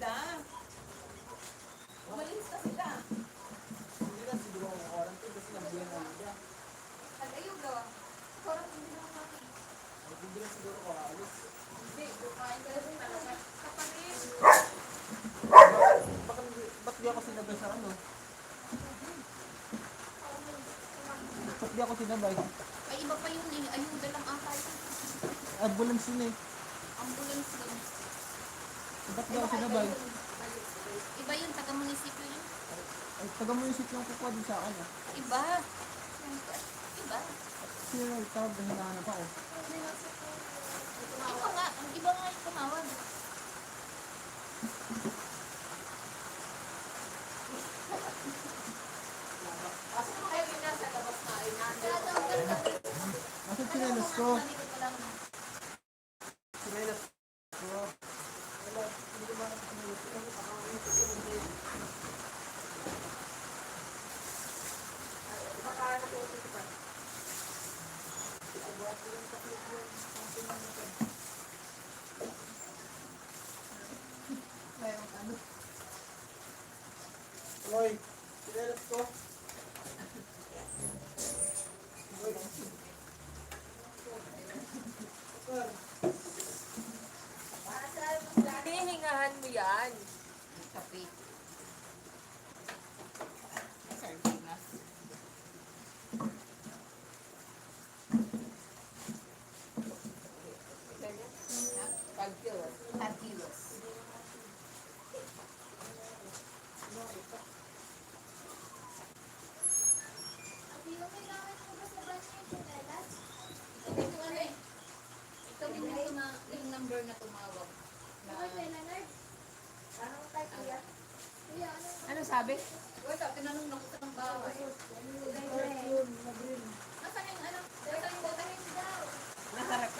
sila. Umalis na sila. Hindi na siguro ang quarantine kasi nagbihan na nila. Alayo gawa. Parang hindi na ako. Hindi na siguro ko aalis. Hindi, kumain ka rin talaga. Kapatid. Ba't di ako sinabay sa ano? Ba't di ako sinabay? Ay, iba pa yun eh. Ayuda lang ata yun. Ambulance yun eh. Ambulance din. Ba't di ako sinabay? Iba yun, taga-munisipyo yun. Ay, taga-munisip yung kukuha din sa akin ah. Iba. Iba. Sino na itawag na hinahanap ako? Iba nga. Ang iba nga yung tumawag. Kasi naman kayo yun nasa labas na ay Nasaan sinelas ko? Nandito pa lang. Sinelas ko. Wala, hindi ko ba nakasinelas ko? Baka natututo pa. Hoy, sinelas ko. Hihingahan mo yan. Kape. Sardinas. Pagkilos. 10 kilos. Ito ano eh. Ito din yung number na tumawag. Ano sabi? Wait, tinanong lang ko ng bawal. Nasaan yung ano? Nasaan yung botahin? Nasarap.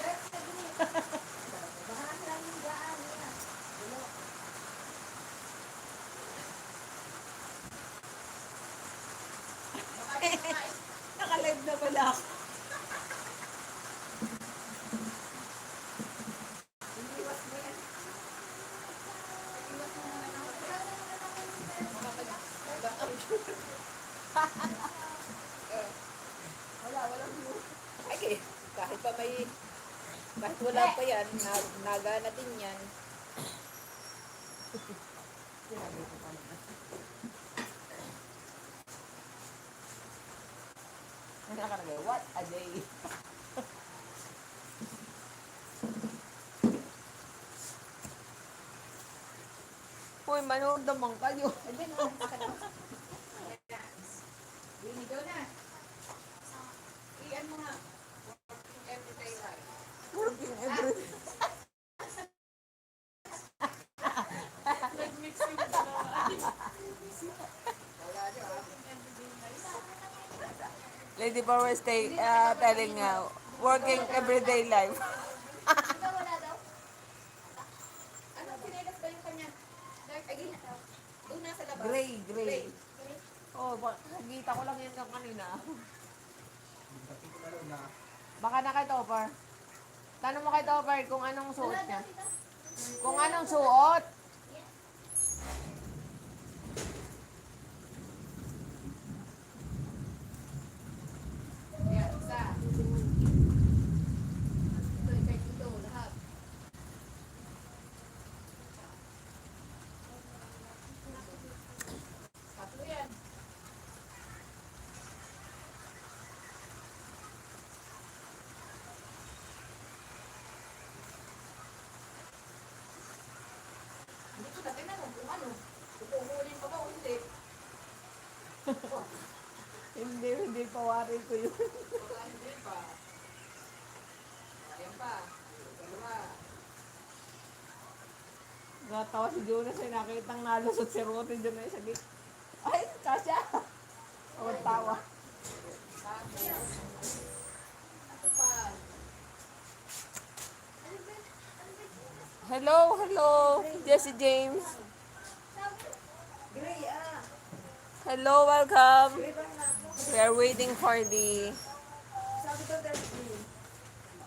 Naka-live na pala ako. Ay, kahit pa may, kahit wala pa yan, nagana din yan. Ano nakalagay? What a day. Uy, manood naman kayo. Winigaw na. Iyan mo nga. Everyday life. Working every Nag-mixing na Lady Power stay telling working everyday life. Ikaw wala daw? Ano, sinelas ba yung kanya? Dark, ay, doon nasa labas. Gray. Oh, nakita ko lang yan kanina. Baka na kay Topper. Tanong mo kay Topper kung anong suot niya. Kung anong suot. Yan, isa. Ito, kahit ito, lahat. Tatlo yan. Hindi ko na tinanong kung ano. Kukunin pa ba o hindi? Hindi pawari ko yun. Baka hindi pa. Ayan pa. Dalawa. Natawa si Jonas ay nakitang nalusot si Rote dyan ay sagit. Ay, Tasha! Awang tawa. Ito pa. Hello, Jesse James. Hello, welcome. We are waiting for the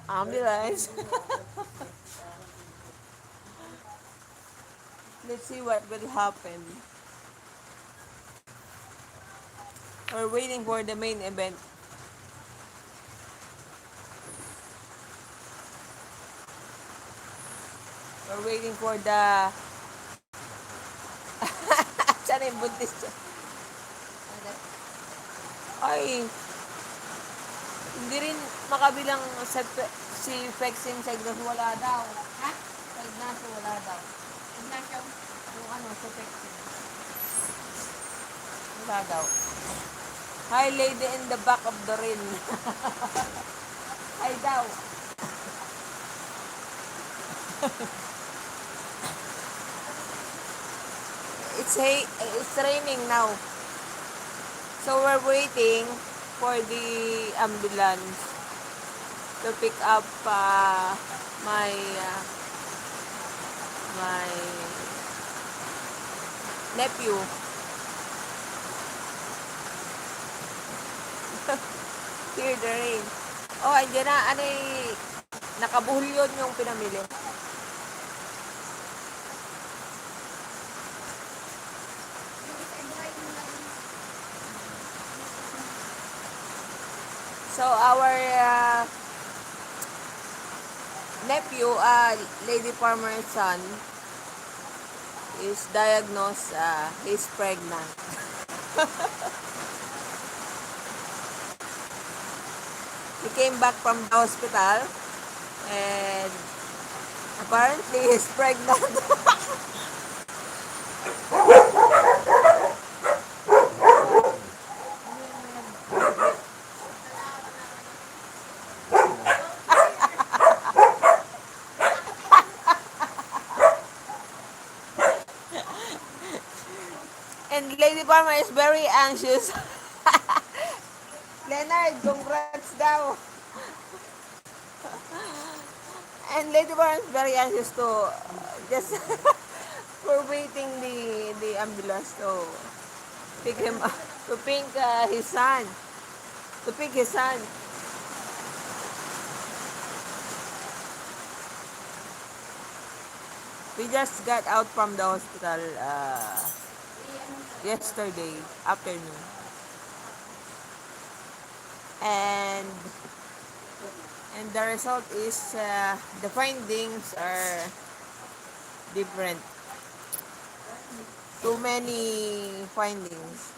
ambulance. Let's see what will happen. We're waiting for the main event. We're waiting for the... Sana yung buntis siya. Ay, hindi rin makabilang sa si Fexing sa Ignacio wala daw. Ha? Sa Ignacio wala daw. Ignacio. Yung ano, sa Fexing. Wala daw. Hi, lady in the back of the ring. Hi daw. It's raining now. So we're waiting for the ambulance to pick up my my nephew. Hear the rain. Oh, andyan na. Ano nakabuhol yun yung pinamili. Yung isa yung buhay mo lang. So our nephew, lady farmer's son, is diagnosed he's pregnant. He came back from the hospital and apparently he's pregnant. And Lady Farmer is very anxious. Leonard, congrats daw. And Lady Farmer is very anxious to just for waiting the ambulance to pick him up, to pick his son. To pick his son. We just got out from the hospital yesterday afternoon. And the result is the findings are different. Too many findings.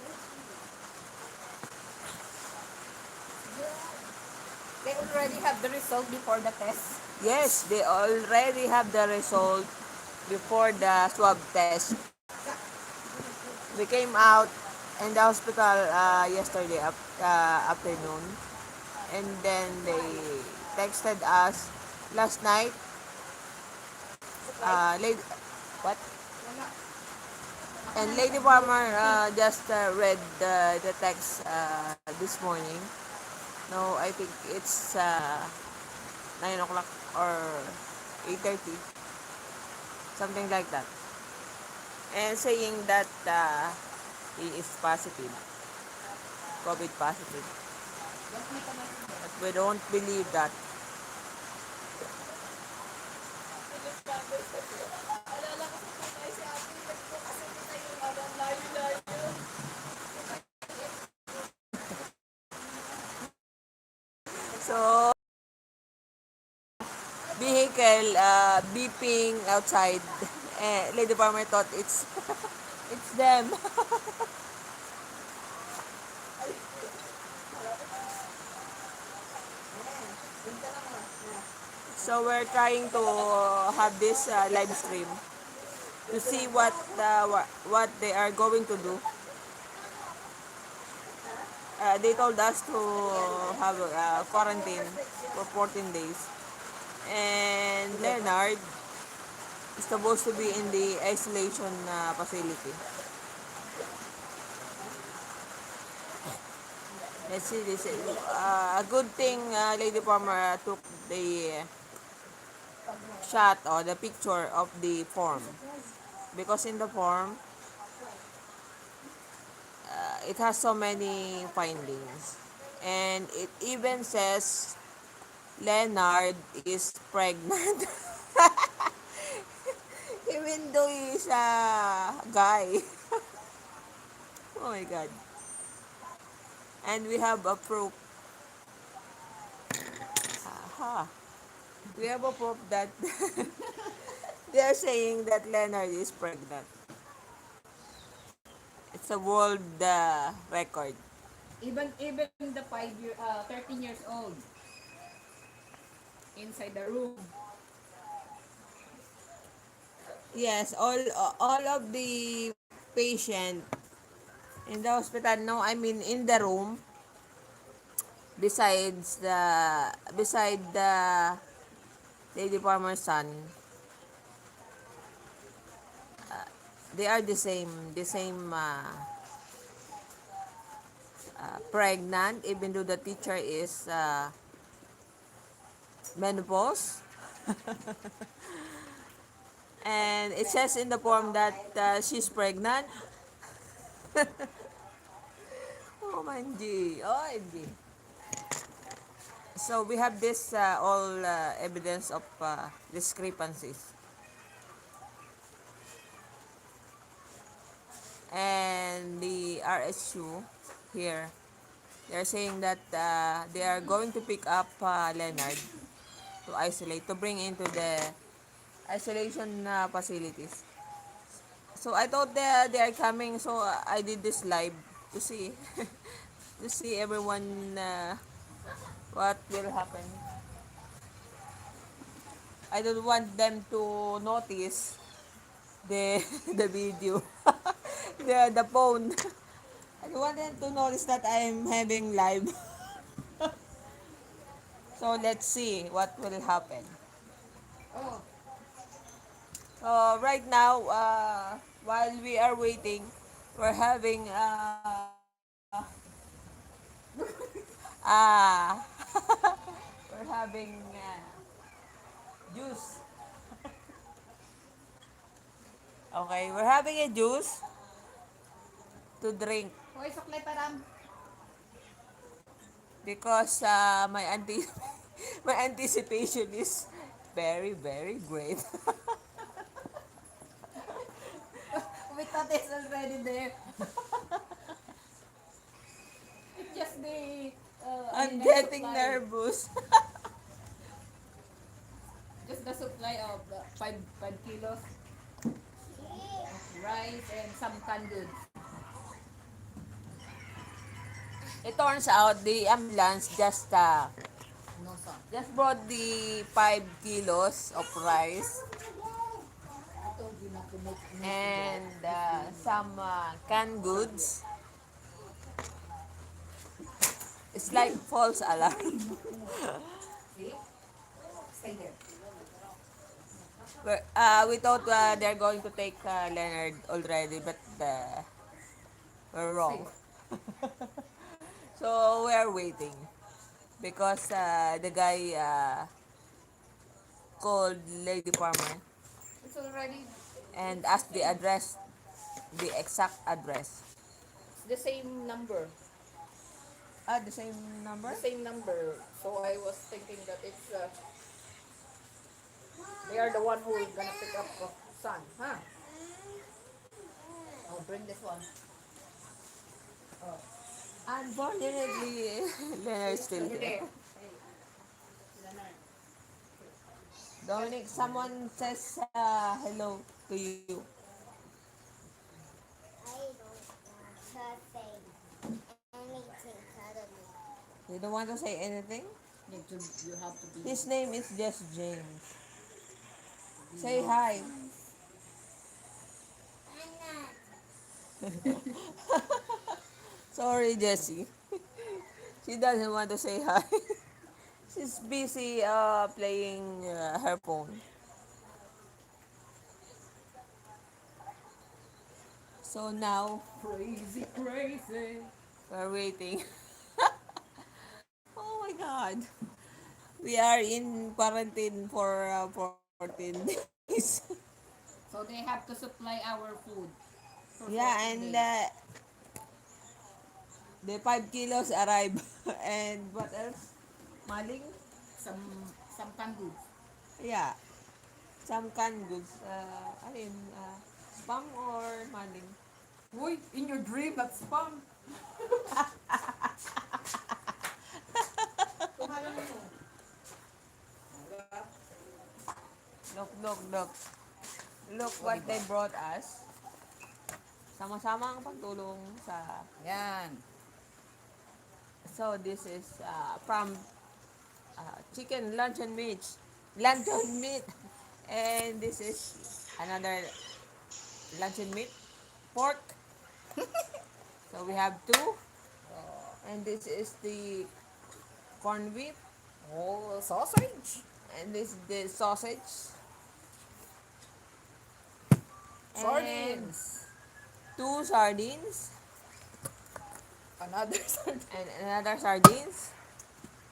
They already have the result before the test. Yes, they already have the result before the swab test. We came out in the hospital yesterday afternoon, and then they texted us last night. What? And Lady Farmer just read the text this morning. No, I think it's 9 o'clock or 8:30, something like that. And saying that he is positive, COVID positive. But we don't believe that. So, vehicle beeping outside. Lady Farmer thought it's it's them. So we're trying to have this live stream to see what they are going to do. They told us to have quarantine for 14 days. And Leonard is supposed to be in the isolation facility. Let's see this. A good thing Lady Farmer took the shot or the picture of the form. Because in the form, it has so many findings. And it even says Leonard is pregnant. even though he's a guy. Oh my God. And we have a proof. Aha. We have a proof that they are saying that Leonard is pregnant. It's a world record. Even the 13 years old inside the room. Yes, all of the patient in the hospital. No, I mean in the room. Beside the lady farmer's son, they are the same pregnant, even though the teacher is menopause. And it says in the form that she's pregnant. Oh my G. OMG. So we have this all evidence of discrepancies. And the RSU here, they're saying that they are going to pick up Leonard to isolate, to bring into the isolation facilities. So I thought they are coming, so I did this live to see to see everyone what will happen. I don't want them to notice the the video, the phone. I don't want them to notice that I am having live. So let's see what will happen. Oh, Right now, while we are waiting, we're having uh, we're having juice. Okay, we're having a juice to drink hoy sukle taram. because my anticipation is very very great. We thought it's already there. It's just the I'm the getting supply. nervous. Just the supply of 5 kilos of rice and some canned goods. It turns out the ambulance No son. just brought the 5 kilos of rice I told you not to make and some canned goods. It's like false alarm. See? Stay there. We thought they're going to take Leonard already, but we're wrong. So we're waiting because the guy called Lady Farmer It's already and asked the address, the exact address. the same number. The same number? The same number. So I was thinking that it's they are the one who is gonna pick up son, huh? Oh, bring this one. Oh, Unfortunately, Leonard's still over here. there. Dominic, someone says hello to you. You don't want to say anything? You have to be. His name is just James. Say hi. Sorry, Jessie. She doesn't want to say hi. She's busy playing her phone. So now, Crazy, crazy. we're waiting. Oh my God. We are in quarantine for 14 days. So they have to supply our food. For Yeah, 14 and days. the 5 kilos arrive. And what else? Maling? Some canned goods. Yeah. some canned goods. Alin, spam or maling? Uy, in your dream, that's spam. Look, look, look. Look what they brought us. Sama-sama ang pagtulong sa... Yan. So, this is from chicken luncheon meat. Luncheon meat. And this is another luncheon meat. Pork. So, we have two. And this is the corned beef. Oh, sausage. And this is the sausage. Sardines. Two sardines. Another sardine. And another sardines.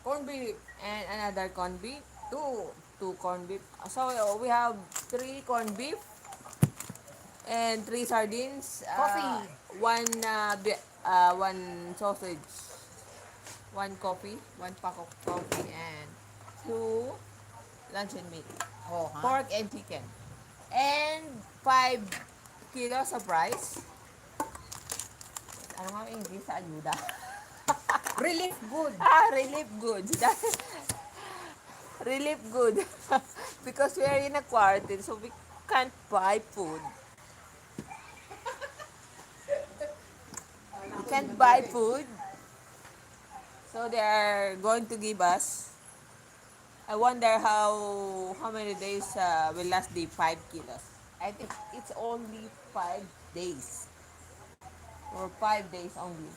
Corned beef. And another corned beef. Two. Two corned beef. So we have three corned beef and three sardines. Coffee. One sausage. One coffee. One pack of coffee and two luncheon meat. Oh, ha? Pork and chicken. And 5 kilos of rice. Ano nga ang English sa ayuda? Relief good. Relief goods. Relief good. Because we are in a quarantine, so we can't buy food. We can't buy food. So they are going to give us. I wonder how many days will last the 5 kilos. I think it's only 5 days. Or 5 days only.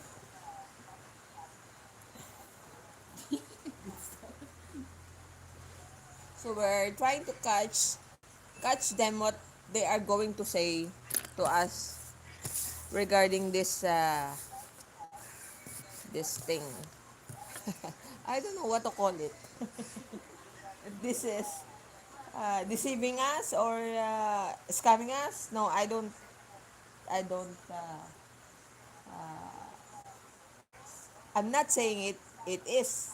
So we're trying to catch them what they are going to say to us regarding this this thing. I don't know what to call it. This is deceiving us or scamming us? No, I don't. I'm not saying it. It is.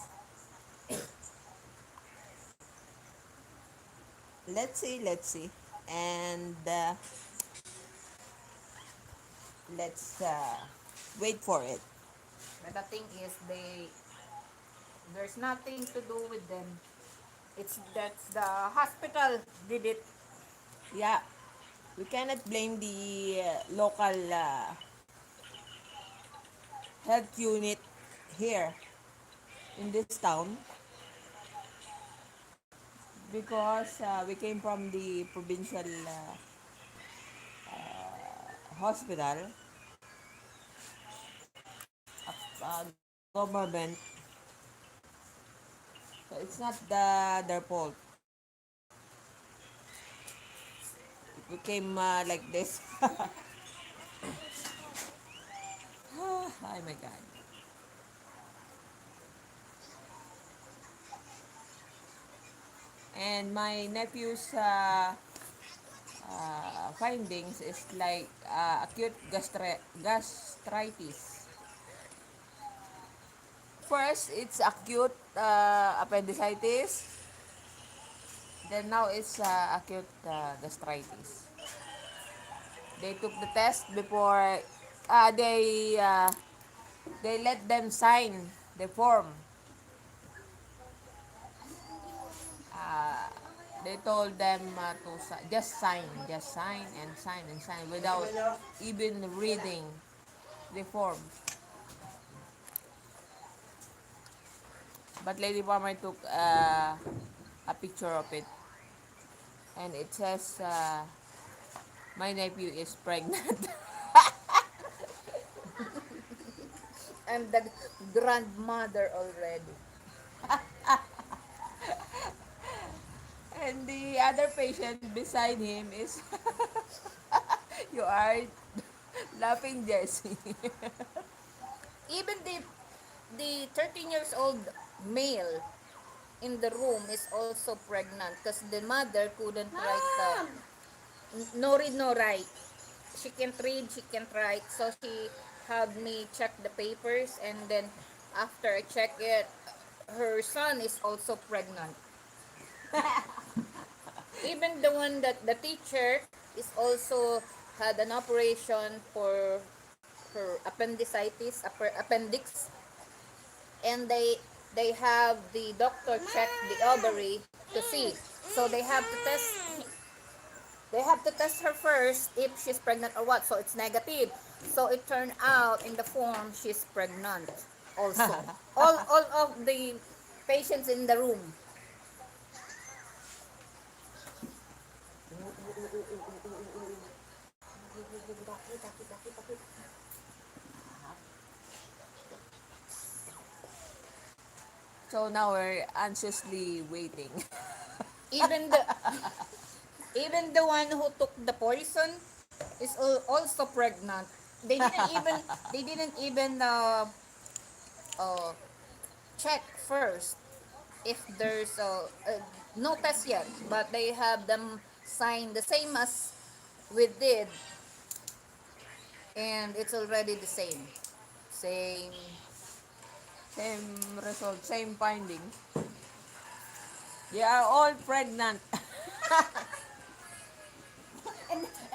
Let's see, and let's wait for it. But the thing is, there's nothing to do with them. That's the hospital did it. Yeah, we cannot blame the local health unit here in this town because we came from the provincial hospital of government. So it's not their fault. It became like this. Oh my God. And my nephew's findings is like acute gastritis. First, it's acute appendicitis. Then now it's acute gastritis. They took the test before they let them sign the form. They told them to just sign and sign without even reading the form. But Lady Palmer took a picture of it, and it says my nephew is pregnant. I'm the grandmother already. And the other patient beside him is you are laughing, Jessie. Even the 13 years old male in the room is also pregnant because the mother couldn't write no read no write. She can't read, she can't write, so she had me check the papers, and then after I check it, her son is also pregnant. Even the one that the teacher is also had an operation for her appendicitis, appendix, and they have the doctor check the ovary to see. So they have to test her first if she's pregnant or what. So it's negative. So it turned out in the form she's pregnant also. All of the patients in the room. So now we're anxiously waiting. Even the even the one who took the poison is also pregnant. They didn't even they didn't even uh, check first if there's no test yet, but they have them sign the same as we did, and it's already the same. Same result, same finding. They are all pregnant.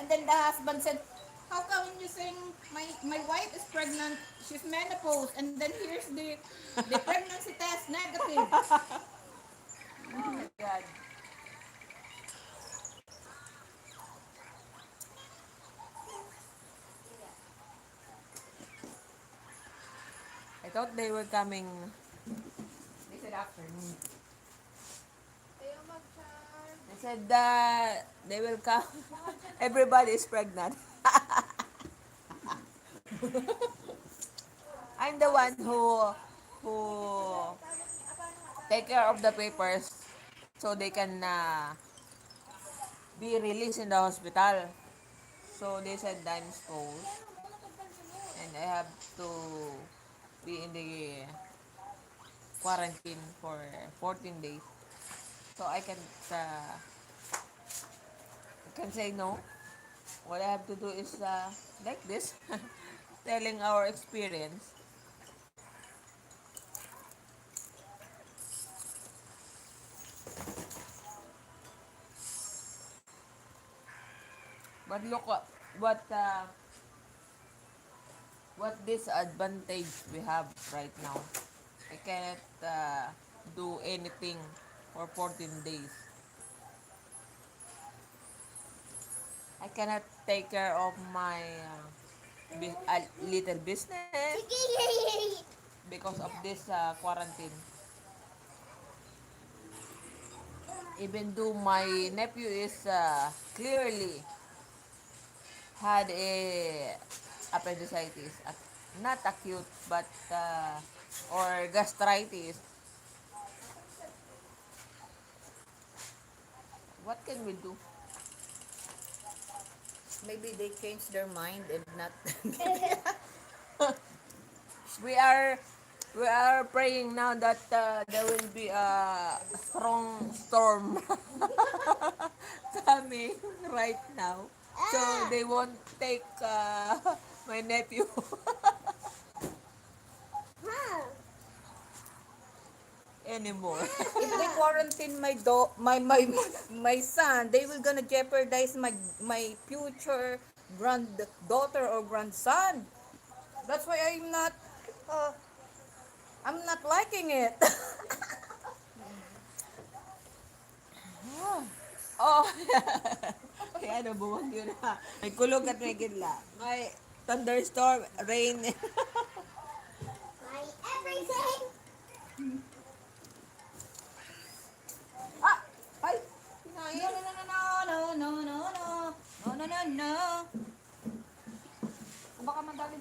And then the husband said, "How come you saying my wife is pregnant? She's menopause, and then here's the pregnancy test negative." Oh my God. I thought they were coming. They said afternoon. Ayaw mag-char. They said that they will come. Everybody is pregnant. I'm the one who take care of the papers so they can be released in the hospital. So they said I'm exposed and I have to be in the quarantine for 14 days. So I can say no. What I have to do is like this, telling our experience. But look what disadvantage we have right now. I cannot do anything for 14 days. I cannot take care of my little business because of this quarantine. Even though my nephew is clearly had a appendicitis, not acute but or gastritis. What can we do? Maybe they changed their mind and not. We are we are praying now that there will be a strong storm coming right now. So they won't take my nephew anymore. If they quarantine my son, they will gonna jeopardize my future granddaughter or grandson. That's why uh, I'm not liking it. Oh, kaya ano, buwag yun ha. May kulog at may kidla. May thunderstorm, rain. My everything. Ah! Ay! No, no, no, no, no, no, no, no. No, no, no, no. Baka madali.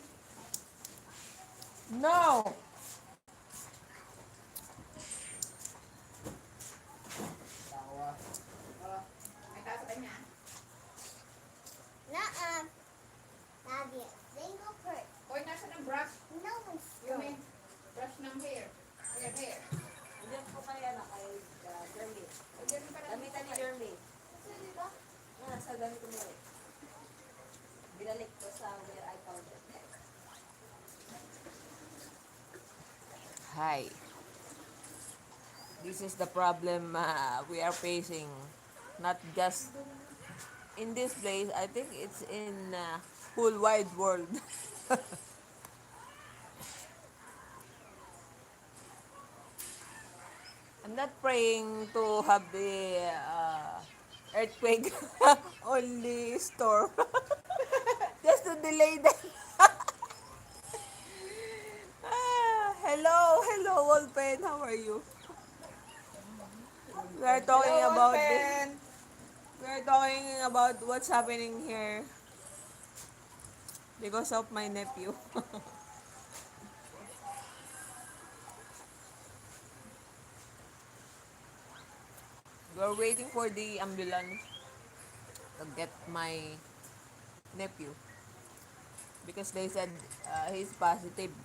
No! May taas sa kanya. Nuh-uh. Lagi. Single purse. Hoy, nasa ng brush? No one's Yung may brush ng hair. Hair. Diyan po kaya na kay Jeremy. Diyan pa lang. Gamitan ni Jeremy. Kasi diba? Sa ganito mo rin. Binalik ko sa where I found it. Hi. This is the problem we are facing Not just in this place. I think it's in whole wide world. I'm not praying to have the earthquake only storm. Just to delay that. Hello, Wolfen. How are you? We are talking Hello, about the, Wolfen! we are talking about what's happening here because of my nephew. We're waiting for the ambulance to get my nephew because they said he's positive.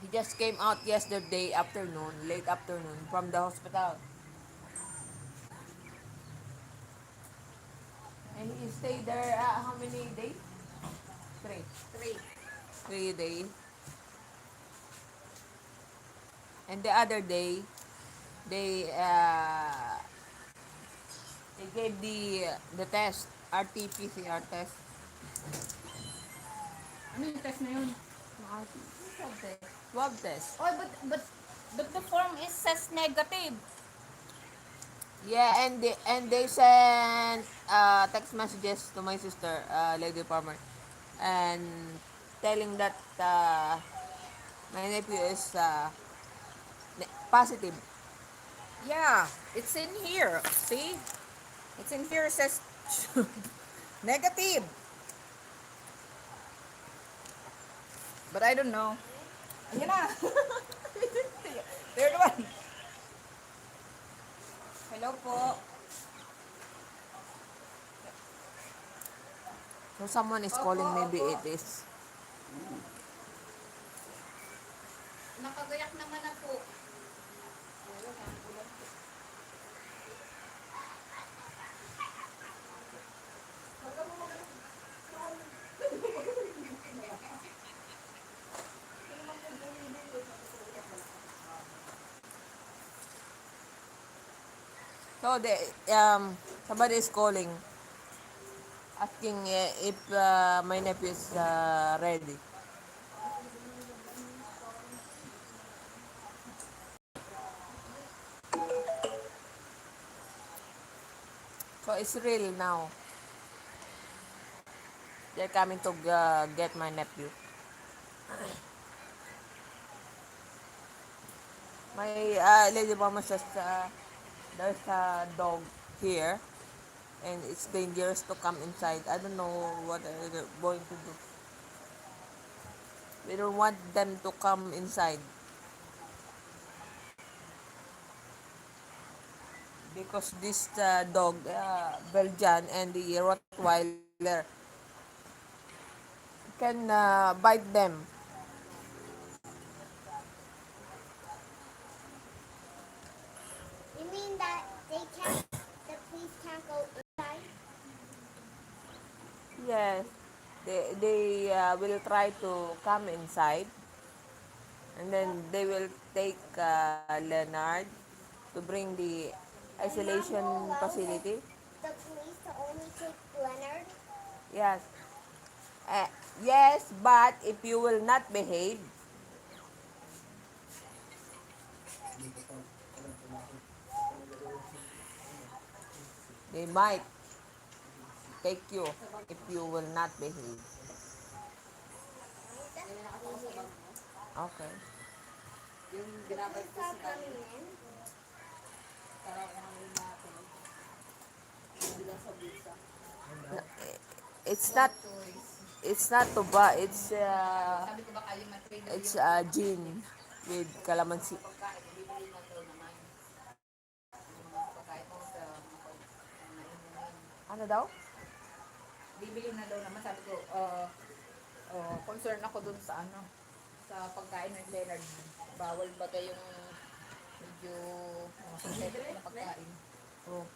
He just came out yesterday afternoon, late afternoon, from the hospital. And he stayed there how many days? Three. 3. 3 days. And the other day, they uh, they gave the test, RT-PCR test. Ano yung test na yun? Swab test. Swab test. Oh, but the form is says negative. Yeah, and they sent text messages to my sister, Lady Farmer, and telling that my nephew is positive. Yeah, it's in here. See? It's in here. It says negative. But I don't know. Ayan na. Third one. Hello po. So someone is calling, maybe it is. Nakagayak naman na po. So somebody is calling, asking if my nephew is ready. So it's real now. They're coming to get my nephew. My lady mama says there's a dog here and it's dangerous to come inside. I don't know what they're going to do. We don't want them to come inside because this dog, Belgian and the Rottweiler, can bite them. You mean that the police can't go inside? Yes, they will try to come inside, and then they will take Leonard to bring the isolation facility. The police to only take Leonard? Yes. Yes, but if you will not behave, they might take you if you will not behave. Okay. The police are coming in? It's not it's not tuba, Sabi ko baka yung na-train na it's yung gin with calamansi. pagkain. Bibili na daw naman. Yung mga pagkain mo sa Ano daw? bibili na daw naman. Sabi ko, concern ako dun sa ano, sa pagkain ng Leonard. Bawal ba yung medyo synthetic na pagkain? Oh.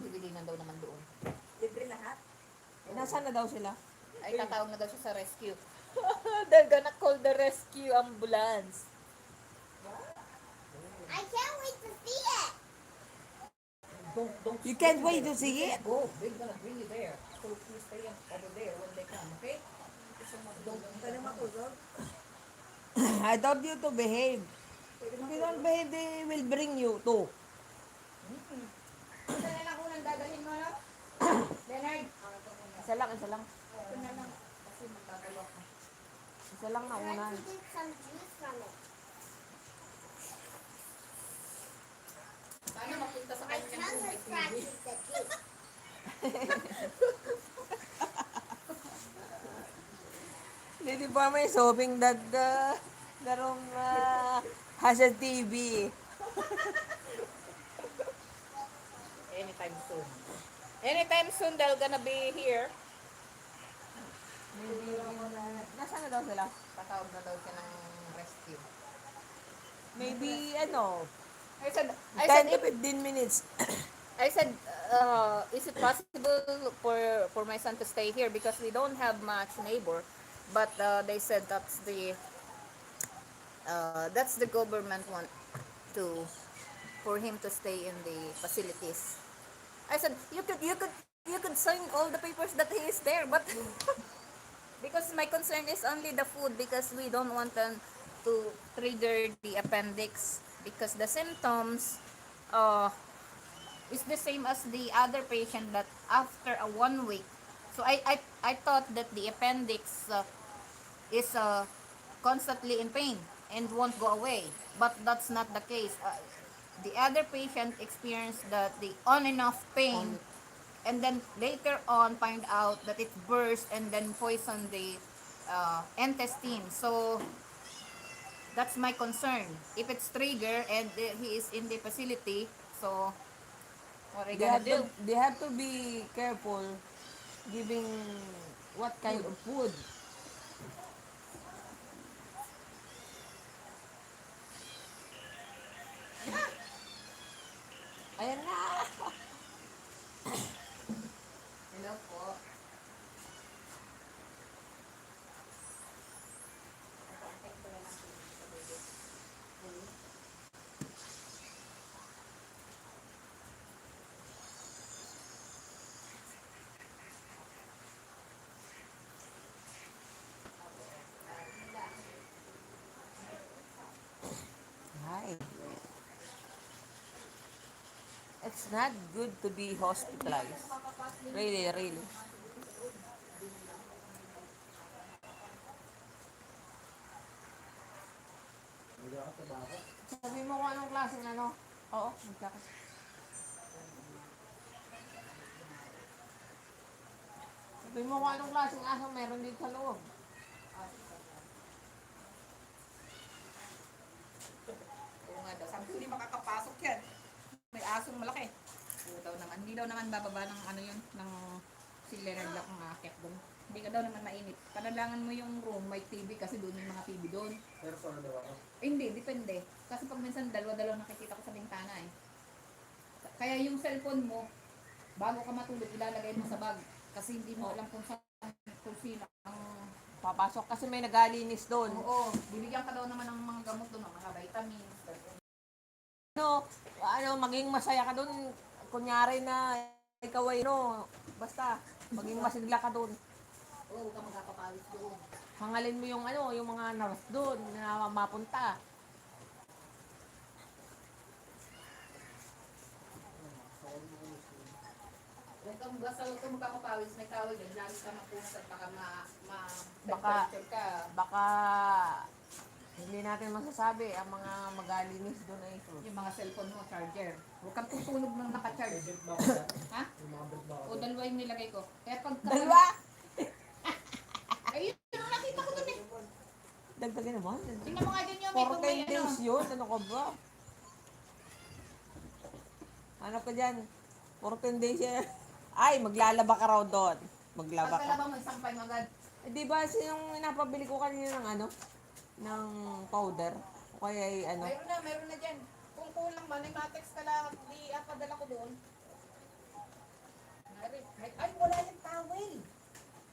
Bibili na daw naman doon. Nasaan na daw sila? Ay, tatawag na daw siya sa rescue. They're gonna call the rescue ambulance. I can't wait to see it. Don't You stay can't wait there. to see You it? can't go. They're gonna bring you there. So please stay over there when they come, okay? Don't. I told you to behave. If you don't behave, they will bring you too. Isa na lang unang dadalhin mo, no? Leonard. Isa lang, isa lang. Ito na lang. Kasi magtatalok ka. Isa lang na I una. like to get some juice from it. Sana mapunta sa My kanyang tongue room may was TV. scratched with the juice. Hindi pa may hoping that the room has a TV. Anytime soon. Anytime soon, they're gonna be here. Maybe, nasaan na daw sila? Patawag na daw siya ng rescue. Maybe, ano, I said, 10 to if 15 minutes. I said, is it possible for my son to stay here because we don't have much neighbor, but they said that's the government want to for him to stay in the facilities. I said you could sign all the papers that he is there, but because my concern is only the food because we don't want them to trigger the appendix because the symptoms uh, is the same as the other patient that after a 1 week. So I thought that the appendix is constantly in pain and won't go away. But that's not the case. The other patient experienced the on and off pain and then later on find out that it burst and then poisoned the intestine. So that's my concern. If it's trigger and he is in the facility, so what are you gonna do? They have to be careful giving what kind of food. Ayan na! Hello po. Hi. It's not good to be hospitalized. Really, really. Sabi mo kung anong klaseng ano? Oo, magkakas. Sabi mo kung anong klaseng aso meron dito sa loob. Oo nga daw. Sabi ko, hindi makakapasok yan. May asong malaki. Oo daw naman. Hindi daw naman bababa ng ano yun, ng si Leonard lang ang aakyat doon. Hindi ka daw naman mainit. Panalangan mo yung room, may TV kasi doon yung mga TV doon. Pero solo daw ako. Hindi, depende. Kasi pag minsan dalawa-dalawa nakikita ko sa bintana eh. Kaya yung cellphone mo, bago ka matulog, ilalagay mo sa bag. Kasi hindi mo alam kung sino ang... Papasok kasi may nagalinis doon. Oo, bibigyan ka daw naman ng mga gamot doon, mga vitamins. Ano, maging masaya ka doon. Kunyari na ikaw ay basta, maging masigla ka doon. Oo, huwag ka magkakapawis doon. Hangalin mo yung yung mga nurse doon na mapunta. Basta huwag kang magkakapawis, may tawag din. Lagi ka mapunta at baka Baka- temperature ka. Baka hindi natin masasabi ang mga magalinis doon ay ito. Yung mga cellphone mo, charger. Huwag kang tutulog ng nakacharge. Budget ba ako dyan? Ha? Yung mga budget ba ako O, dyan? dalawa yung nilagay ko. Kaya pag... Dalawa! Ayun, yung nakita ko dun eh. Dagdagan naman. Tingnan mo nga dun yung may 14 may ano. days yun. Ano ka ba? Ano ka dyan? 14 days yan. Ay, maglalaba ka raw doon. Maglaba ka. Pagkalaba mo, isang pay mo agad. Eh, di ba yung napabili ko kanina ng ng powder? O kaya ay Meron na dyan. Kung kulang man, ay matext ka lang. Di padala ko doon. Ay, wala yung towel.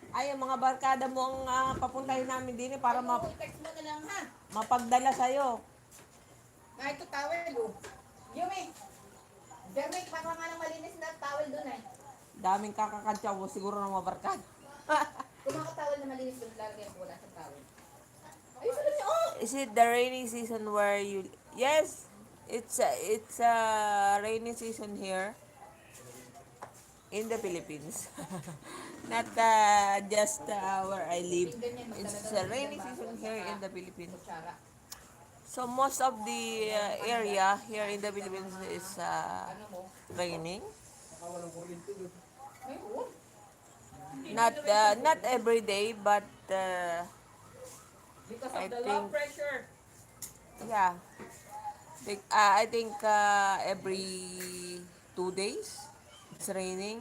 ay, ang mga barkada mo ang papuntahin namin din para Text mo na lang ha. mapagdala sa'yo. Na ito towel, oh. Yumi! Jeremy, baka nga ng malinis na towel doon eh. Daming kakakantsaw mo, siguro na mabarkad. Kung mga towel na malinis doon, lalagyan ko wala sa towel. Ay, saan niya? Oh! Is it the rainy season where you... Yes, it's a rainy season here in the Philippines. Not just where I live. It's a rainy season here in the Philippines. Kutsara. So most of the area here in the Philippines is Ano mo? raining. Mayroon. Not every day, but Because I of the low think- pressure. yeah. I think every 2 days it's raining.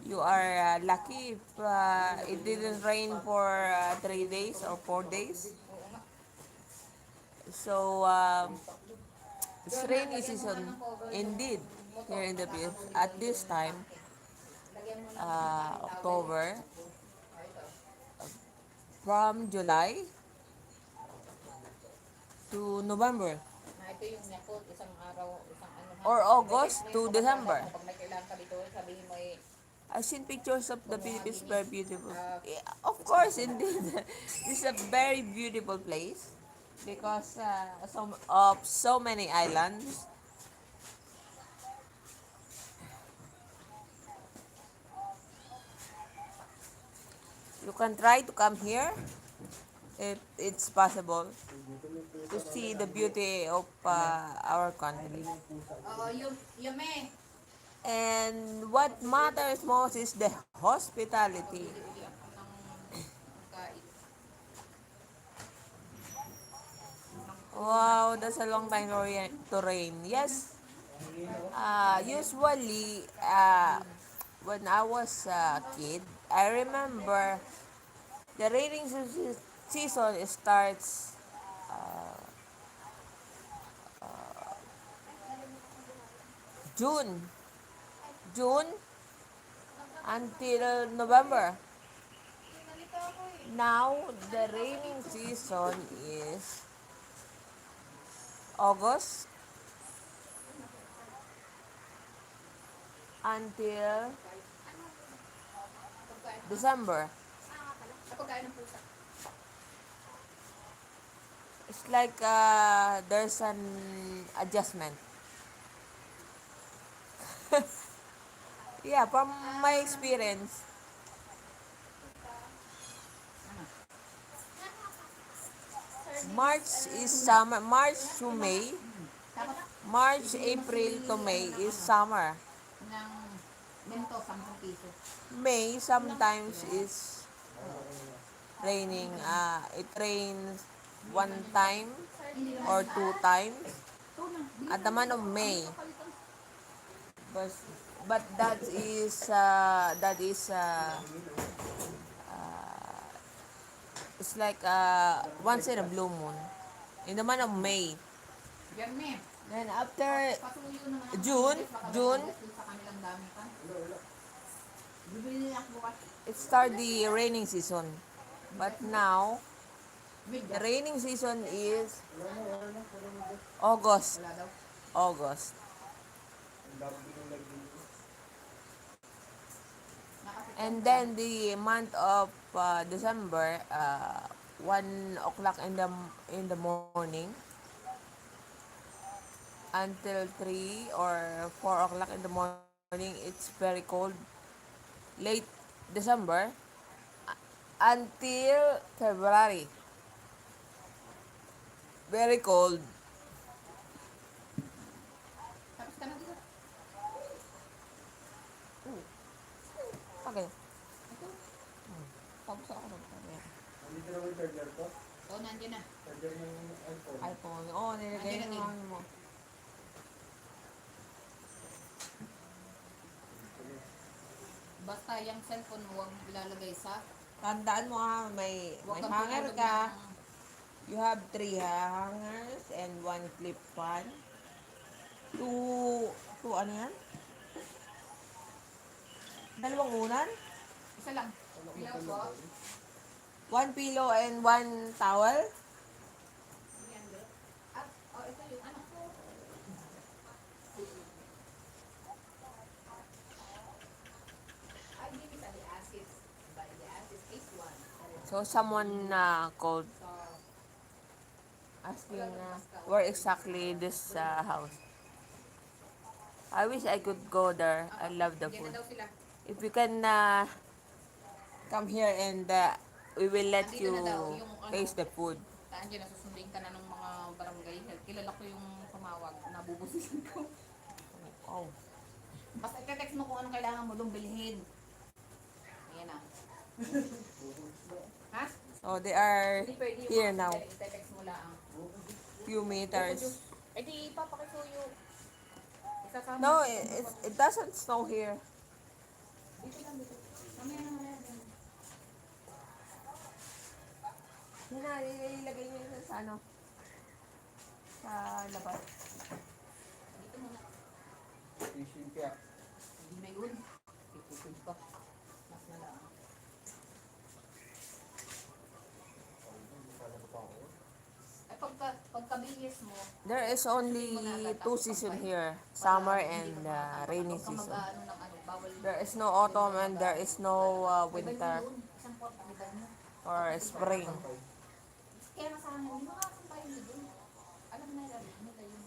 You are lucky if it didn't rain for 3 days or 4 days. Oo nga. So it's rainy season indeed here in the Philippines at this time, Lagyan mo ng October, ito. from July to November Na ito yung Yakult, isang araw, isang ano ha. or August May- to may- December. Kapag may kailangan ka dito, sabihin mo eh, I've seen pictures of the Philippines, very beautiful. Yeah, of course, indeed, this is a very beautiful place because of so many islands. You can try to come here if it's possible to see the beauty of our country. oo, Yume. And what matters most is the hospitality. Bili ako ng kain. Wow, that's a long time to rain. Yes. Usually, when I was a kid, I remember the raining season starts June. June until November. Now, the raining season is August until December. Sa pagkain ng pusa. It's like there's an adjustment. Yeah, from my experience, March is summer. March to May. March, April to May is summer. Ng bento, 10 piso. May sometimes is raining. It rains one time or 2 times at the month of May. But that is it's like once in a blue moon in the month of May. Jeremy, Then after pasuyo naman ako. June, Dun sa kanilang dami pa. Bibili ako bukas. it start the raining season. But now the raining season is August. Wala daw. August. And then the month of December, 1 o'clock in the morning until 3 or 4 o'clock in the morning, it's very cold. Late December until February, very cold. Tapos ka na dito. Okay. Tapos ako na. Dito naman charger ko. Oo, nandiyan na. Charger ng iPhone. iPhone. Oh, nilagay Nandiyan na mo din. mo. Basta yung cellphone huwag ilalagay sa... Tandaan mo may Huwag kang hanger tutulog ka. ng- You have 3 hangers and 1 clip fan. Two ano yan? Dalawang unan? Isa lang. Ilaw po. 1 pillow and 1 towel? At, So someone called asking where exactly this house. I wish I could go there. I love the Diyan na food. daw sila. If you can come here and we will let Andito you na daw yung taste the food. Andiyan, nasusunduin ka na ng mga barangay health. Kilala ko yung tumawag, nabubusisin ko. Oh. Basta ite-text mo kung anong kailangan mo doon bilhin. Ayan na. Ha? So they are Hindi pwede yung here mga now. ite-text mo lang. Few meters. Eh di papakisuyo. Isasama. No, it doesn't snow here. Dito lang dito. Mamaya na mamaya. Yan na, ilagay niyo yun sa ano? Sa labas. Dito muna. Fishing kaya. Hindi na yun. Ipupid pa. Mas na lang. Ay pagkabihis mo, There is only two seasons here, summer and rainy huwag kang season. mag-ano ng ano, bawal. There is no autumn and there is no winter Isang pot, liban mo. or spring. Kaya nga sa amin, hindi makakampay nyo dun. Alam na nila yun.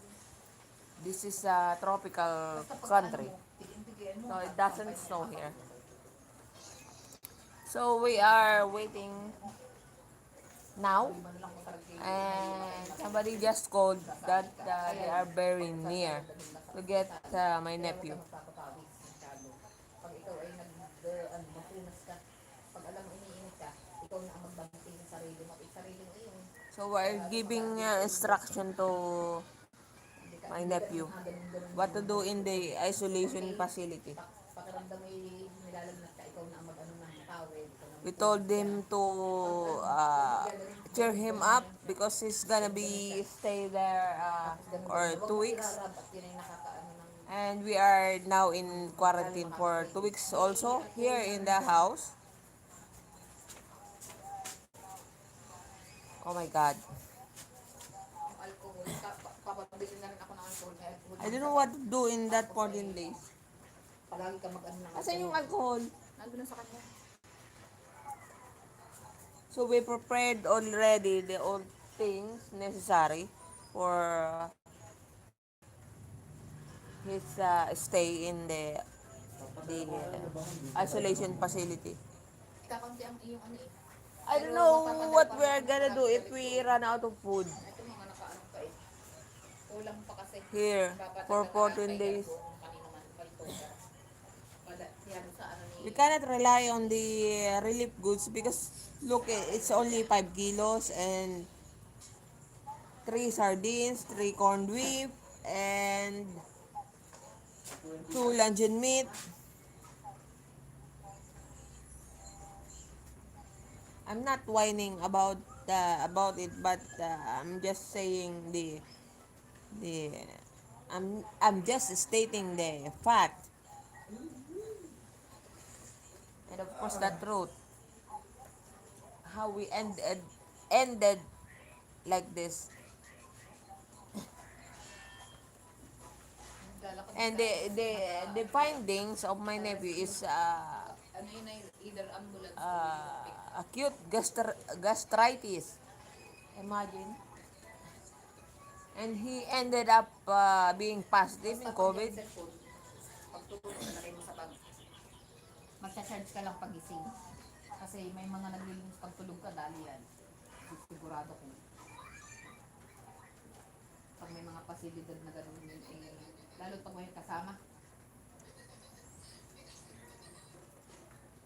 This is a tropical Basta pag country, ano mo, tigil-tigil mo, so it doesn't snow here. So we are waiting now, man lang ko talaga yung and somebody just called that they are very near to get my nephew. magpapapawis masyado. Pag ikaw ay mapunas ka, pag alam mo iniinit ka, ikaw na ang magbanti sa sarili mo. Sarili mo yun. So we're giving instruction to my nephew what to do in the isolation facility. Pakiramdam mo nilalagnat ka, ikaw na ang mag-ano ng tawid. We told him to cheer him up because he's gonna be stay there for 2 weeks. At yun ay nakakaano ng And we are now in quarantine for 2 weeks also here in the house. Oh my God. alcohol. Papabili na rin ako ng alcohol. I don't know what to do in that 14 days. Palagi ka mag-ano ng Asan yung alcohol? Nandun na sa kanya. So we prepared already the all things necessary for his stay in the isolation facility. Kakaunti ang iyong ano eh. I don't know what we're gonna do if we run out of food Ito mga nakaano pa eh. Kulang pa kasi. here for 14 days. Kanino man, palito ka. Yan sa ano ni... We cannot rely on the relief goods because look, it's only 5 kilos and 3 sardines, 3 corned beef, and 2 luncheon meat. I'm not whining about it, but I'm just saying I'm just stating the fact. And of course the truth. How we ended like this. And the findings of my nephew is Ano yun ay either ambulance acute gastritis. Imagine. And he ended up being positive in COVID. Pagtulog ka na rin mo sa bag. Magsa-charge ka lang pagising. Kasi may mga naglilinis pagtulog ka, dali yan. Sigurado ko. Pag may mga pasilidad na gano'n yun, lalo pag may kasama.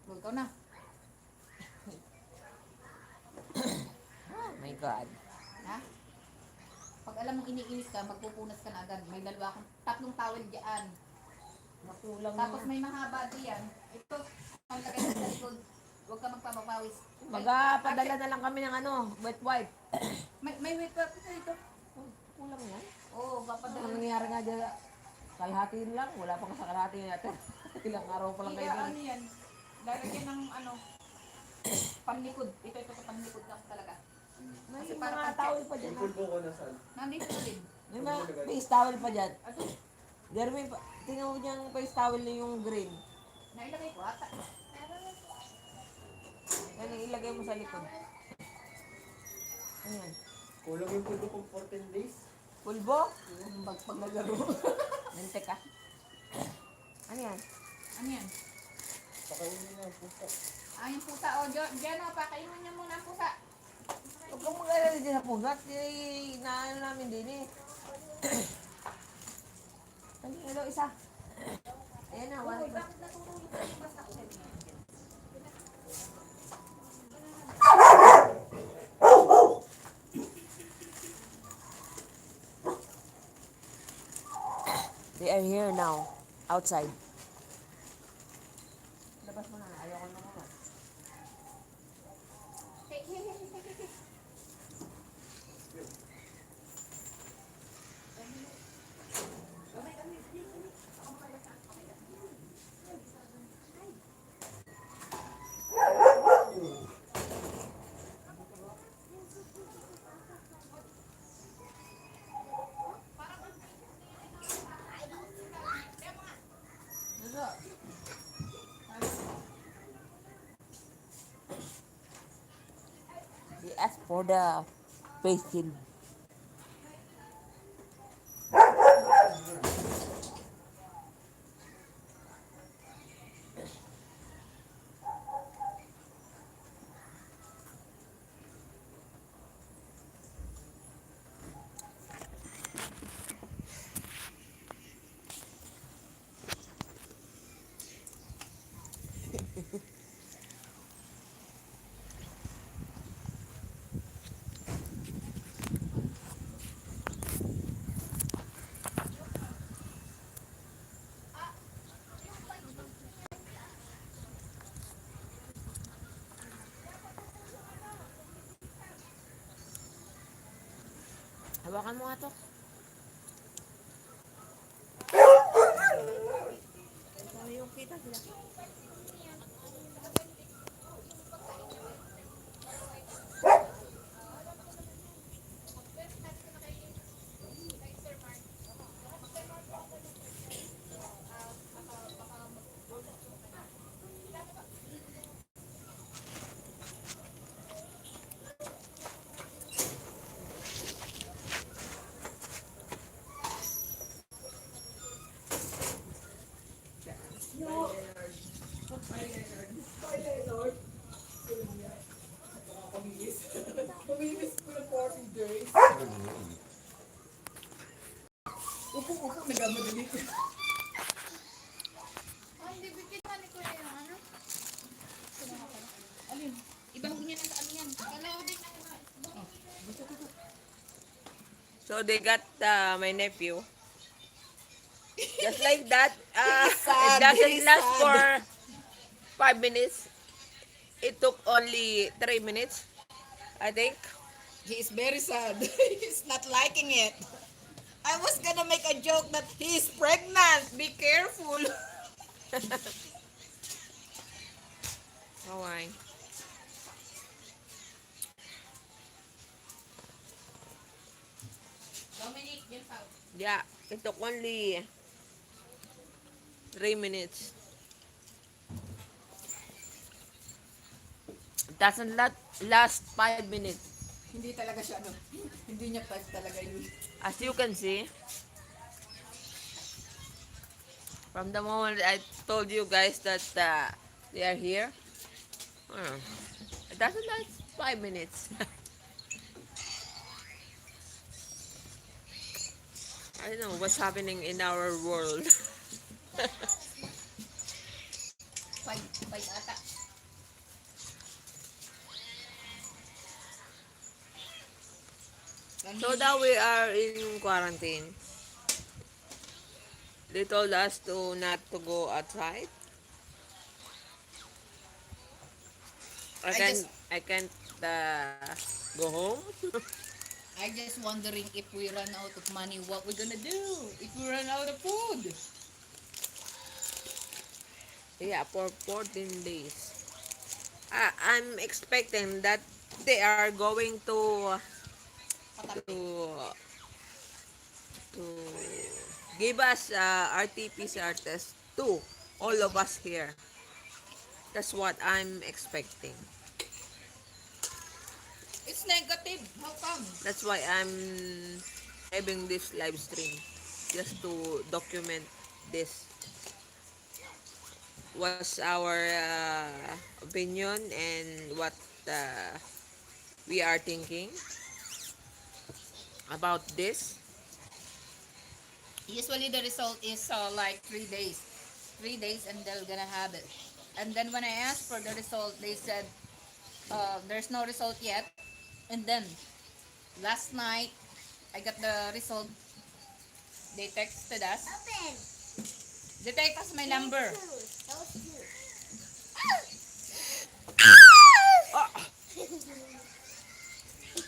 Ikaw na. Oh my God. Ha? Pag alam mong iniinis ka, magpupunas ka na agad. May dalawa akong 3 towel dyan. Makulang Tapos may mahaba diyan. Ito, ang lagay sa likod. Huwag ka magpapapawis. Magapadala na lang kami ng wet wipe. May wait pa ito. Kulang yan. Oo, Ang papadala. nangyayari nga dyan, kalahati lang. Wala pang sa kalahati natin. Ilang araw pa lang kayo Iya, dun. ano yan? Lalagyan ng panlikod. Ito sa panlikod lang talaga. May Kasi para mga pang- towel pa dyan. Pulpo ko na saan. Nandito na din. May face towel pa dyan. Ato, Jeremy, tingnan mo dyan yung face towel na yung green. nailagay ko ata. Yan ang ilagay Lagay mo sa likod. Ano yan? Kulang yung puto ko 14 days. Pulbo? Pag naglaro. Nante ka? Ano yan? Ano yan? Pakainin na ang puto. Ah, yung pusa. O, dyan o, pakainin niya muna ang pusa. Huwag kang mag-alala din sa pugat. Inaano namin din eh. Ano, hello, isa. Ayan na, one. They are here now, outside. Labas mo na, ayoko na muna. Hey, hey, hey, hey, hey, hey. They asked for the face shield. Hawakan mo nga to. Yung kita sila. Pamimiss ko ng 40 days. Upo, nagamadali ko. Oh, hindi bigyan ka ni Kuya yung ano? Alin? Ibahog niya na sa ano yan. Kalaw din na iba. So they got my nephew. Just like that. It doesn't last for 5 minutes. It took only 3 minutes, I think. He is very sad. He's not liking it. I was gonna make a joke that he's pregnant. Be careful. Oh my. Dominic, yan pa. Yeah, it took only 3 minutes. It doesn't last 5 minutes. Hindi talaga siya, ano. Hindi niya type talaga yun. As you can see, from the moment I told you guys that they are here, it doesn't last 5 minutes. I don't know what's happening in our world. Five ata. So now we are in quarantine. They told us to not to go outside. I can't go home. I just wondering if we run out of money, what we gonna do? If we run out of food? Yeah, for 14 days. I'm expecting that they are going to give us RT-PCR test to all of us here. That's what I'm expecting. negative. How come? That's why I'm having this live stream just to document this. What's our opinion and what we are thinking about this. Usually the result is like 3 days. 3 days and they're gonna have it. And then when I asked for the result, they said there's no result yet. And then last night I got the result. They texted us. Open. They text us my number. Those two.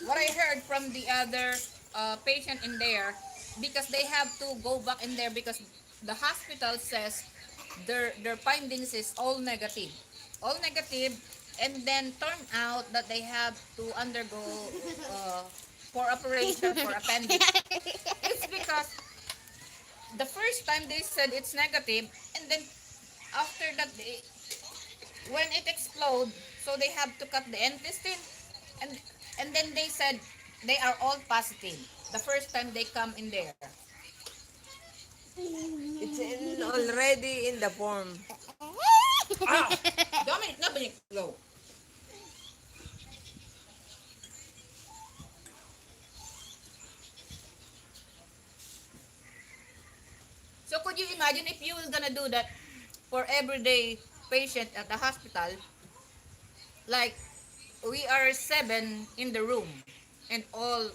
What I heard from the other patient in there, because they have to go back in there because the hospital says their findings is all negative, and then turn out that they have to undergo for operation for appendix. It's because the first time they said it's negative, and then after that when it explode, so they have to cut the intestine, and and then they said they are all positive the first time they come in there. It's already in the form. Ah, Dominic, Dominic, go. So could you imagine if you were gonna do that for everyday patient at the hospital? Like we are 7 in the room, and all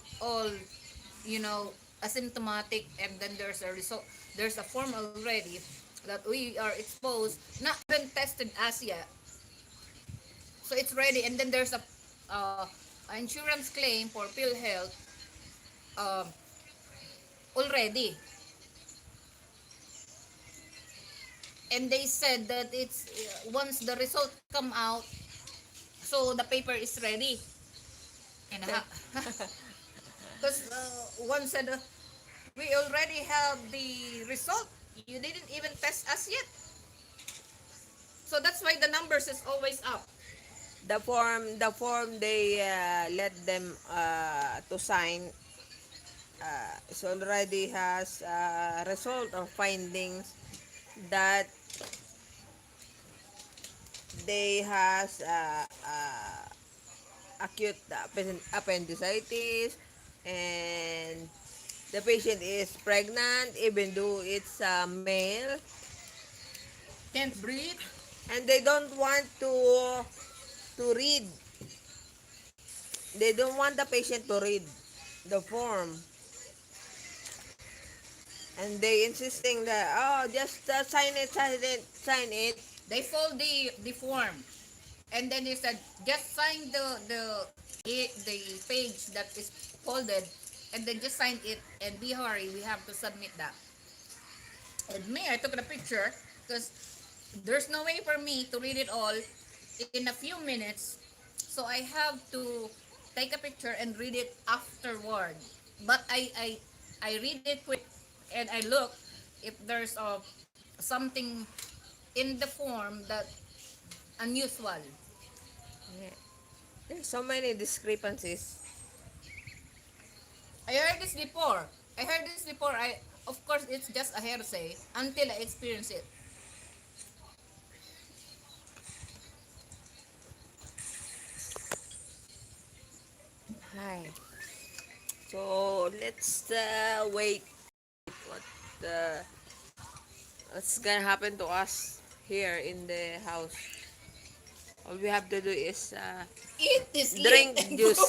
asymptomatic, and then there's a result. There's a form already that we are exposed, not even tested as yet. So it's ready, and then there's uh, a insurance claim for PhilHealth um, already. And they said that it's once the result come out, so the paper is ready. And because one said we already have the result. You didn't even test us yet. So that's why the numbers is always up. The form they let them to sign is already has result or findings that they has acute appendicitis, and the patient is pregnant even though it's a male, Can't breathe. and they don't want to read. They don't want the patient to read the form, and they insisting that, oh, just sign it. They fold the form, and then they said just sign the page that is folded, and then just sign it and be hurry. We have to submit that. And me, I took the picture because there's no way for me to read it all in a few minutes. So I have to take a picture and read it afterward. But I read it quick, and I look if there's something in the form that unusual. Yeah. There's so many discrepancies. I heard this before. Of course it's just a hearsay until I experience it. Hi. So let's wait what uh, what's gonna happen to us here in the house. All we have to do is Eat this drink juice.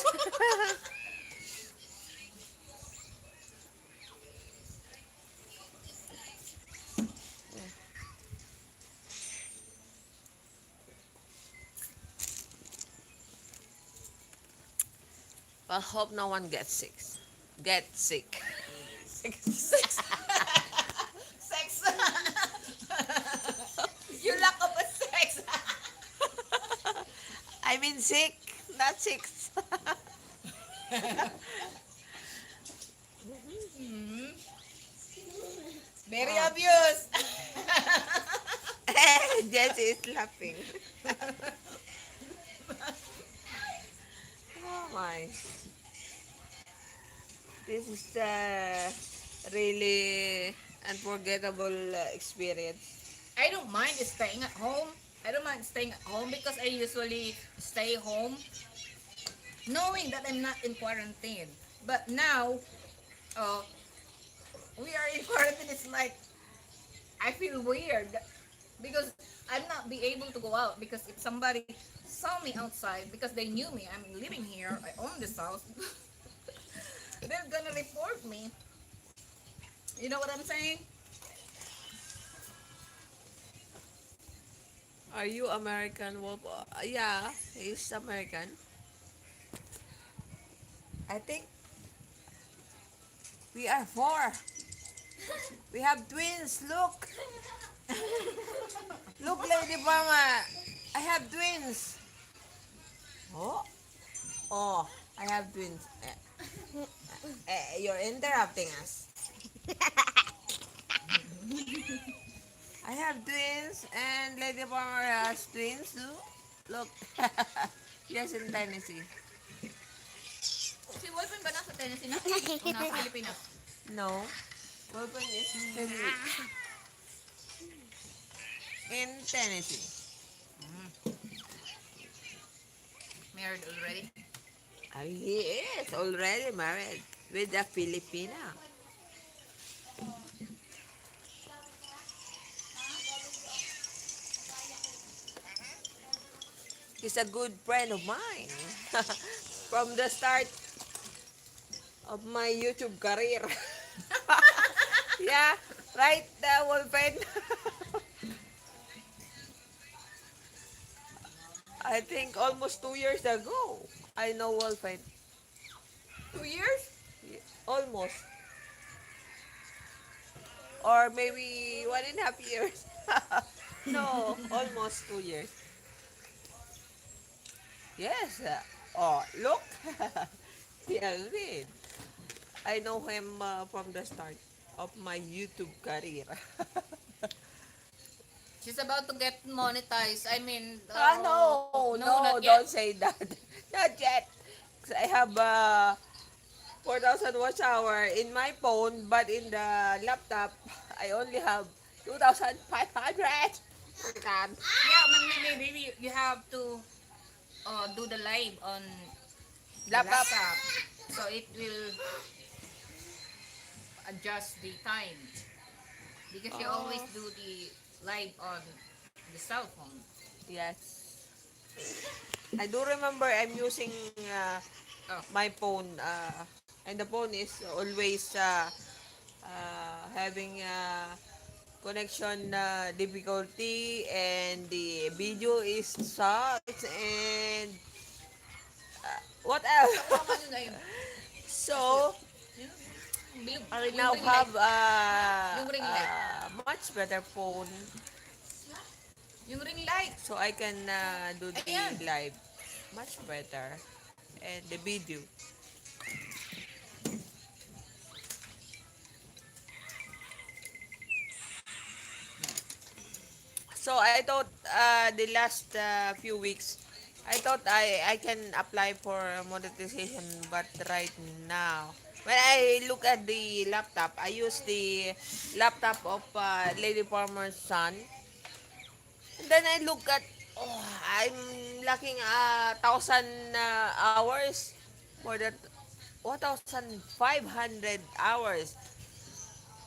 Well, hope no one gets sick. Get sick. Sex. You lack of a sex. I mean sick, not sick. Very obvious. Jesse is laughing. Oh my. nice. This is a really unforgettable experience. I don't mind staying at home. I don't mind staying at home because I usually stay home knowing that I'm not in quarantine. But now, uh, we are in quarantine. It's like I feel weird because I'm not be able to go out because if somebody saw me outside because they knew me, I'm living here, I own this house, they're gonna report me. You know what I'm saying? Are you American, Wolf? Yeah, he's American. I think we are four. We have twins. Look. Look, Lady Mama. I have twins. Oh. Oh, I have twins. You're interrupting us. I have twins and Lady Palmer has twins too. Look. Yes, in Tennessee. Si Wolfen ba nasa Tennessee na? O nasa Pilipinas? No. Wolfen is still in Tennessee. Married already? He is already married with a Filipina. He's a good friend of mine. From the start of my YouTube career. Yeah, right, Wolfen? I think almost 2 years ago, I know Wolfen. 2 years? Almost. Or maybe 1.5 years. No, almost 2 years. Yes. Oh, look. Yeah, did. I know him from the start of my YouTube career. She's about to get monetized. I mean, No, not don't yet. say that. Not yet. 'Cause I have 4,000 watch hour in my phone, but in the laptop, I only have 2,500. God. Yeah, maybe you have to do the live on the Laptop. laptop. So it will adjust the time. Because you always Oh. do the live on the cell phone. Yes. I do remember I'm using Oh, my phone, and the phone is always having connection difficulty, and the video is sucks, and what else? tama nyo na yun. So, I Yung now ring have light. Yung ring light. a much better phone, Yung ring light. so I can do the Ayan. live much better, and the video. So I thought the last few weeks, I thought I can apply for monetization, but right now, when I look at the laptop, I use the laptop of Lady Farmer's son. And then I look at, oh, I'm lacking 1,000 hours, more than 1,500 hours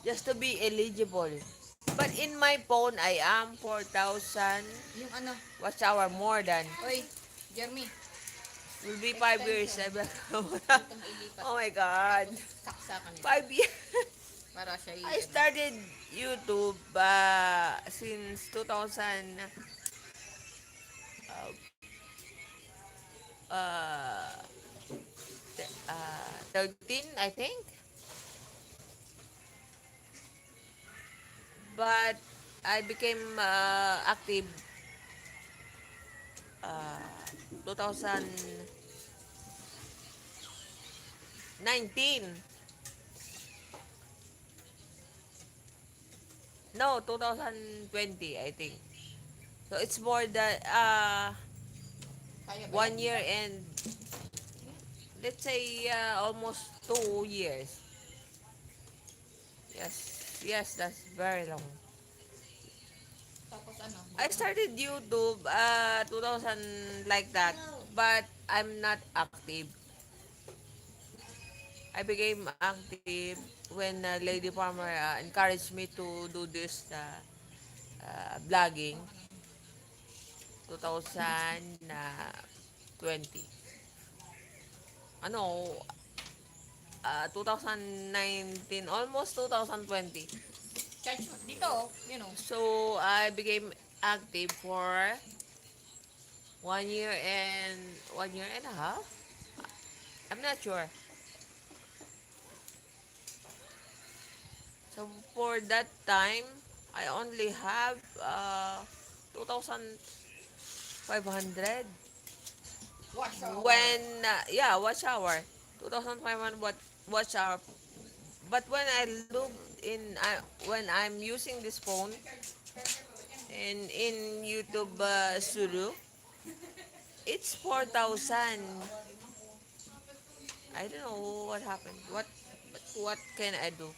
just to be eligible. But in my phone, I am 4,000 Yung ano. watch hour more than. Oy, Jeremy. Will be 5 years. Dito mo ilipat. Oh my God. Saksakan nito. 5 years. Para siya I started YouTube since 2013, I think. But I became active 2019. No, 2020, I think. So it's more than Kaya ba 1 year and let's say almost 2 years. Yes, that's very long. Tapos ano? I started YouTube 2000 like that, but I'm not active. I became active when Lady Farmer encouraged me to do this vlogging 2020. Ano, 2019, almost 2020. Charge mo. Dito, you know. So, I became active for 1 year and a half. I'm not sure. So, for that time, I only have 2,500. Wash out. When, yeah, watch hour. 2,500 watch hour. But when I look when I'm using this phone in YouTube Studio, it's 4,000. I don't know what happened. What can I do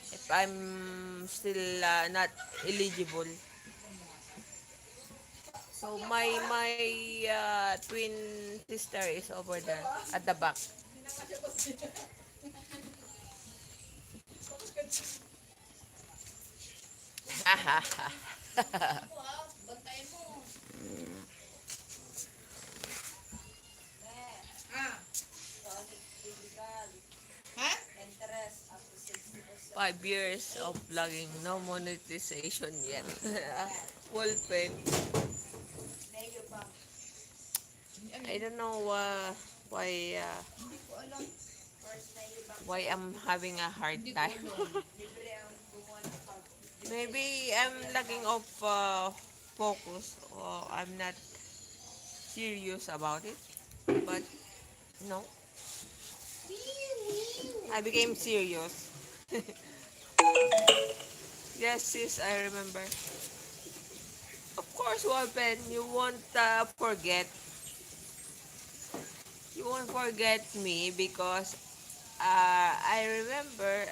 if I'm still not eligible? So my twin sister is over there at the back. Wow, bantayan mo. Ah. Ha? 5 years of vlogging, no monetization yet. Full pen. I don't know why I'm having a hard time. Maybe I'm lacking of focus or I'm not serious about it. But no, I became serious. Yes, sis, I remember. Of course, Walpen, you won't forget me because I remember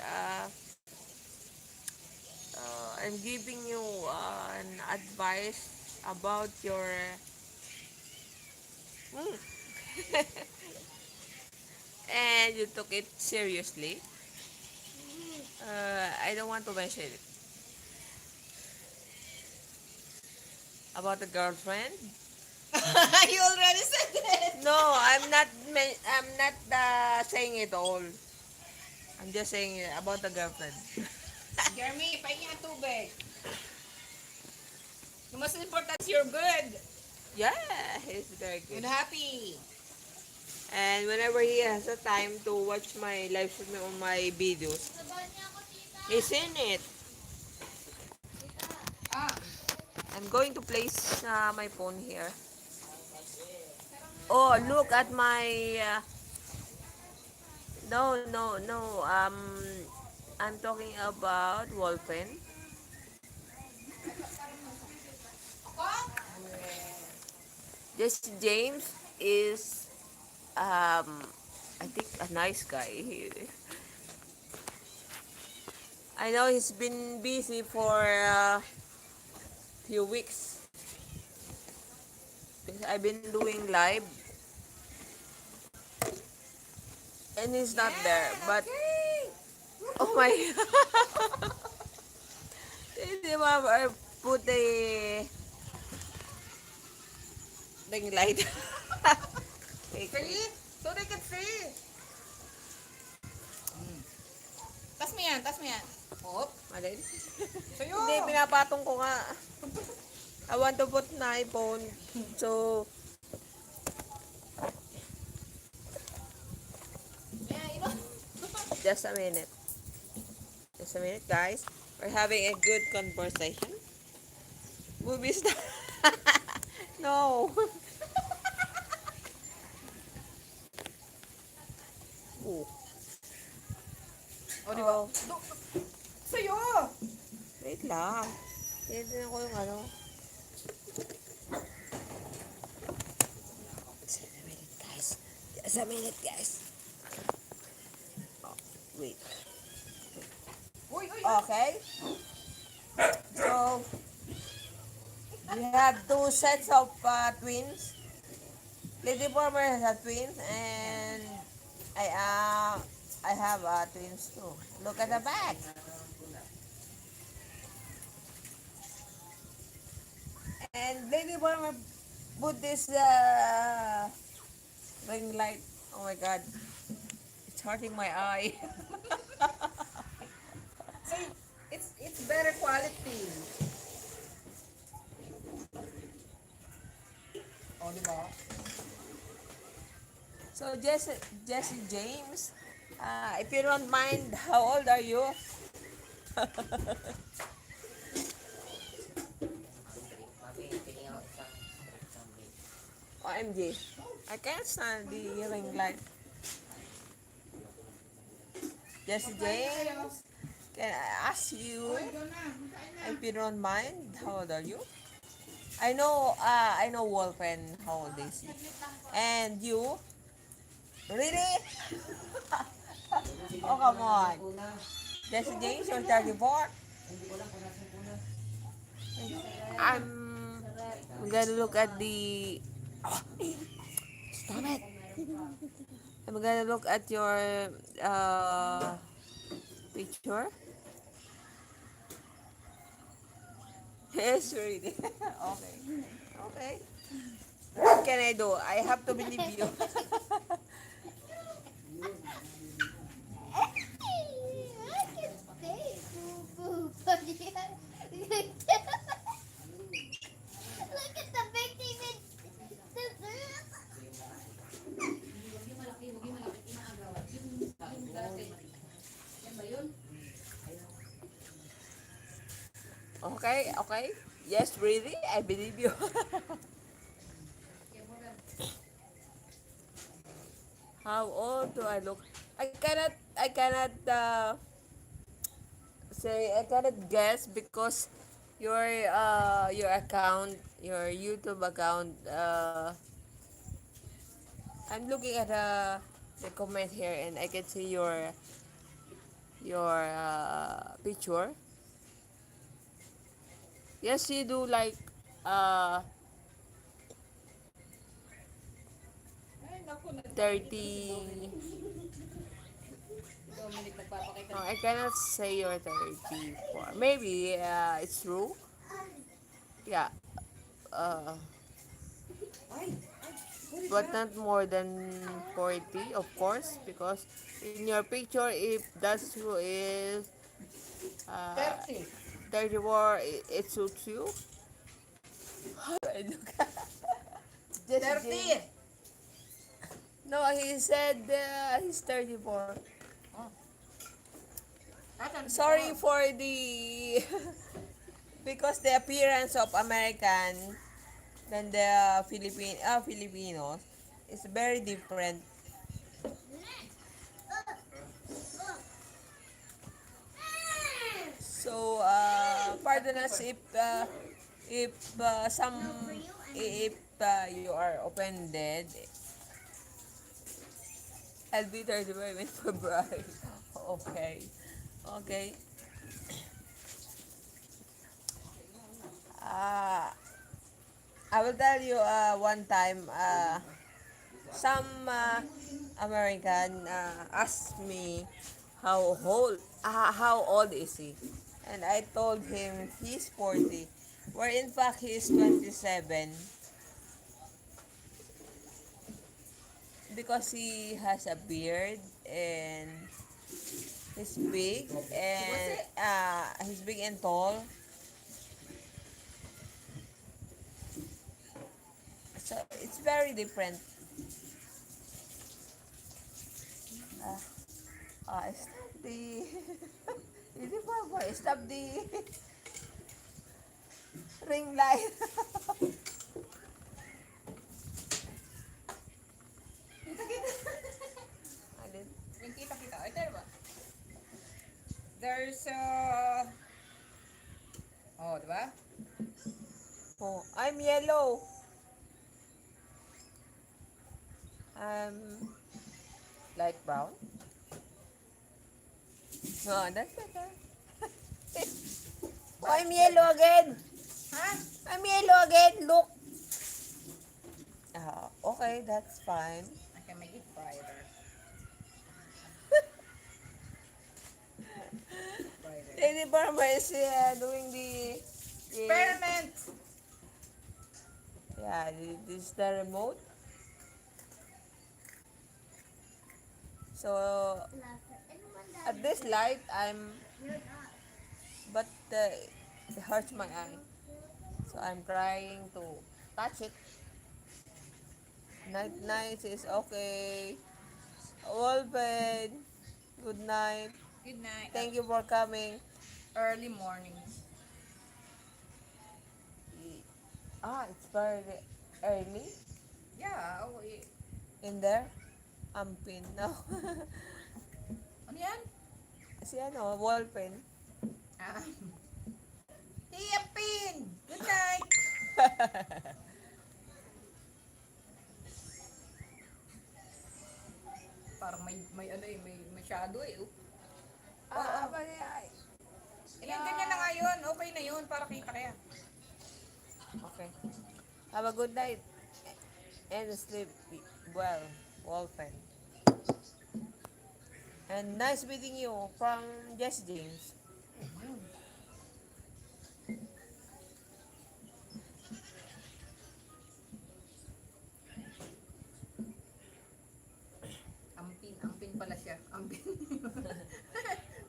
I'm giving you an advice about your mm, and you took it seriously. I don't want to mention it. About the girlfriend? You already said it. No, I'm not saying it all. I'm just saying about the girlfriend. Jeremy, pahingi ang tubig. The most important is you're good Yeah, he's very and good. happy. And whenever he has a time to watch my live streaming on my videos, Sabahan niya ako, tita. he's in it. Ah. I'm going to place my phone here. Oh, look at my. No. I'm talking about Wolfen. This James is, I think, a nice guy. I know he's been busy for a few weeks. Because I've been doing live. And he's not there. But, oh my. Hindi ba put the light. Wait. See? So they can see. Tas mo yan, tas mo yan. Hop. Malin? Sa'yo. Hindi, pinapatong ko nga. I want to put my phone. So, Yeah, you know. just a minute. Just a minute, guys. We're having a good conversation. Movie star. No. Oh. O, di ba? Oh. Sa'yo. Wait lang. Tignan ko yung ano. Just a minute, guys. Just a minute, guys. Oh, wait. Okay. So, we have two sets of twins. Lady Former has a twin, and I have twins too. Look at the back. And Lady Former put this ring light. Oh my god, it's hurting my eye. See, it's better quality. O, di ba? So Jesse James, if you don't mind, how old are you? OMG, I can't stand the ring light. Jesse James, can I ask you if you don't mind, how old are you? I know Wolfen, how old is he? And you? Really? Oh, come on. Jesse James, you're 34? I'm gonna look at the... Stop it. I'm gonna look at your picture. Yes, really. Okay. Okay. What can I do? I have to believe you. I can stay. Boo boo. Look at the big thing. Okay, okay. Yes, really, I believe you. How old do I look? I cannot guess because your account, your YouTube account, I'm looking at the comment here and I can see your picture. Yes, you do like uh Ay, naku, 30. Dominic nagpapakita. No, I cannot say you're 34. Maybe it's true. Yeah. Uh, but not more than 40, of course, because in your picture, if that's true, is 30. 34, it suits you. I look at Jesse 30. James. No, he said he's 34. Oh. Asan? Sorry for the because the appearance of American than the Filipinos is very different. So pardon us if you are offended. I'll be 35 in February. Okay. Okay. Uh, I will tell you one time some American asked me how old is he, and I told him he's 40, where in fact he's 27, because he has a beard and he's big and tall. So it's very different. Stop the Hindi pa ba? Stop the ring light. I did. Yung kita-kita. Ay, tayo ba? There's oh, diba? Oh, I'm yellow. Light brown? No, that's better. Oh, I'm yellow again. Huh? I'm yellow again. Look. Okay, that's fine. I can make it brighter. Brighter. Lady Barma is doing the Experiment! yeah, this is the remote. So at this light, but it hurts my eye. So I'm trying to touch it. Night night is okay. Wolfen, good night. Good night. Thank you for coming. Early morning. It's very early Yeah, in there. Ampin. No. ano yan? Si Wolfen. Ah. Tia Pin! Good night! Parang may ano eh, may shadow eh. Oh. Ilang ganyan na nga yun. Okay na yun para kita kaya. Okay. Have a good night. And sleep well, Wolfen. And nice meeting you from Jess James. Ampin pala siya. Ampin.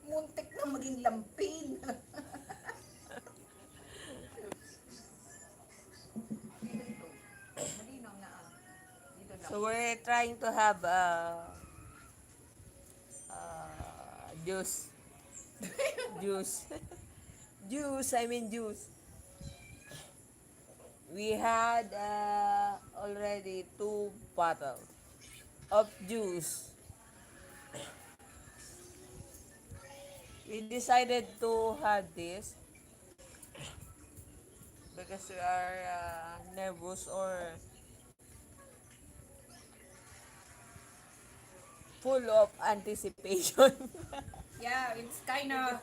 Muntik na maging lampin. Malinaw na ah. Dito lang. So we're trying to have juice. Juice. Juice, I mean juice. We had already 2 bottles of juice. We decided to have this because we are nervous or full of anticipation. Yeah, it's kind of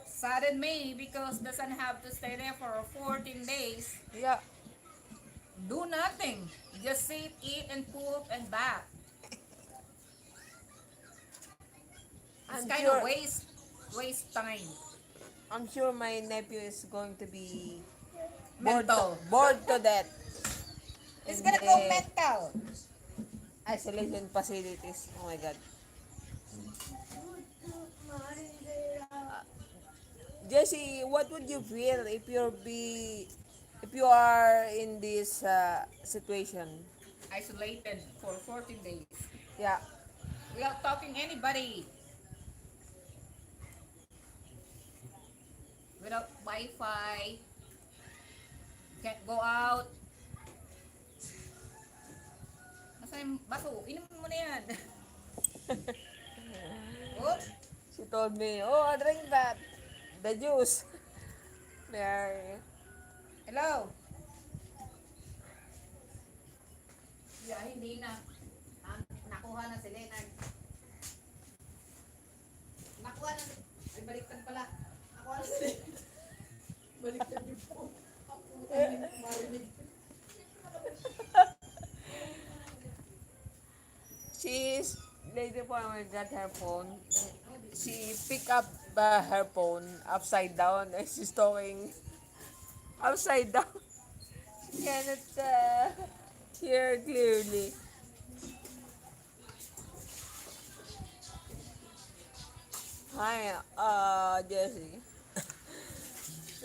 saddened me because the son have to stay there for 14 days. Yeah. Do nothing. Just sit, eat, and poop and bath. It's I'm kind sure- of waste time. I'm sure my nephew is going to be Mental. bored to death. It's in gonna the go mental. Isolation facilities. Oh my God. Jesse, what would you feel if you are in this situation? Isolated for 14 days. Yeah. Without talking anybody. Without Wi-Fi. Can't go out. Nasaan yung baso? Inom mo na yan. Oh, She told me, "Oh, drink that, the juice." There. hello. Yeah, hindi na. Nakuha na si Leonard. Nakuha na. Ay, baliktad pala. Nakuha na si Leonard. Baliktad yung phone. Ako, marinig. She's lady farmer got her phone. She pick up her phone upside down and she's talking upside down. She cannot hear clearly. Hi, Jessie.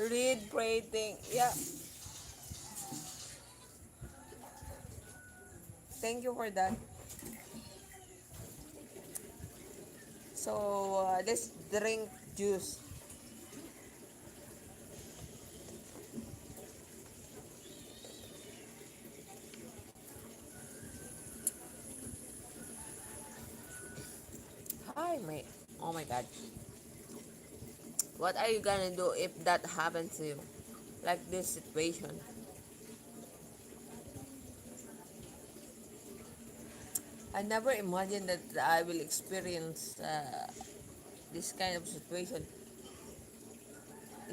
Read, pray, think. Yeah. Thank you for that. So, let's drink juice. Hi, mate. Oh my God. What are you gonna do if that happens to you? Like this situation. I never imagined that I will experience this kind of situation.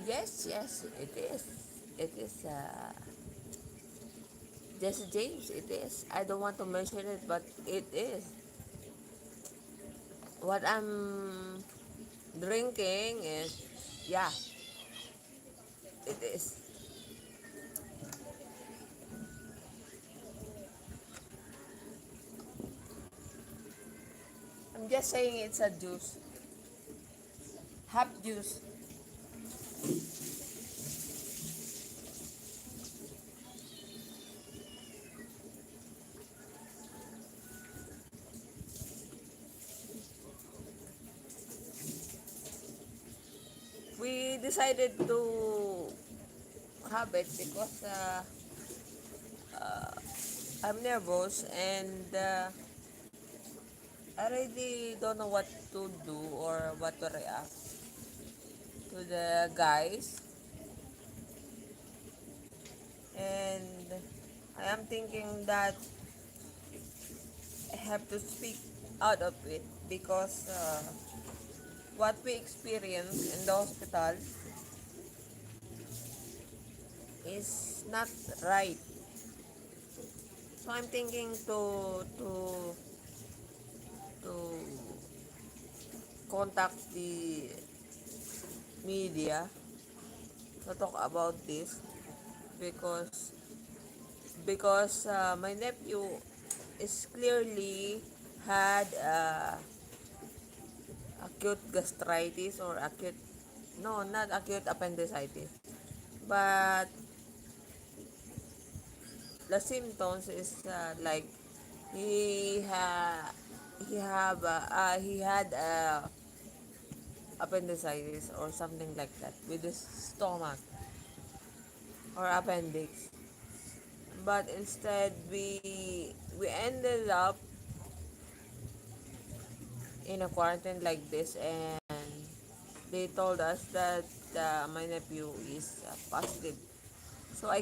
Yes, yes, it is. It is. Jesse James, it is. I don't want to mention it, but it is. What I'm drinking is, yeah, it is. I'm just saying it's a juice. Half juice. We decided to have it because I'm nervous and I really don't know what to do or what to react to the guys. And I am thinking that I have to speak out of it because what we experience in the hospital is not right. So I'm thinking to contact the media to talk about this because my nephew is clearly had acute gastritis or acute, no, not acute appendicitis, but the symptoms is like he ha he had appendicitis or something like that with his stomach or appendix. But instead we ended up in a quarantine like this, and they told us that my nephew is positive. So I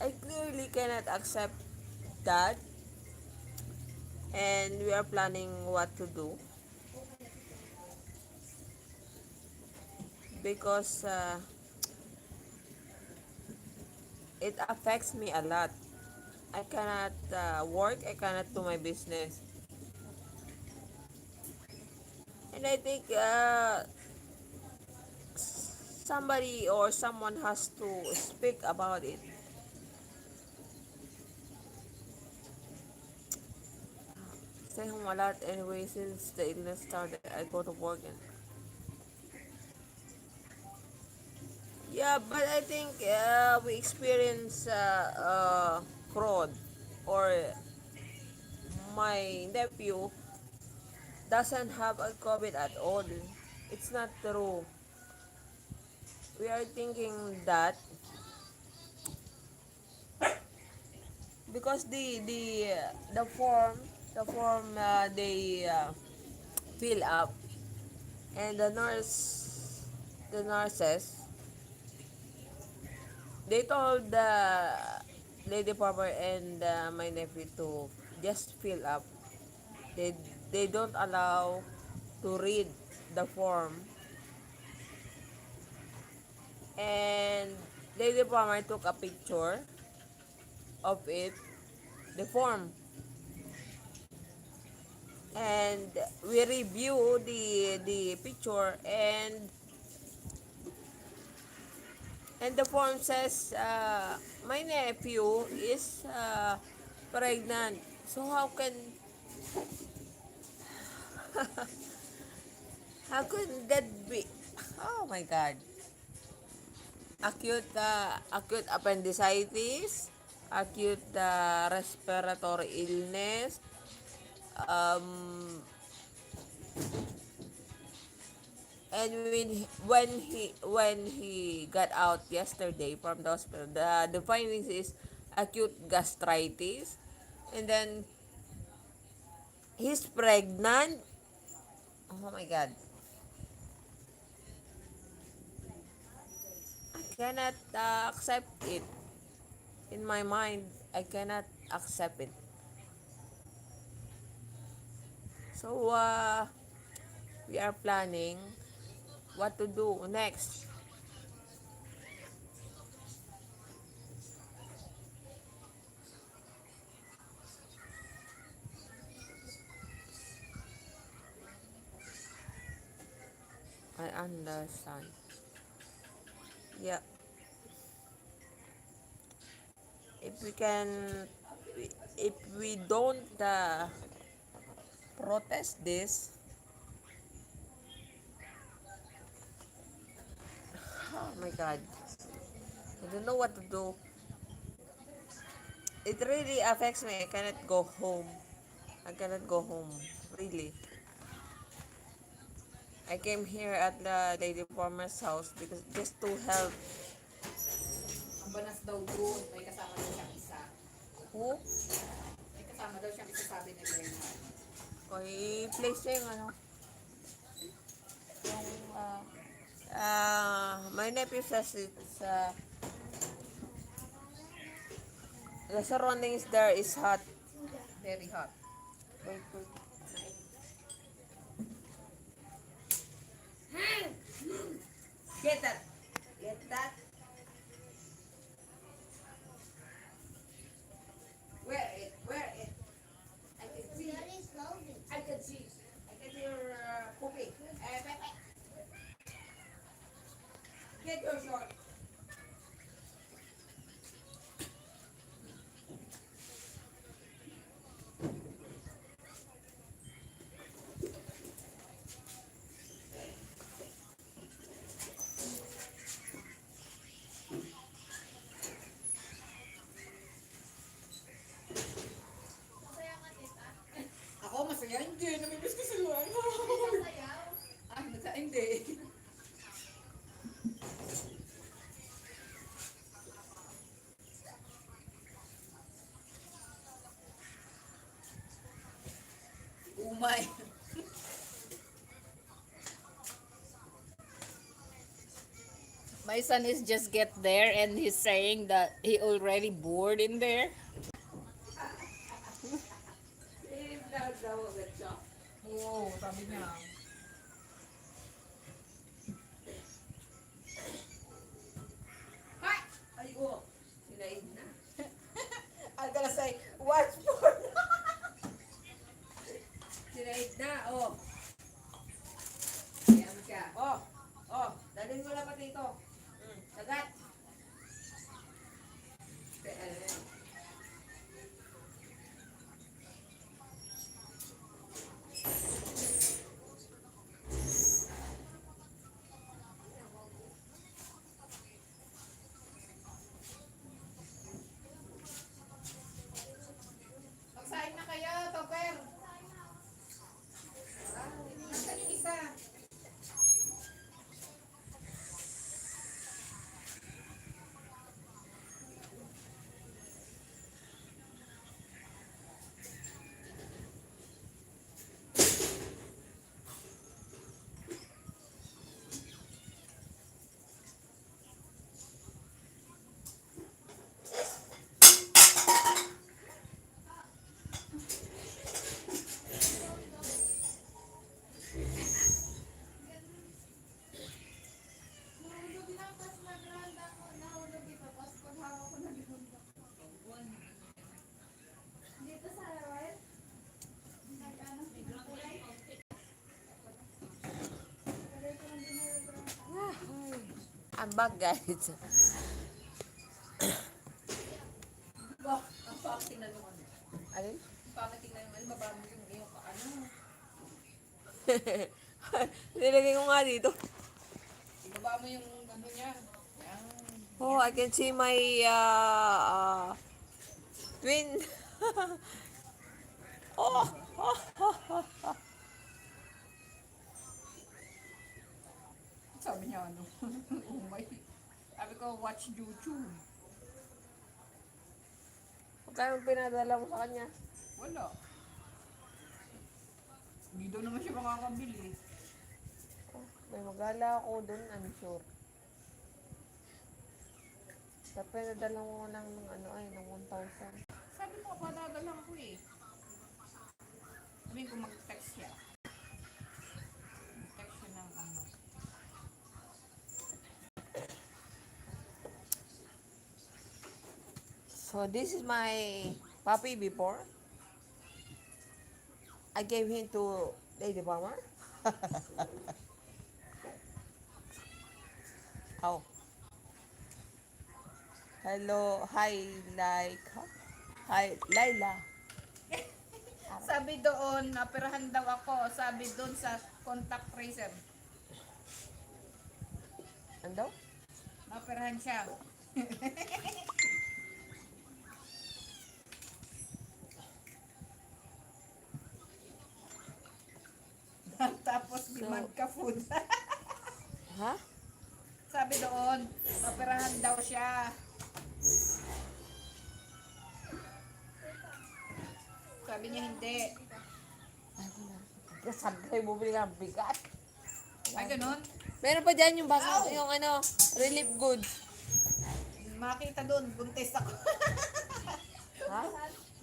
clearly cannot accept that, and we are planning what to do because it affects me a lot. I cannot work, I cannot do my business. And I think somebody or someone has to speak about it. Stay home a lot anyway since the illness started. I go to work and yeah, but I think we experience fraud, or my nephew doesn't have a COVID at all. It's not true. We are thinking that because the form they fill up, and the nurses, they told the lady farmer and my nephew to just fill up. They don't allow to read the form, and lady farmer took a picture of it, the form, and we review the picture, and the form says my nephew is pregnant. So how can that be? Oh my god. Acute appendicitis, acute respiratory illness, um, and when he got out yesterday from the hospital, the findings is acute gastritis, and then he's pregnant. Oh my god. I cannot accept it in my mind. I cannot accept it. So, we are planning what to do next. I understand. Yeah. If we can, if we don't protest this, oh my God, I don't know what to do. It really affects me. I cannot go home. I cannot go home. Really. I came here at the lady farmer's house because just to help. Ang banas daw doon, may kasama daw siyang isa. Who? May kasama daw siyang isa, sabi ni Bernard. O i-place niya yung ano. Yung, my nephew says it's, the surroundings there is hot. Very hot. Wait, wait. Get that. Get that. Wear it. Wear it. I can see. I can see. I can see your pooping. Pepe. Get your short. Ako, masaya hindi. Namimiss ko si Luana. Ah, hindi. Umay. My son is just get there and he's saying that he already bored in there. Oo, sabi niya. Hi! Ay, oh. Sinaid na. I'm gonna say, watch for Sinaid na, oh. Ayan siya. Oh, oh. Dalhin mo lang pati ito. Sagat. Magsahin na kayo, Topper. Nasaan yung isa? Dito sa Royal. I'm back, guys. Ba, ang pangit tingnan mo ano. Alin? Ang pangit tingnan mo ano, baba mo yung iyong ano. Nilagay ko nga dito. Ibaba mo yung ano niya. Yan. Oh, I can see my twin. Oh, Sabi niya ano. Umay. Sabi ko, watch YouTube. magkano pinadala mo sa kanya? Wala. Hindi daw naman siya makakabili. May magala ako dun, I'm sure. Dapat pinadala mo ng ano ay, ng 1,000. Sabi ko mo, padadalang ko eh. Sabihin ko mag-text siya. Mag-text siya ng ano. So this is my puppy before. I gave him to Lady Palmer. Oh. Hello, hi, hi, Laila. Sabi doon, napirahan daw ako. Sabi doon sa contact tracer. Ano? Napirahan siya. Tapos demand ka food. Ha? Sabi doon, napirahan daw siya. Sabi niya hindi. Sabi kayo bumili ng bigat. Ay, ganun. Meron pa dyan yung basa, yung ano, relief goods. Makita doon, buntis ako. Ha?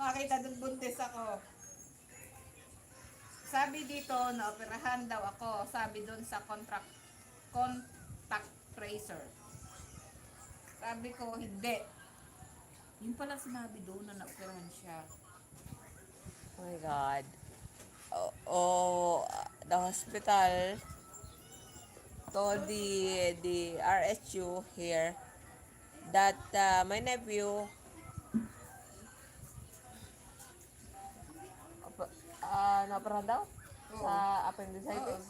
Makita doon, buntis ako. Sabi dito, naoperahan daw ako. Sabi doon sa contact tracer. Sabi ko, hindi. Yun pala sinabi doon na naoperahan siya. Oh my God. The hospital told the RSU here that my nephew naoperahan daw sa appendicitis.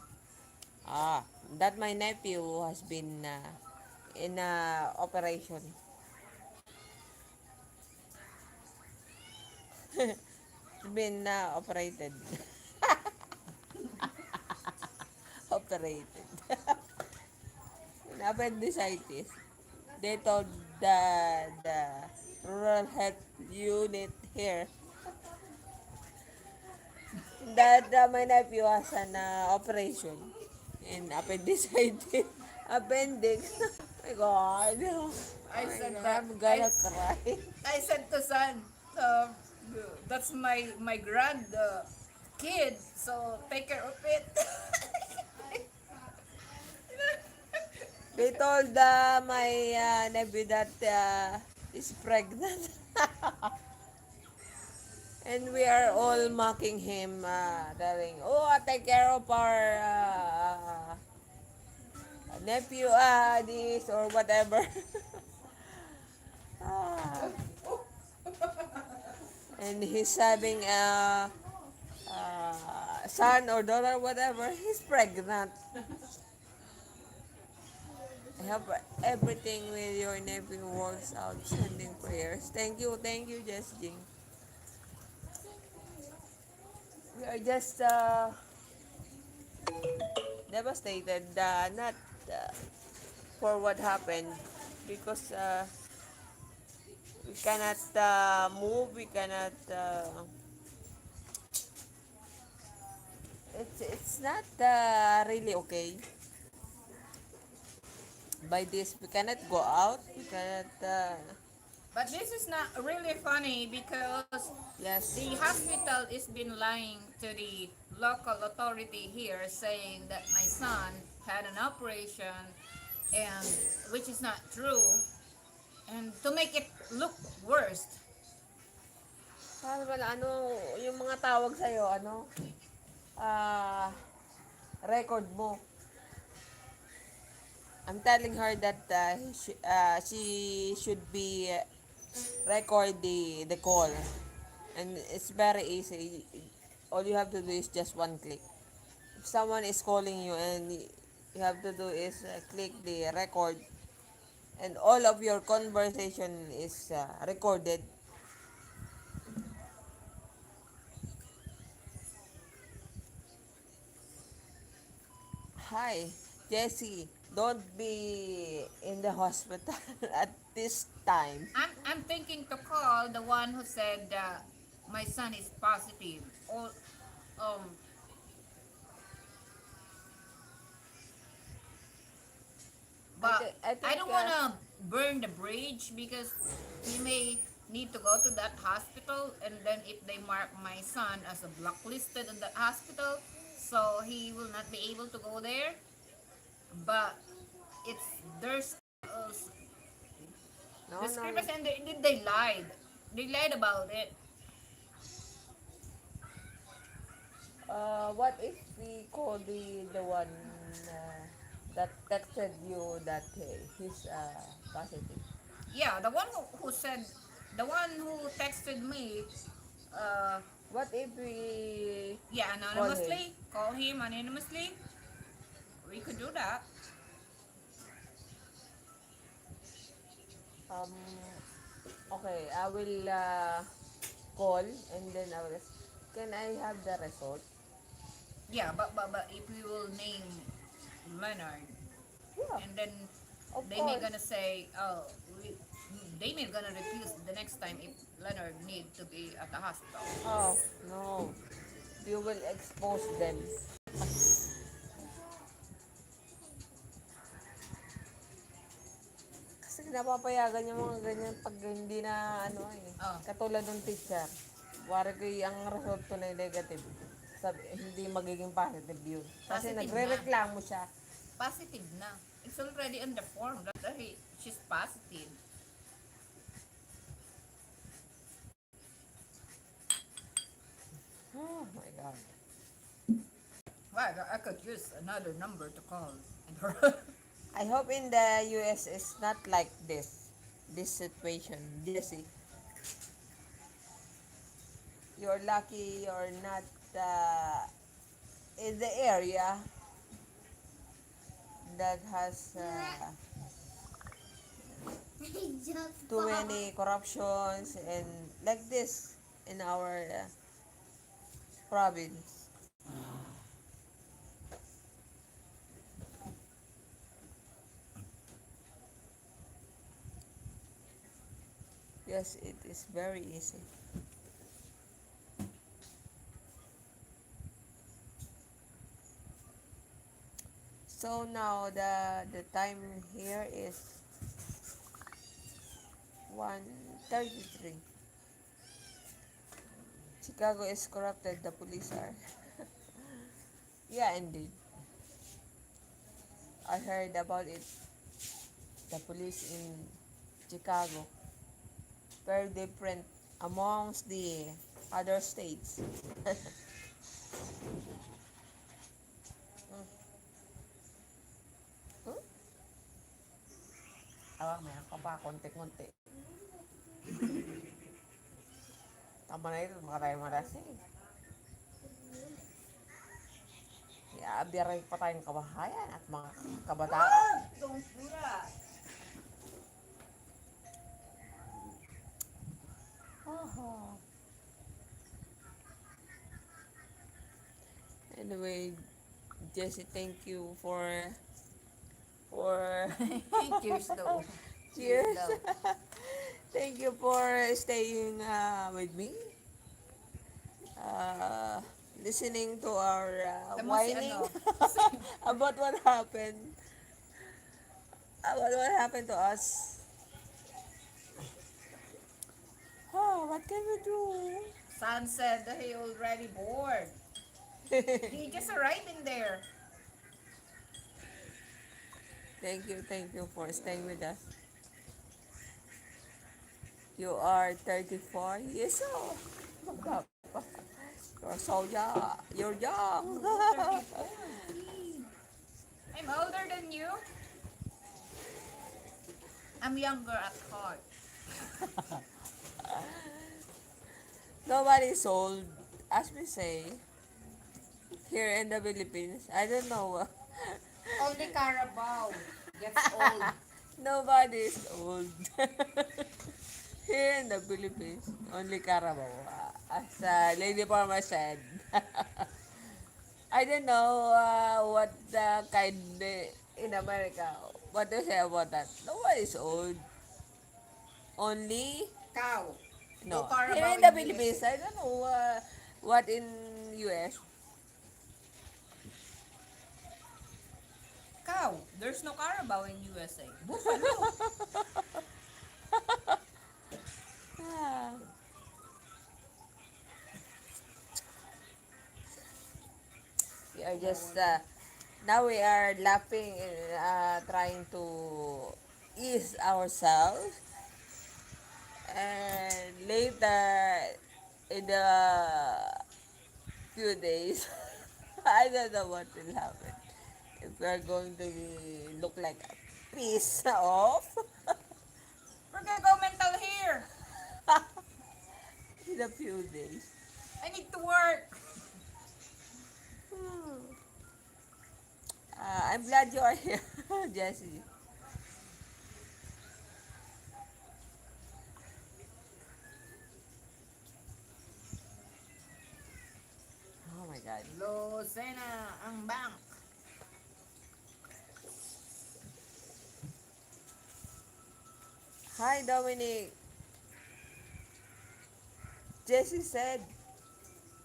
That my nephew has been in operation. Been operated. Operated. In appendicitis. They told the rural health unit here that my nephew has an operation in appendicitis. Appendix. Oh my God. I said that. I'm gonna cry. I said to son, that's my grand kid, so take care of it. They told my nephew that is pregnant. And we are all mocking him, telling, oh, take care of our nephew, this or whatever. Ah. And he's having a son or daughter, whatever. He's pregnant. I hope everything with your nephew works out. Sending prayers. Thank you, Jess Jing. We are just devastated, not for what happened, because we cannot move, we cannot. It's not really okay. By this, we cannot go out. We cannot. But this is not really funny because Yes. the hospital is been lying to the local authority here, saying that my son had an operation, and which is not true. And to make it look worse, Para wala, ano, yung mga tawag sa'yo, ano, record mo. I'm telling her that she should be record the call. And it's very easy. All you have to do is just one click. If someone is calling you and you have to do is click the record, and all of your conversation is recorded. Hi, Jessie. Don't be in the hospital at this time. I'm thinking to call the one who said my son is positive. Or, but I think, I don't wanna burn the bridge because he may need to go to that hospital, and then if they mark my son as a blacklisted in that hospital, so he will not be able to go there. But it's there's No, no. discrepancy, and they lied. They lied about it. What if we call the one that texted you that he's positive? Yeah, the one who said, the one who texted me, uh, What if we yeah, call him? anonymously, call him anonymously. We could do that. Um, okay, I will call and then I will. Can I have the result? Yeah, but if we will name Leonard, Yeah, and then of they may course. gonna say, oh, they may gonna refuse the next time if Leonard need to be at the hospital. Oh, no. You will expose them. Kasi napapayagan yung mga ganyan pag hindi na ano Oh. Katulad ng teacher. Wari ko ang result ko na negative. Sabi, hindi magiging positive yun. Kasi Positive nagre-reklamo siya. Positive na. It's already in the form that she's positive. Oh my God. Well, I could use another number to call. And I hope in the US it's not like this. This situation. Jesse. You're lucky you're not in the area that has too many corruptions and like this in our province. Yes, it is very easy. So now the time here is 1:33. Chicago is corrupted, the police are. Yeah, indeed. I heard about it. The police in Chicago very different amongst the other states. Huh? Meron ka pa, konti-konti. Tama na ito, mga tayo marasing. Iabiyaray pa tayong kabahayan at mga kabataan. don't do that. Anyway, Jesse, thank you for Cheers though. cheers. Though. Thank you for staying with me. Listening to our Tama si whining ano. about what happened. About what happened to us. Oh, what can we do? Son said that he already bored. He just arrived in there. Thank you for staying with us. You are 34 years old. You're so young. You're young. I'm older than you. I'm younger at heart. Nobody's old, as we say, here in the Philippines. I don't know. Only Carabao gets old. Nobody is old. Here in the Philippines, only Carabao. As Lady Parma said. I don't know what the kind in America. What to say about that? Nobody is old. Only Cow. no. Carabao Here in the in Philippines, I don't know what in US. Cow. There's no Carabao in USA. Buffalo. We are just now we are laughing and trying to ease ourselves. And later in the few days, I don't know what will happen. If we are going to look like a piece of We're gonna go mental here. in a few days. I need to work. I'm glad you are here, Jessie. Oh my God. Lucena ang bank. Hi, Dominic. Jessie said,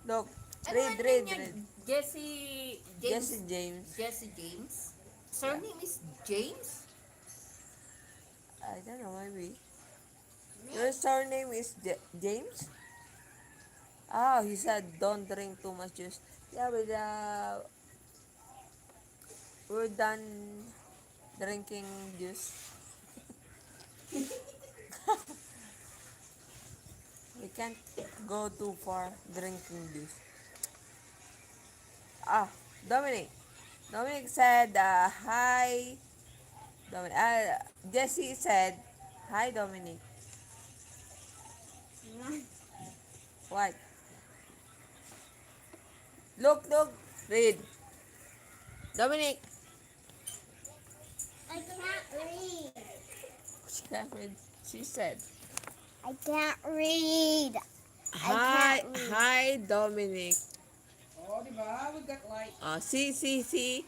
look, Ano read, ang read, name niya? read. Jesse James. Jessie James. Jesse James. Surname is James? I don't know, maybe. Your surname is James? Oh, he said don't drink too much juice. Yeah, but we're done drinking juice. We can't go too far drinking juice. Ah, Dominic. Dominic said, hi. Dominic. Jesse said, hi, Dominic. What? Look, look. Read. Dominic. I can't read. She can't read. She said, I can't read. hi, can't read. hi, Dominic. Oh, di ba? We got light. See, see, see.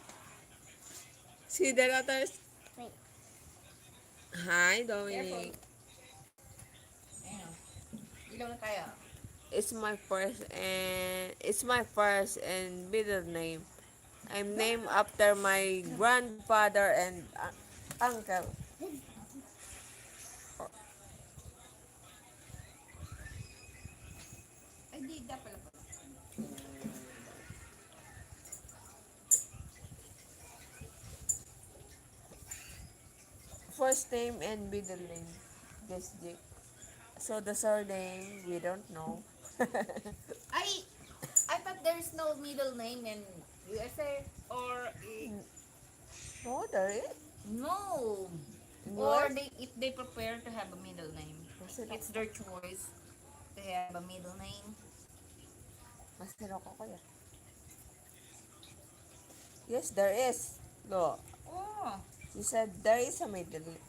See the letters? Wait. Hi, Dominic. Ayan. Ilaw na tayo. It's my first and middle name. I'm named after my grandfather and uncle. Ay, di, da pala pala. First name and middle name. Just Jake. So the surname we don't know. I thought there's no middle name in USA or No, there is. no. In Or US? if they prepare to have a middle name. Masino, It's their choice to have a middle name. masino ko kuya. Yes, there is. No, Oh, you said there is a middle name.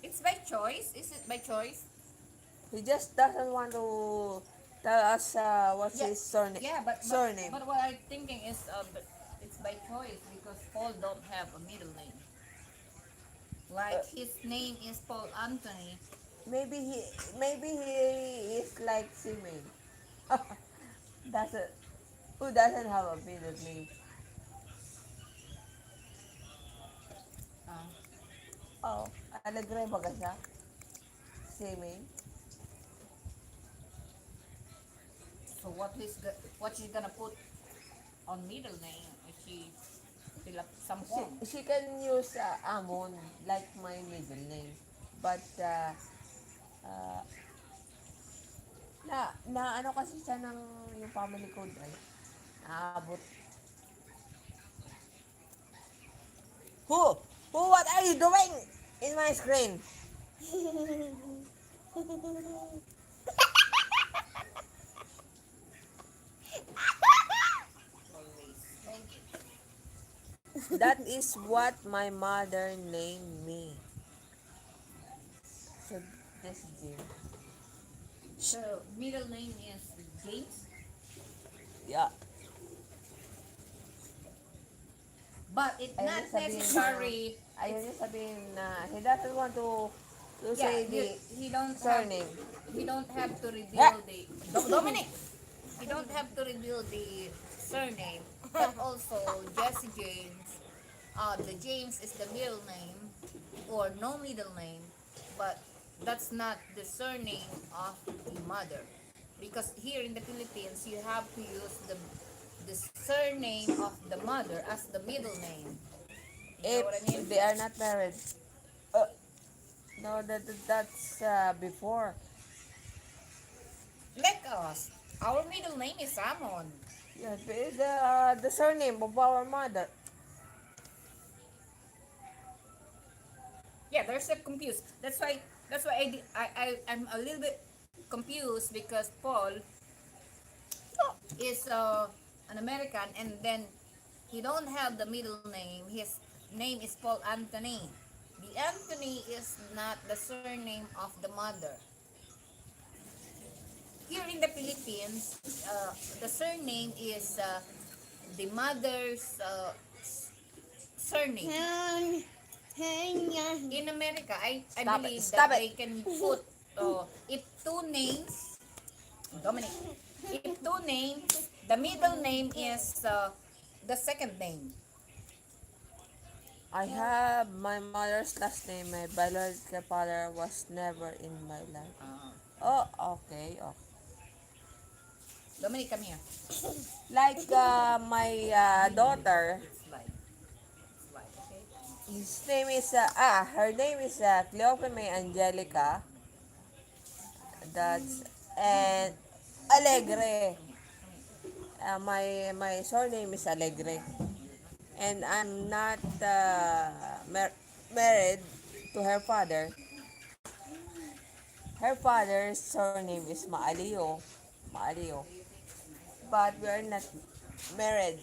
it's by choice. Is it by choice? He just doesn't want to tell us what's Yeah. his surname. Yeah, but Surname. but what I'm thinking is it's by choice because Paul don't have a middle name. Like his name is Paul Anthony. Maybe he is like Simon. Doesn't who doesn't have a middle name? Uh, Oh, Alegre baga siya? Simon. so what she's gonna put on middle name if she fill up some form? She can use Amon like my middle name. But na ano kasi siya ng yung family code ay naabot. Who? What are you doing in my screen? That is what my mother named me. So, this is Jim. So middle name is James, Yeah. but it's Ayun not yung sabihin necessary. Ayun yung sabihin na he doesn't want to Yeah, say the he don't surname. He don't have to reveal the Dominic. He don't have to reveal the surname, but also Jesse James. The James is the middle name or no middle name, but that's not the surname of the mother. Because here in the Philippines, you have to use the the surname of the mother as the middle name. You know If what I mean? they are not married. No, that's before. Like us, our middle name is Amon. Yeah, the surname of our mother. Yeah, they're so confused. That's why I'm a little bit confused because Paul is an American, and then he don't have the middle name. His name is Paul Anthony. The Anthony is not the surname of the mother. Here in the Philippines, the surname is the mother's surname. In America, I Stop it. believe Stop that it. they can put if two names, Dominic, if two names, the middle name is the second name. I have my mother's last name. My biological father was never in my life. Oh, okay. Okay. Dominic, come here. Like my daughter, Slide. Slide, okay? her name is Cleopame Angelica. That's and Alegre. My surname is Alegre, and I'm not married to her father. Her father's surname is Maalio, but we are not married.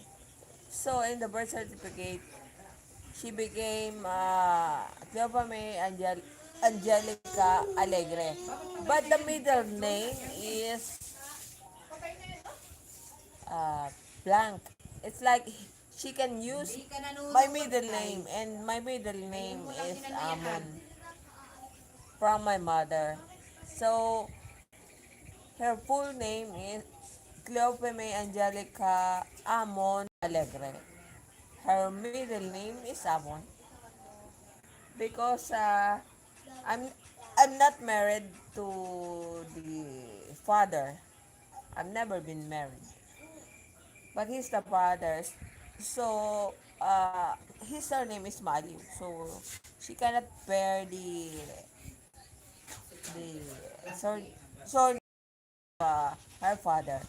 So in the birth certificate, she became Cleopame Angelica Alegre. But the middle name is uh, blank. It's like she can use Hindi ka my nanonood, middle guys. name, and my middle Ngayon name mo lang is inano yan. Amon from my mother. So her full name is Cleopame Angelica Amon Alegre. Her middle name is Amon because I'm I'm not married to the father. I've never been married, but he's the father. So his surname is Maliu. So she cannot bear the surname her father.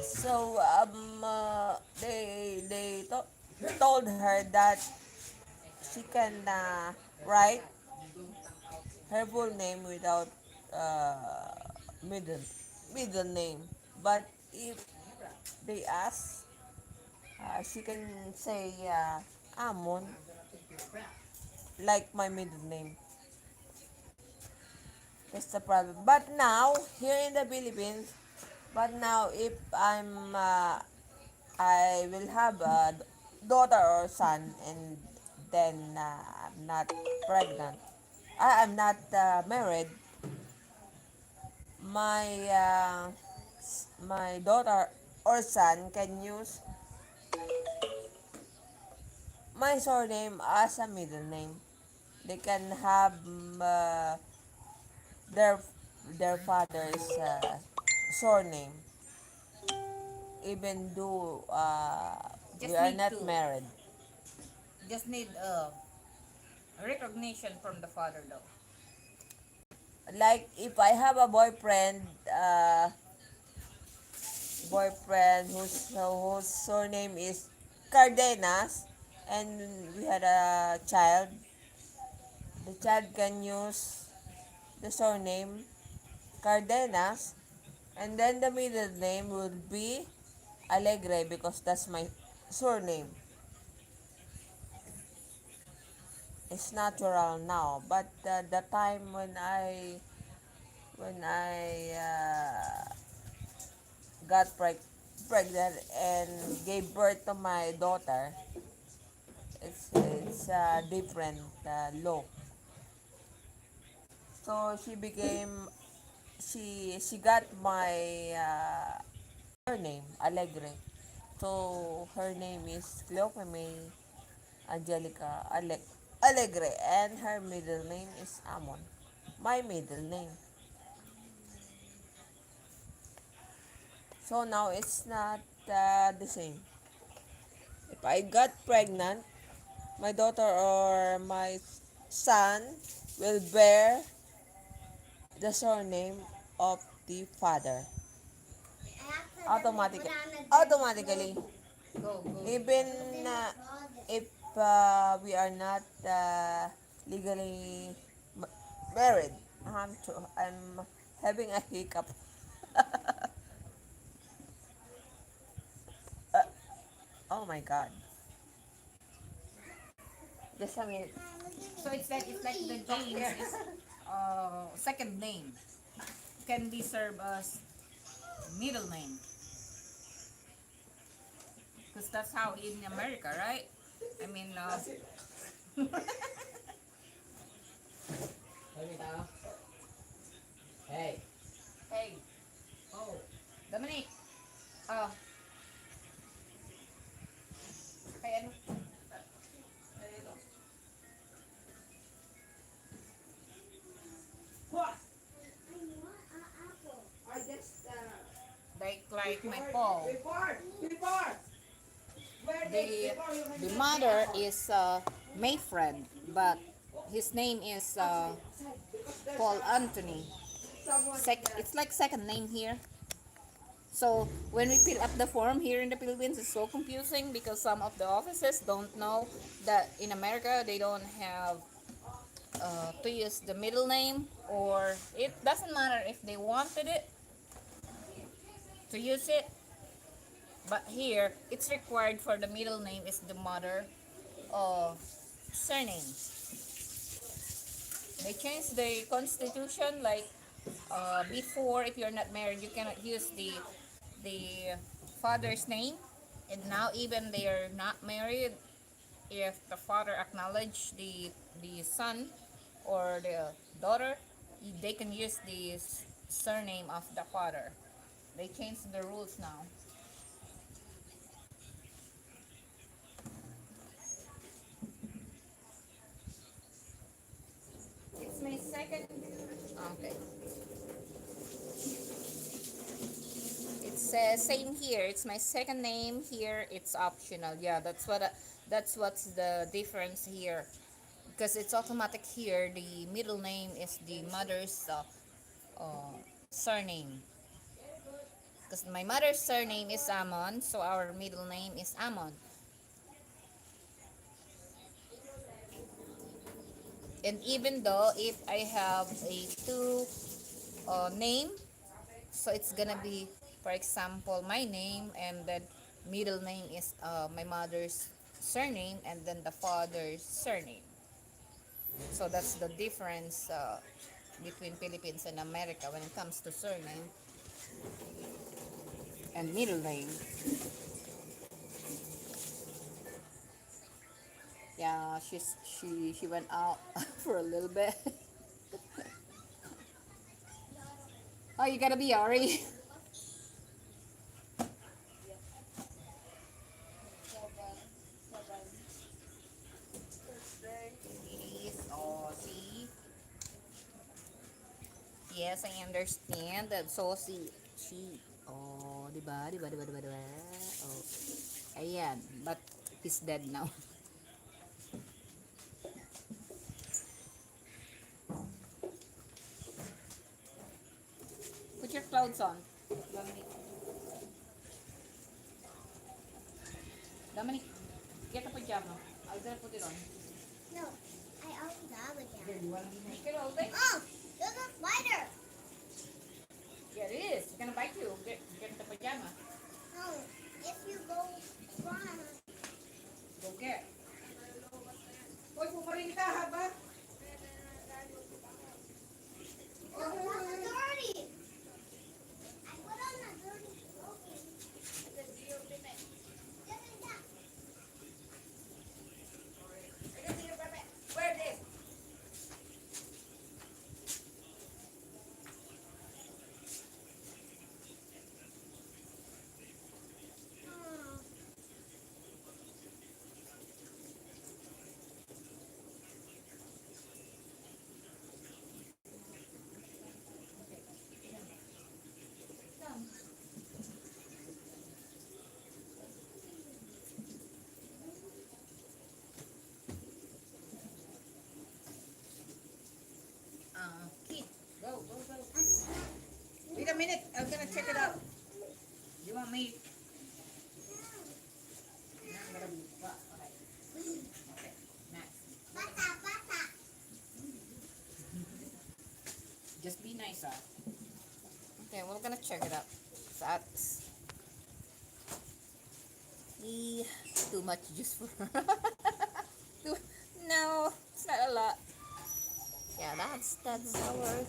So told her that she can write her full name without uh, middle middle name. But if they ask, she can say Amon like my middle name. That's the problem. But now here in the Philippines, but now if I will have a daughter or son, and then I'm not pregnant. I'm not married. My my daughter or son can use my surname as a middle name. They can have their their father's surname, even though we Just are need not to, married. just need recognition from the father though. Like if I have a boyfriend whose surname is Cardenas, and we had a child, the child can use the surname Cardenas, and then the middle name would be Alegre because that's my surname. It's natural now, but the time when I got pregnant and gave birth to my daughter, it's a different law. So she got my surname Alegre. So her name is Cleopame Angelica Alegre, and her middle name is Amon. My middle name. So now it's not the same. If I got pregnant, my daughter or my son will bear the surname of the father. Automatically. Go, go. Even if we are not legally married. I'm having a hiccup. Uh, oh my god. Just a minute. So it's like the James is second name can be served as middle name because that's how in America, right? I mean, Hey. hey, oh, Dominic, oh, kay ano? What? I just, Like my Paul. before. Where The before you the mother is Mayfriend, but his name is Paul Anthony. It's like second name here. So when we fill up the form here in the Philippines, it's so confusing because some of the offices don't know that in America they don't have to use the middle name, or it doesn't matter if they wanted it to use it, but here it's required for the middle name is the mother surname. They changed the constitution like before, if you're not married you cannot use the father's name, and now even they are not married, if the father acknowledge the son or the daughter, they can use the surname of the father. They changed the rules now. It's my second. Okay. It says same here. It's my second name here. It's optional. Yeah, that's what's the difference here. Because it's automatic here. The middle name is the mother's surname. Because my mother's surname is Amon, so our middle name is Amon. And even though if I have a two name, so it's gonna be, for example, my name and then middle name is my mother's surname and then the father's surname. So that's the difference between Philippines and America when it comes to surname and middle name. Yeah, she went out for a little bit. Oh, you gotta be Ari. Yes, oh, see. Yes, I understand that. So, she, oh, diba? Oh, ayan. But he's dead now. Put your clothes on. Dominic. Dominic, get a pajama. I'm gonna put it on. No, I already have it Here, down. you wanna make it all day? Oh, there's a spider. Yeah, it is. It's gonna bite you. Get the pajama. No, if you go run. Go get. Uy, pumarin ka, haba? No, that's dirty. I put on a dirty clothing. Where this? minute. I'm gonna check it out. You want me? Okay, next. Just be nice, Okay, we're gonna check it out. That's too much juice for her. No, it's not a lot. Yeah, that's our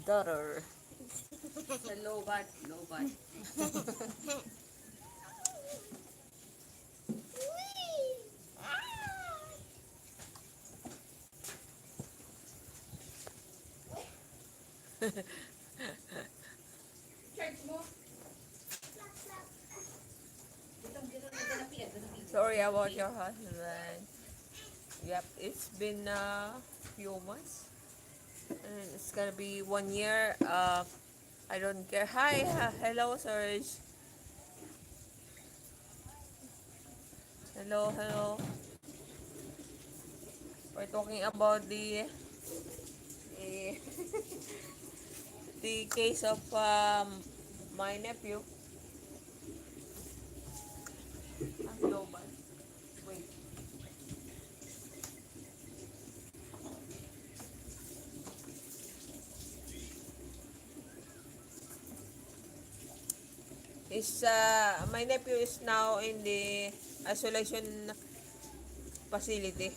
daughter. The low bat, low bat. Charge mo. Sorry about your husband. Yep, it's been a few months. And it's gonna be 1 year. I don't care. Hi, hello, Serge. Hello, hello. We're talking about eh, the case of my nephew. Hello, bud. Wait. My nephew is now in the isolation facility.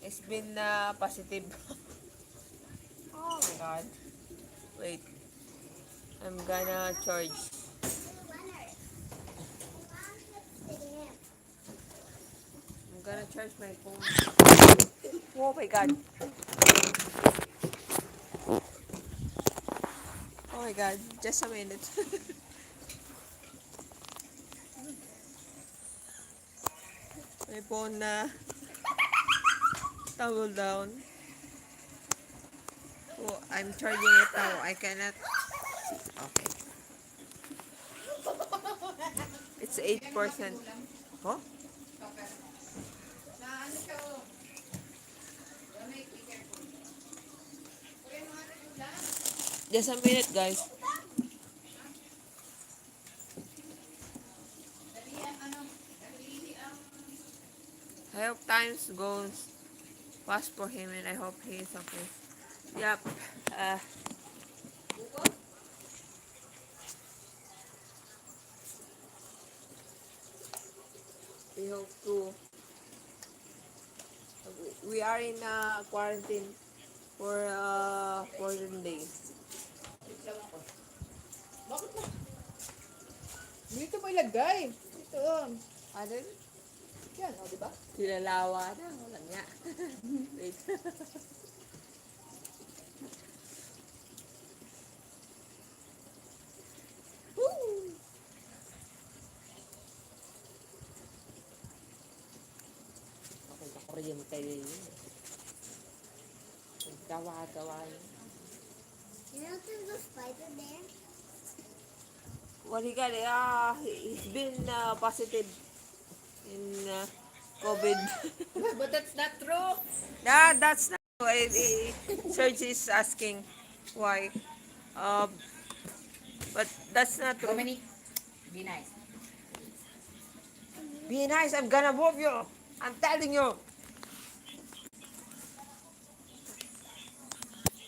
It's been positive. Oh my god. Wait. I'm gonna charge. I'm gonna charge my phone. Oh my god. Oh my god. Just a minute. My phone tumbled down. Oh, I'm charging it now. I cannot. Okay. It's 8%. Huh? Na ano siya, oh. Lamig, be careful. Kuya, mga ulam. Just a minute, guys. Dali ang ano, dali ang I hope times goes fast for him and I hope he is okay. Yep. We hope to. We are in quarantine for 14 days. Bakit na? Dito mo ilagay. Ito, Ano? yan, o, di ba? Kilalawa na. Wala nga. Wait. Woo! Ako kuryente yun. Gawa-gawa yun. You know there's a spider there? What he got? He's been positive in COVID. But that's not true. That's not why Serge is asking why. But that's not true. Dominic, be nice. Be nice, I'm gonna move you. I'm telling you.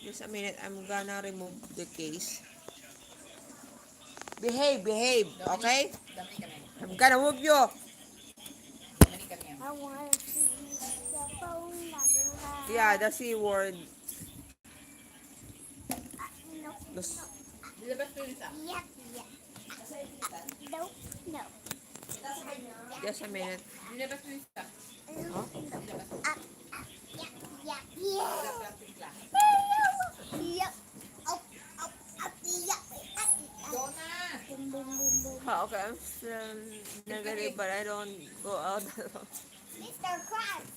Just a minute, I'm gonna remove the case. Behave, okay? Dominic, come here. I'm gonna move you. Dominic, come here. I want to see the phone that you have. Yeah, the C word. No. Los- Dilabas ko yung isa. Yep, yep. No, no. Just a minute. Dilabas ko yung isa. Huh? Yeah, yeah, yeah. Plastic lang. Yep. Up, up, up, yep. Go na! Boom, boom, boom, boom. Okay, I'm still negative, but I don't go out. Mr. Krabs.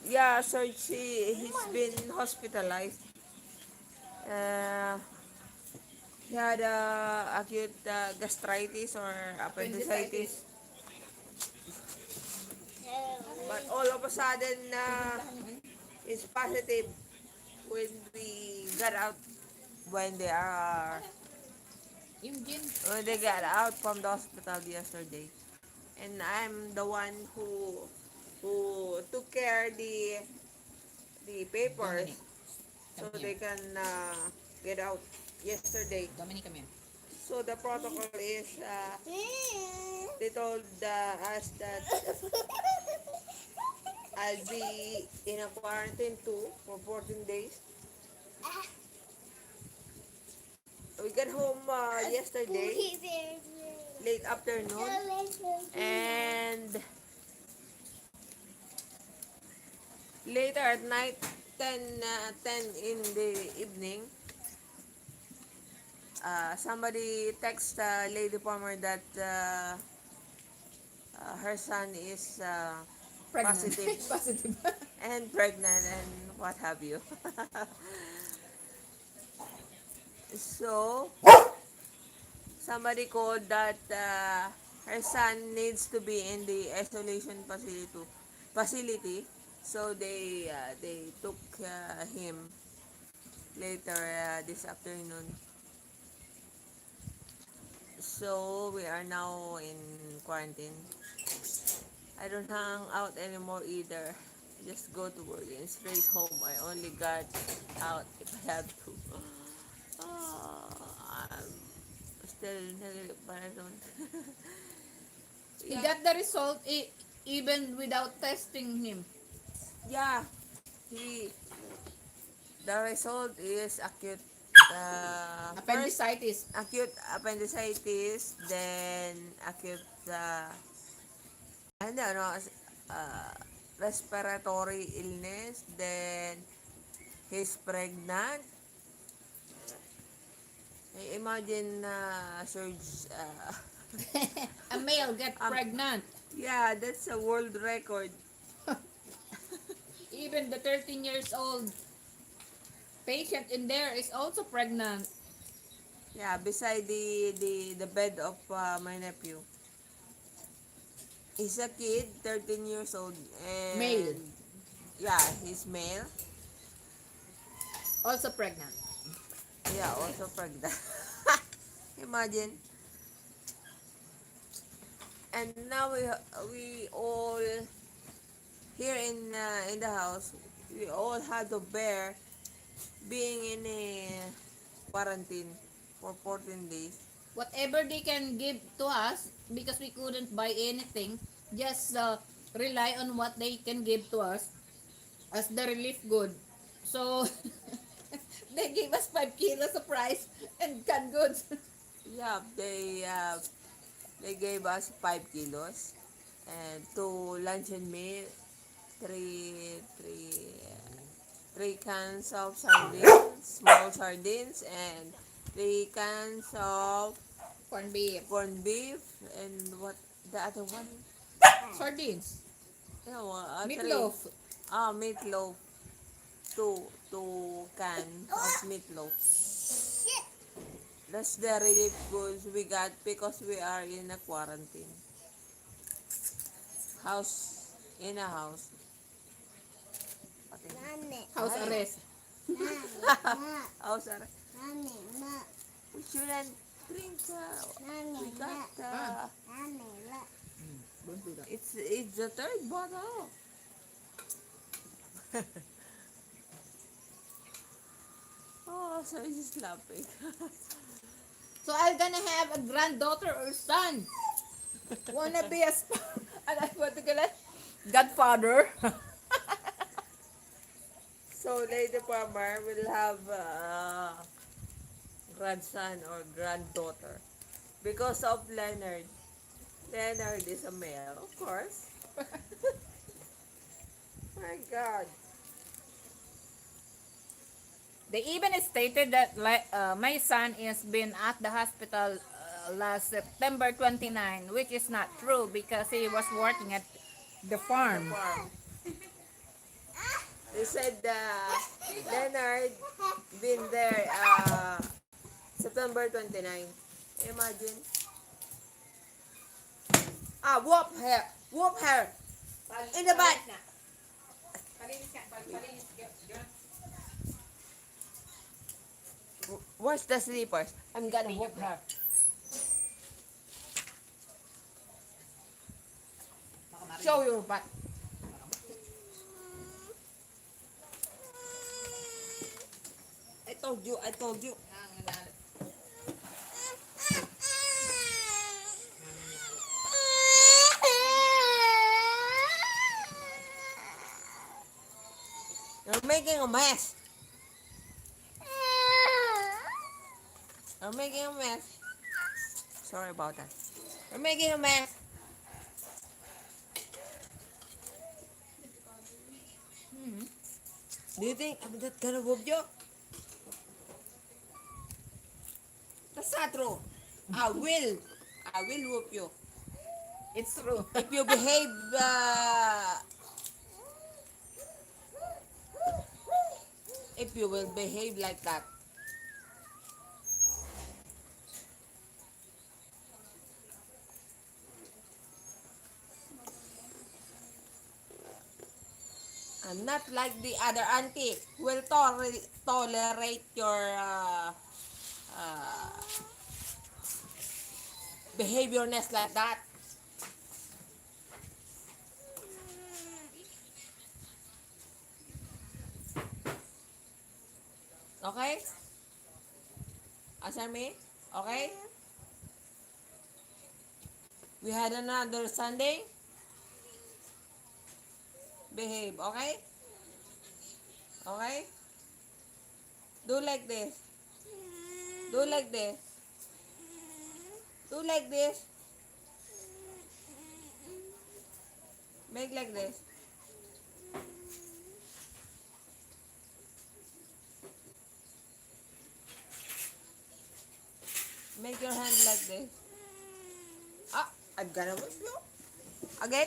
Yeah, so he's been hospitalized. He had acute gastritis or appendicitis. But all of a sudden, it's positive when we got out, when they are, Yung gin. when they got out from the hospital yesterday. And I'm the one who took care the papers Dominic. so Come they here. can get out yesterday. Dominic, come here. So the protocol is they told us that I'll be in a quarantine too for 14 days. We got home yesterday, late afternoon, and later at night, 10 in the evening, somebody text Lady Palmer that her son is Pregnant. positive Positive. and pregnant and what have you. So, somebody called that her son needs to be in the isolation facility. So they took him later this afternoon. So we are now in quarantine. I don't hang out anymore either. I just go to work and straight home. I only got out if I have to. I'm still negative, but I don't. He got the result even without testing him. Yeah, the result is acute. First, Appendicitis. acute appendicitis, then acute I don't know, respiratory illness, then he's pregnant. Imagine Surge, A male get pregnant. yeah, that's a world record. Even the 13 years old patient in there is also pregnant. Yeah, beside the bed of my nephew. He's a kid, 13 years old. And Male. Yeah, he's male. Also pregnant. Yeah, also pregnant. Imagine. And now we all here in the house, we all had to bear being in a quarantine for 14 days. Whatever they can give to us, because we couldn't buy anything, just rely on what they can give to us as the relief good. So they gave us 5 kilos of rice and canned goods. Yeah, they gave us 5 kilos and 2 luncheon meat, three cans of sardines, small sardines, and 3 cans of Corned beef. corned beef, and what the other one? Sardines. No, Meatloaf. Meatloaf. Two cans of meatloaf. That's the relief goods we got because we are in a quarantine. In a house. House Ay. arrest. House arrest. We shouldn't drink. We got. Don't do that. It's the third bottle. Oh, so he's laughing. So I'm gonna have a granddaughter or son. Wanna be a what do you call it? Godfather. So Lady Palmer will have grandson or granddaughter because of Leonard. Leonard is a male, of course. My God. They even stated that my son has been at the hospital last September 29, which is not true because he was working at the farm. Farm. They said Leonard been there September 29. Imagine. Whoop her. Whoop her. In the back. Na. Palinis ka. Palinis ka. Diyan. Where's the slippers? I'm gonna whoop her. Baka marinig. Show your butt. I told you. Ang lalat. You're making a mess. You're making a mess. Sorry about that. You're making a mess. Do you think I'm not gonna whoop you? That's not true. I will whoop you. It's true. If you behave, if you will behave like that. I'm not like the other auntie who will tolerate your behaviorness like that. Okay? Answer me? Okay? We had another Sunday. Behave, okay? Okay? Do like this. Do like this. Do like this. Make like this. Make your hand like this. Ah, I'm gonna whip you. Again.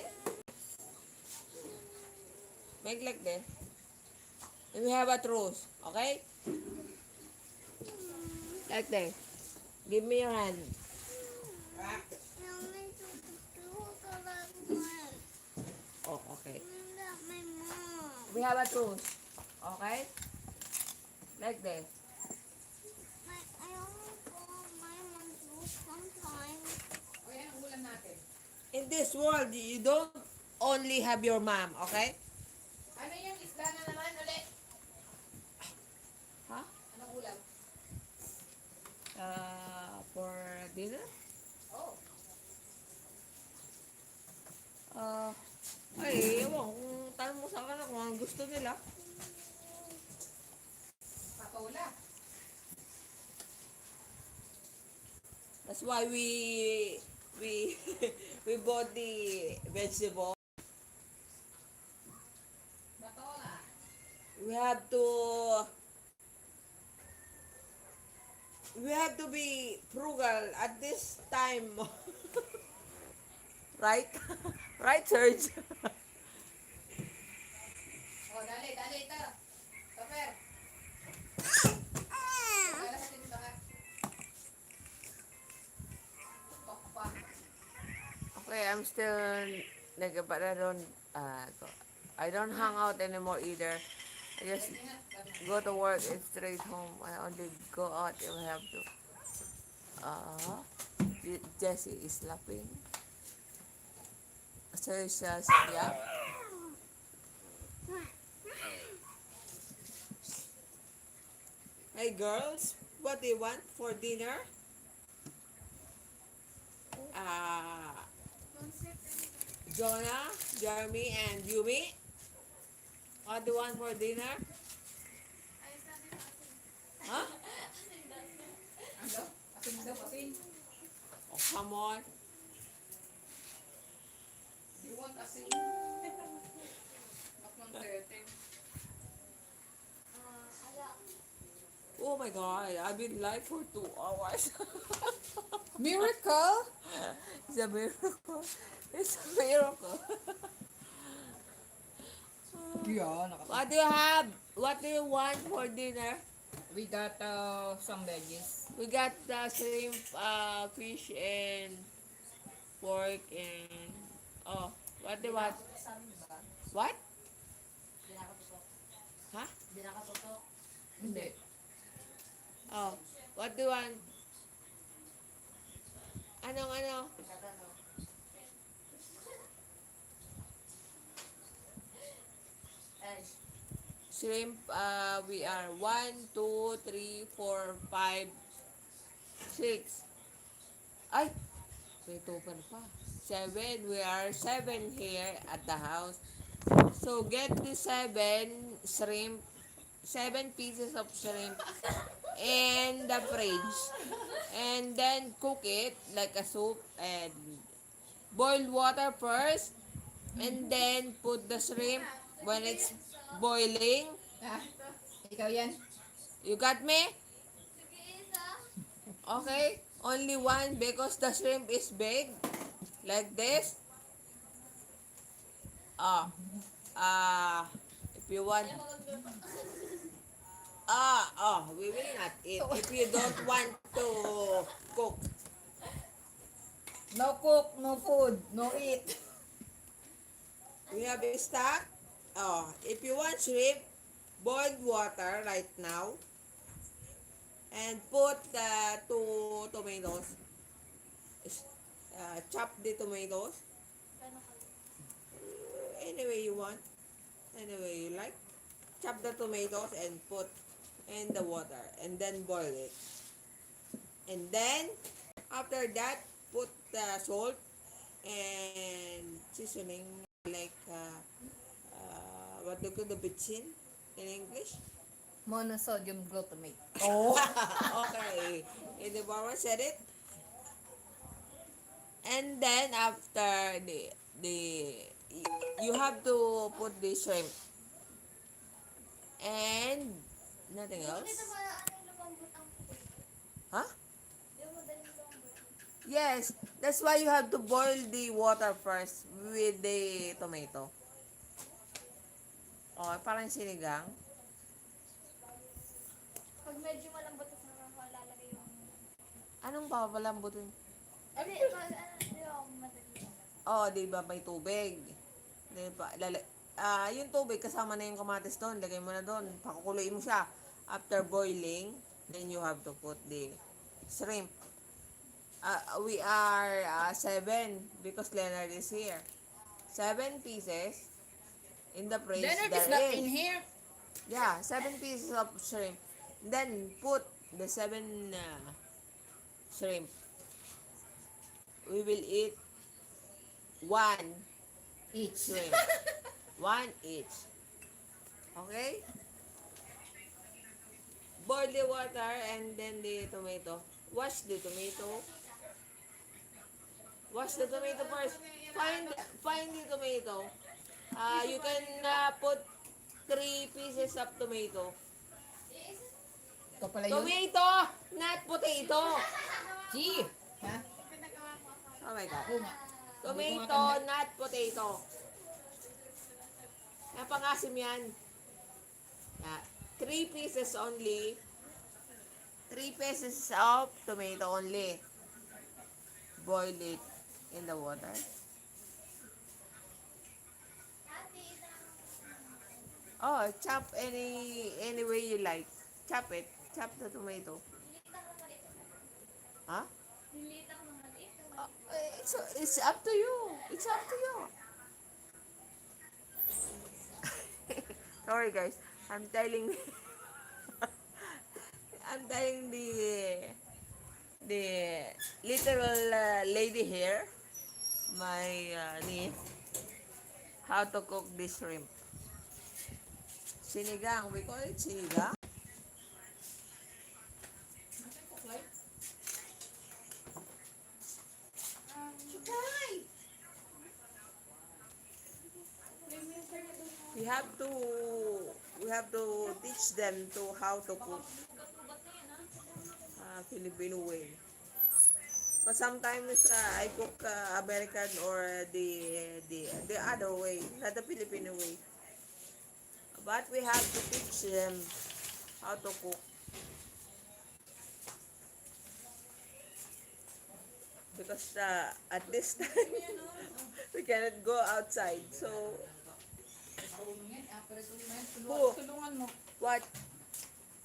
Make like this. And we have a truce, okay? Like this. Give me your hand. Oh, okay. We have a truce, okay? Like this. O yan ang ulam natin. In this world, you don't only have your mom, okay? Ano yung isda na naman ulit? Ha? Anong ulam? For dinner? Oh. Ay, ewan kung tanong mo sa akin kung ang gusto nila. Patola. That's why we we bought the vegetable. Patola. We have to be frugal at this time. Right? Right, Serge? Oh, dali ito. Topper. Lalahatin ito ha. Tokpa. Okay, I'm still but I don't hang out anymore either. I just go to work and straight home. I only go out if I have to. Jessie is laughing. Serge says, yeah. Hey girls, what do you want for dinner? Jonah, Jeremy, and Yumi. What do you want for dinner? Huh? Ano? Asin daw, asin. Oh, come on. You want asin? Not 130. Oh my god, I've been live for 2 hours. Miracle? It's a miracle. It's a miracle. Yeah, What do you have? What do you want for dinner? we got some veggies. We got shrimp, fish, and pork, and What do you want? What? Ha? Hindi. Oh, what do you want? Anong ano? Shrimp, we are 1, 2, 3, 4, 5, 6. Ay, may total pa. 7. We are 7 here at the house. So get the 7 shrimp, 7 pieces of shrimp in the fridge. And then cook it like a soup and boil water first. And then put the shrimp when it's boiling. Ah, ikaw yan? You got me? Sige, isa. Okay? Only one because the shrimp is big. Like this. Ah. If you want. We will not eat. If you don't want to cook. No cook, no food, no eat. We have a stock. If you want shrimp, boiled water right now. And put the 2 tomatoes. Chop the tomatoes. Any way you want. Any way you like. Chop the tomatoes and put in the water. And then boil it. And then, after that, put the salt and seasoning like, what do you call the bitchin in English? Monosodium glutamate. Okay. The Barbara said it. And then after the you have to put the shrimp and nothing else. Dito ba ano yung lumambot ang puti? Huh? Di mo dali lumambot. Yes, that's why you have to boil the water first with the tomato. Oh, parang sinigang. Pag medyo malambot na lalagay yung... Anong papalambutin? Hindi, pag ano, di ako madali. Oh, di ba may tubig? Di ba, yung tubig kasama na yung kamatis doon. Lagay mo na doon. Pakukuluin mo siya. After boiling, then you have to put the shrimp. We are 7 because Leonard is here. 7 pieces in the fridge. Leonard there is not in here. Yeah, 7 pieces of shrimp. Then put the 7 shrimp. We will eat 1 Each. shrimp. 1 each. Okay? Boil the water and then the tomato. Wash the tomato. Wash the tomato first. Find the tomato. You can put 3 pieces of tomato. Ito pala yun. Tomato, not potato. Gee. Ha? Oh my God. Oo nga. Tomato, not potato. Napangasim yan. 3 pieces only. 3 pieces of tomato only. Boil it in the water. Oh, chop any way you like. Chop it. Chop the tomato. Huh? Lilita ko ng maliit. It's up to you. It's up to you. Sorry guys. I'm telling I'm telling the literal lady here, my niece, how to cook this shrimp. Sinigang. We call it sinigang. We have to teach them to how to cook Filipino way. But sometimes I cook American or the other way, not the Filipino way. But we have to teach them how to cook because at this time we cannot go outside. So Who? Tulungan mo. what?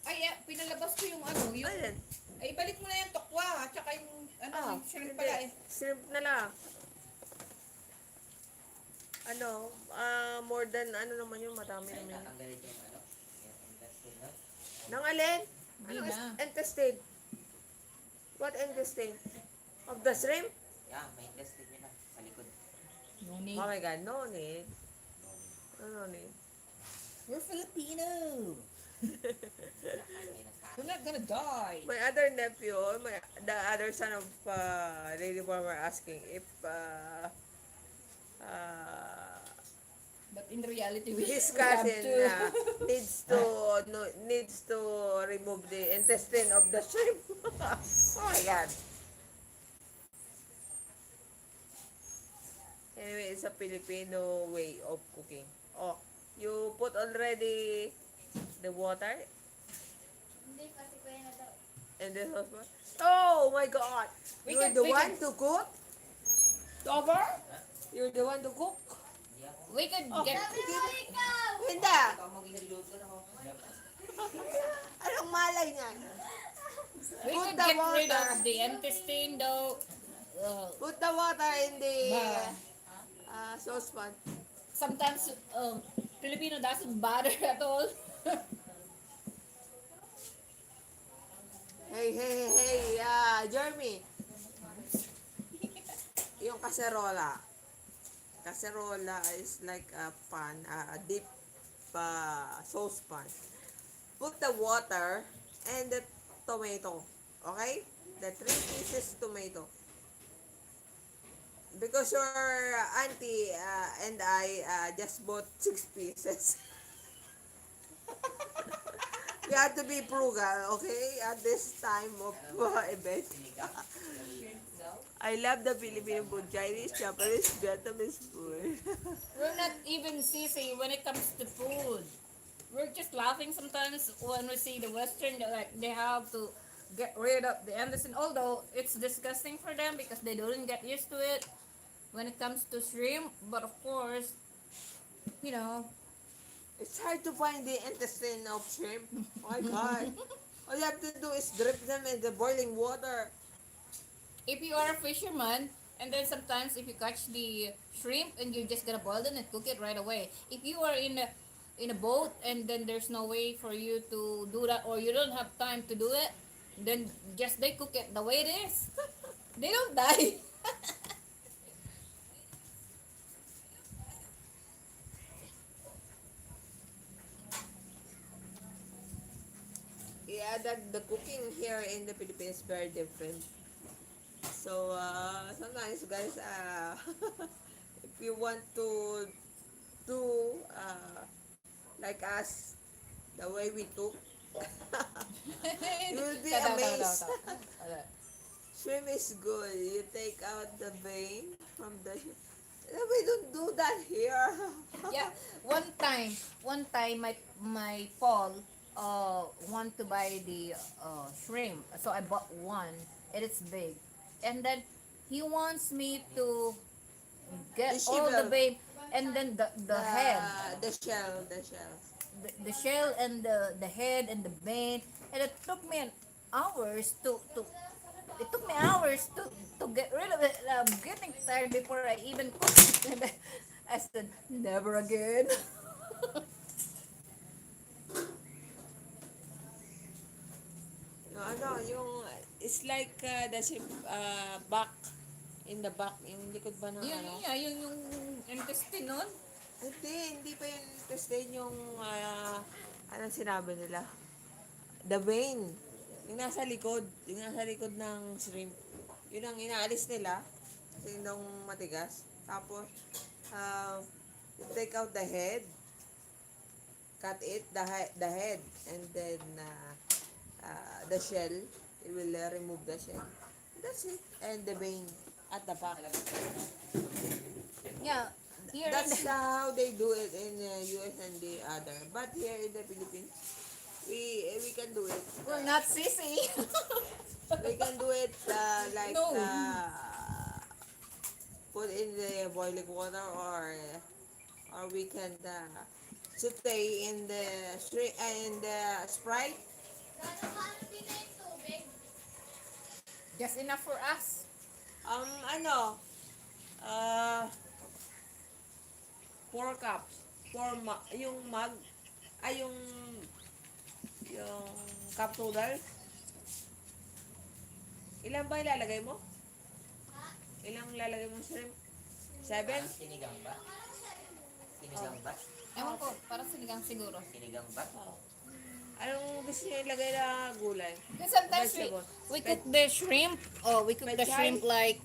Ay, pinalabas ko yung ano, yung... Ayan. Ay, balik mo na yung tokwa, at saka yung, yung shrimp hindi. pala eh. Shrimp na lang. Ano, more than ano naman yung madami naman. Tatanggalin yung ano, yung intestine, no? Nang alin? Hindi Ano na. intestine? What intestine? Of the shrimp? Yeah, may intestine yun sa likod. No need. Oh my God, no need. No need. We're Filipino. We're not gonna die. My other nephew, the other son of Lady Farmer asking if But in reality, we his we have cousin to. needs to remove the intestine of the shrimp. Oh my God. Anyway, it's a Filipino way of cooking. Oh, you put already the water Hindi kasi kuya na daw. in the saucepan? Oh my God! We You're can- the we one can- to cook? Over? You're the one to cook? We could get... Sabi mo ikaw! Hindi! Ikaw mag-iniluluto na ako. Anong malay niyan? We Put could the get rid water. of the intestine though. Put the water in the Ba- saucepan. Sometimes Filipino doesn't bother at all. Hey, Jeremy. Yung kaserola. Kaserola is like a pan, a deep saucepan. Put the water and the tomato. Okay? The 3 pieces tomato. Because your auntie and I just bought 6 pieces. We have to be frugal, okay? At this time of event. I love the Filipino food, Chinese, Japanese, Vietnamese food. We're not even sissy when it comes to food. We're just laughing sometimes when we see the Western, like they have to get rid of the intestine. Although it's disgusting for them because they don't get used to it when it comes to shrimp. But of course, you know, It's hard to find the intestine of shrimp. Oh my God. All you have to do is drip them in the boiling water. if you are a fisherman, and then sometimes if you catch the shrimp and you're just gonna boil them and cook it right away. If you are in a boat and then there's no way for you to do that or you don't have time to do it, then just they cook it the way it is. They don't die. Yeah, the cooking here in the Philippines is very different. So, sometimes guys, if you want to do like us, the way we cook, you will be amazed. Shrimp is good. You take out the vein from the... We don't do that here. Yeah, one time my Paul want to buy the shrimp, so I bought one, and it's big, and then he wants me to get The all the shell. babe, and then the head, The shell. the shell and the head and the vein, and it took me an hours to it took me hours to get rid of it. I'm getting tired before I even cook it. And I said, never again. No, yung it's like the ship back in the back, yung likod ba ng Yun, ano? yung intestine nun. Hindi pa yun intestine yung anong sinabi nila? The vein. Yung nasa likod ng shrimp. Yun ang inaalis nila. Kasi nung matigas. Tapos, you take out the head. Cut it, the head. And then, the shell. You will remove the shell. That's it. And the vein at the back. Yeah. Here That's how they do it in the US and the other. But here in the Philippines, we can do it. we're not sissy. We can do it like No. put in the boiling water, or we can saute in the Sprite. Gano'n kaano din na yung tubig? Just enough for us. Ano, uh, 4 cups. Yung mug, ay yung cup noodles. Ilan ba ilalagay mo? Ilang ilalagay mo shrimp? 7? Sinigang ba? Sinigang ba? Ewan ko, para sinigang siguro. Sinigang ba? Anong gusto niyo ilagay na gulay? Because sometimes Vegetable. we cook the shrimp, or we cook the Veggie? shrimp like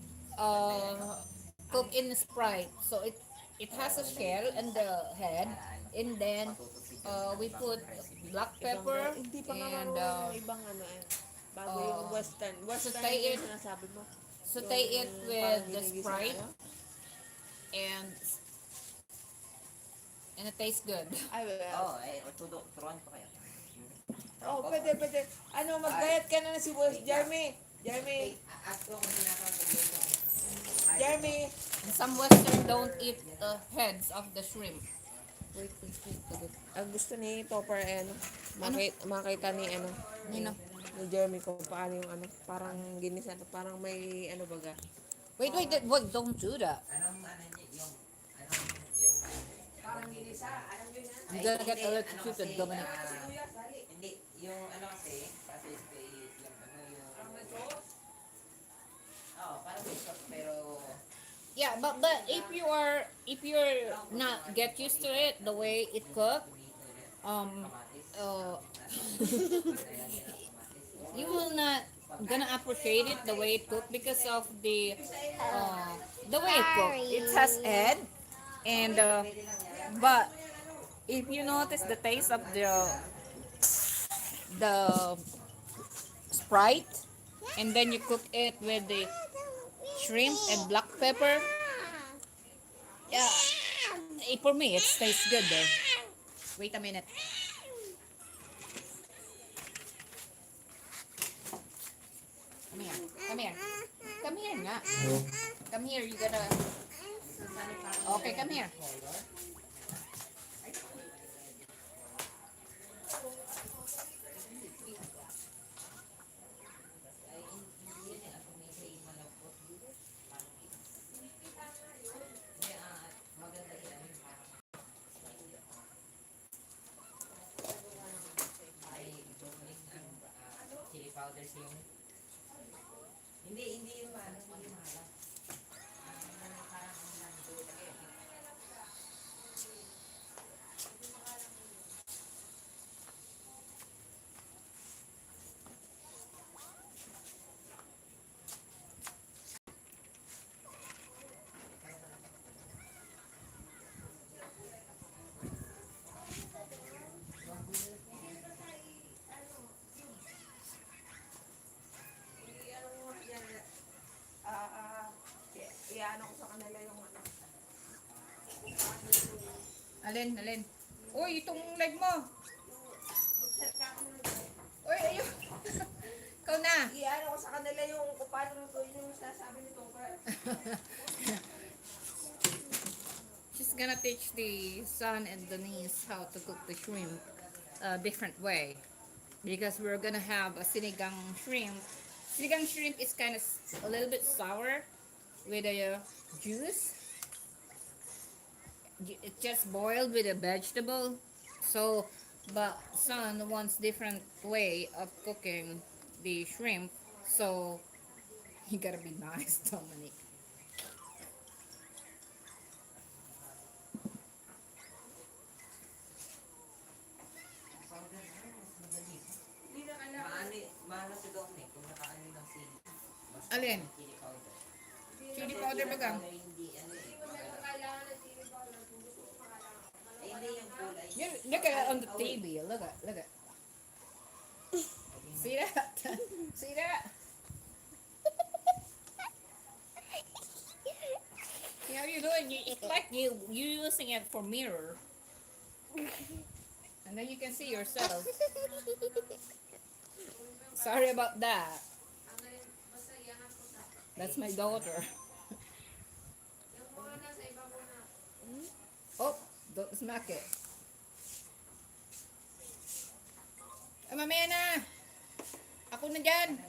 cook in Sprite. So it has a shell and the head, and then we put black pepper Hindi pa nga and marunong ng ibang ano bago yung western. Western saute yung it. sinasabi mo. saute it with Parang the ginigisa Sprite, ano? and it tastes good. Ay, Oo, turuan ko kayo. pwede. Ano, magbayad ka na si Boss Jeremy. Jeremy, Ask ko kung sinakapag-dito. Jeremy. And some Western don't eat the heads of the shrimp. Wait. Ang gusto ni Popper makita ni Nino? ni Jeremy kung paano yung parang ginisa, parang may baga. Wait, don't do that. Anong niya, Parang ginisa, alam niyo na. You're gonna get electrocuted, Dominic. hindi, yung kasi yung parang may sauce, pero Yeah, but if you're not get used to it the way it cooked, uh, you will not gonna appreciate it the way it cooked because of the way it cooked. It has head, and but if you notice the taste of the Sprite, and then you cook it with the shrimp and black pepper. Yeah, for me it tastes good though. Wait a minute. Come here nga. Come here, you gotta. Okay, come here. chili powders yung hindi yung hindi mahalang. Parang Iano ko sa kanila yung Alin. Uy, itong leg mo. Uy, ayun. Ikaw na. Iano ko sa kanila yung kung paano lutuin yung sinasabi ni Topper. She's gonna teach the son and the niece how to cook the shrimp a different way. Because we're gonna have a sinigang shrimp. Sinigang shrimp is kind of a little bit sour with a juice. It's just boiled with a vegetable. So, but son wants different way of cooking the shrimp. So, you gotta be nice, Dominic. maano si Dominic kung nakaano ng sili. Alin? Chili powder. Chili powder ba gang? Hindi hindi yung kulay. Look at it on the TV. Look at. See that? See that? See how you doing? It's like you using it for mirror, and then you can see yourself. Sorry about that. That's my daughter. Oh, don't smack it. Ay, mamaya na. Ako na dyan.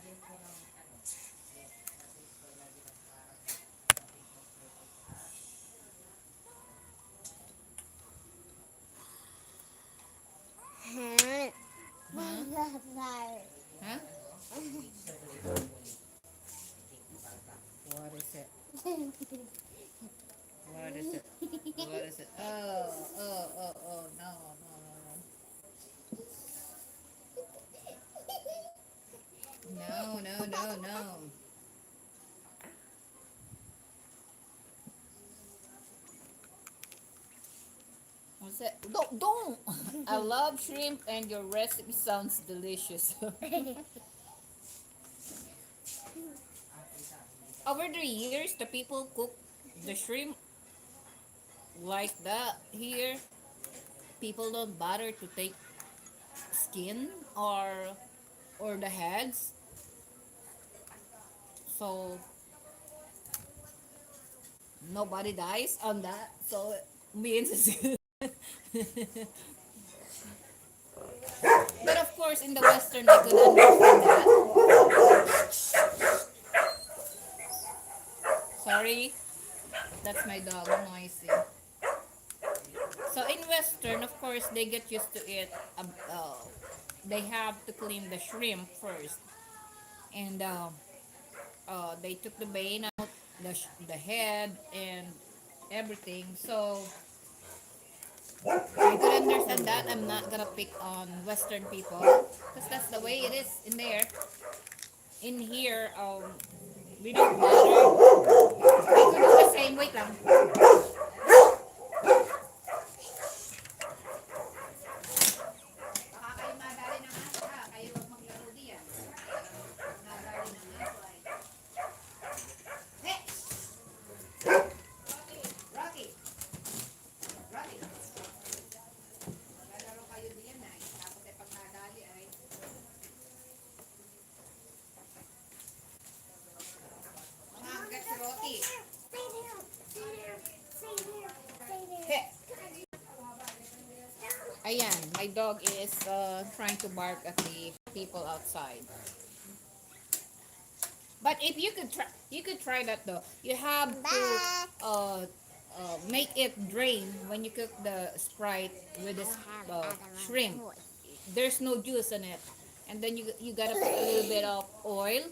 Huh? What is it? What is it? What is it? Oh, no, no, no, no. No, no, no, no. What's that? Don't. I love shrimp and your recipe sounds delicious. Over the years, the people cook the shrimp like that here. People don't bother to take skin or the heads. So nobody dies on that. So it means it's good. But of course, in the Western, I could understand that. Sorry, that's my dog noisy. So in Western, of course, they get used to it. They have to clean the shrimp first, and they took the vein out, the head, and everything. So I could understand that. I'm not gonna pick on Western people because that's the way it is in there. In here, we don't bother. We could do the same. Wait lang. Baka kayo madali ng aso ha. Kayo huwag maglaro diyan. Nadali ng aso ay. Hey! Rocky! Rocky! Maglalaro kayo diyan ay. Tapos ay pag nadali ay. Mamagat si Rocky. Hey. Ayan, my dog is trying to bark at the people outside. But if you could try that though. You have to make it drain when you cook the Sprite with the shrimp. There's no juice in it, and then you gotta put a little bit of oil.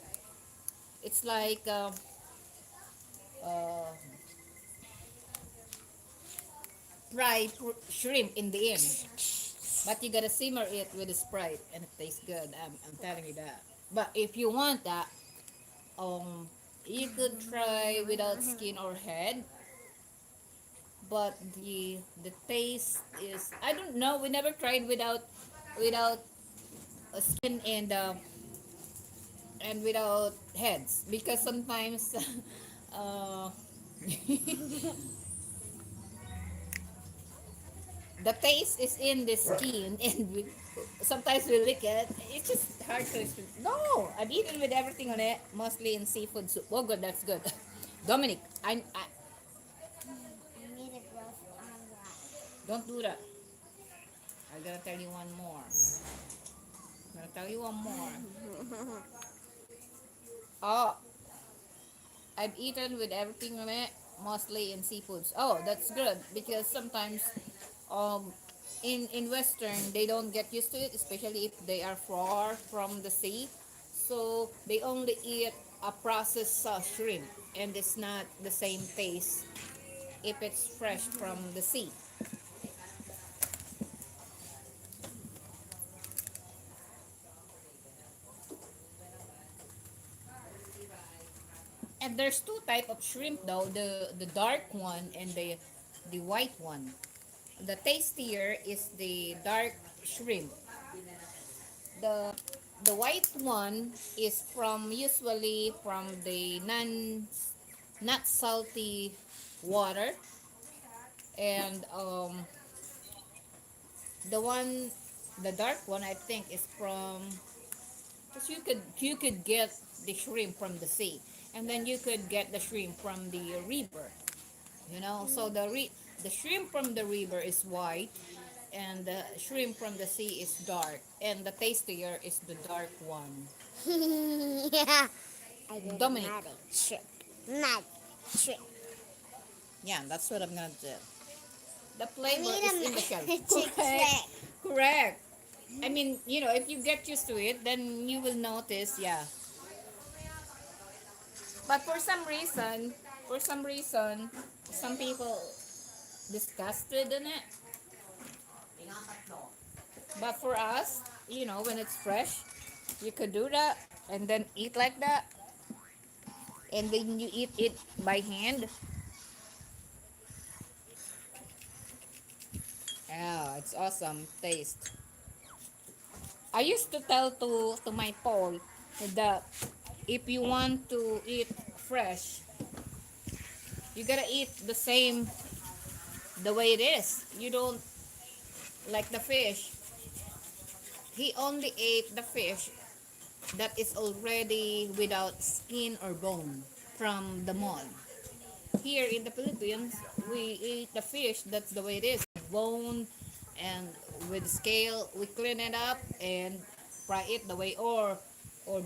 It's like fried shrimp in the end. But you gotta simmer it with the Sprite and it tastes good. I'm telling you that. But if you want that, you could try without skin or head. But the taste is, I don't know. We never tried without a skin and without heads because sometimes uh, the taste is in the skin and sometimes we lick it. It's just hard to explain. No, I've eaten with everything on it, mostly in seafood soup. Oh, good, that's good. Dominic, I don't do that. I'm gonna tell you one more. I'm gonna tell you one more. Oh, I've eaten with everything on it, mostly in seafoods. Oh, that's good because sometimes um in Western they don't get used to it, especially if they are far from the sea. So they only eat a processed shrimp, and it's not the same taste if it's fresh from the sea. And there's two type of shrimp though, the dark one and the white one. The tastier is the dark shrimp. The white one is from usually from the not salty water, and the one the dark one I think is from, because you could get the shrimp from the sea, and then you could get the shrimp from the river. So The shrimp from the river is white, and the shrimp from the sea is dark, and the tastier is the dark one. Yeah. I get Dominic. magic trick. Magic trick. Yeah, that's what I'm gonna do. The I flavor need is a in the shell. magic Correct. trick. Correct. I mean, if you get used to it, then you will notice, yeah. But for some reason, some people disgusted in it. But for us, when it's fresh, you could do that and then eat like that, and then you eat it by hand. Yeah, it's awesome taste. I used to tell to my Paul that if you want to eat fresh, you gotta eat the same the way it is. You don't like the fish. He only ate the fish that is already without skin or bone from the mall. Here in the Philippines, we eat the fish that's the way it is, bone and with scale. We clean it up and fry it the way, or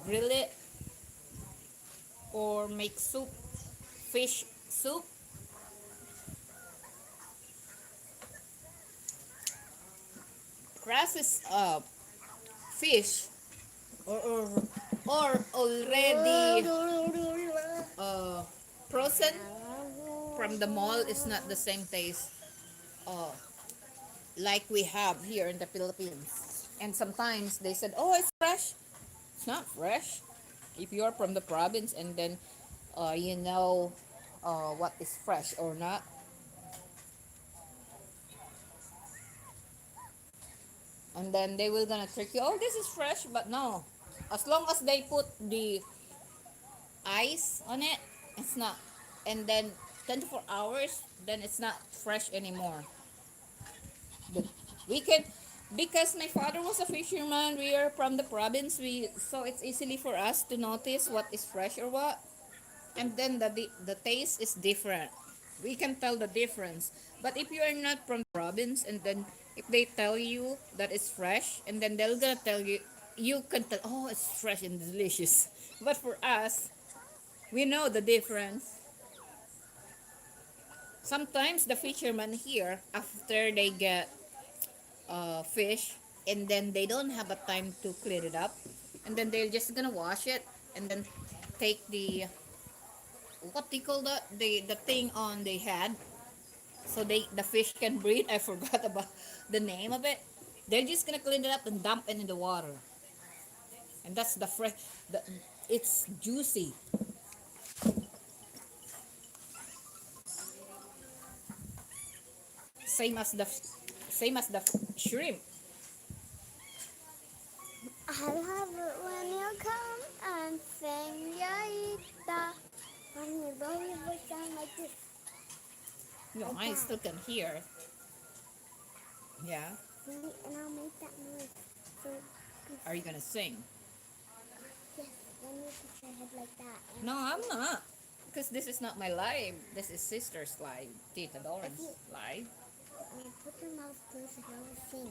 grill it, or make soup, fish soup. Crassus fish, or already uh, frozen from the mall is not the same taste uh, like we have here in the Philippines. And sometimes they said, "Oh, it's fresh." It's not fresh. If you're from the province, and then what is fresh or not. And then they will gonna trick you. Oh, this is fresh, but no. As long as they put the ice on it, it's not. And then 24 hours, then it's not fresh anymore. But we can, because my father was a fisherman. We are from the province. So it's easily for us to notice what is fresh or what. And then the taste is different. We can tell the difference. But if you are not from the province, and then if they tell you that it's fresh, and then they're gonna tell you, you can tell, oh, it's fresh and delicious. But for us, we know the difference. Sometimes the fishermen here, after they get fish, and then they don't have a time to clean it up, and then they're just gonna wash it, and then take the, what they call that, the thing on the head, so the fish can breathe. I forgot about the name of it. They're just gonna clean it up and dump it in the water, and that's the fresh. It's juicy. Same as the shrimp. I love it when you come and señorita. When you really look down like this. No, I still can hear. Yeah. See, and I'll make that noise. So, Are you gonna sing? yes, then you put your head like that. And No, I'm not. Because this is not my live. This is sister's live. Tita Doran's live. put your mouth close and I'll sing.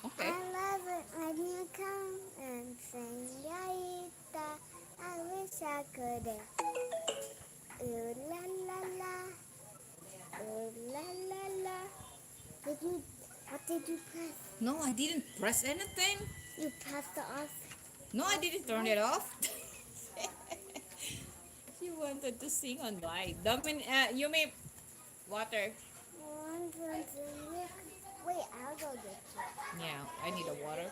Okay. I love it when you come and señorita. I wish I could. Ooh la la la. Ooh la la la. What did you press? No, I didn't press anything. You pressed it off. No, I didn't turn it off. She wanted to sing on live. You may water. Wait, I'll go get you. Yeah, I need a water.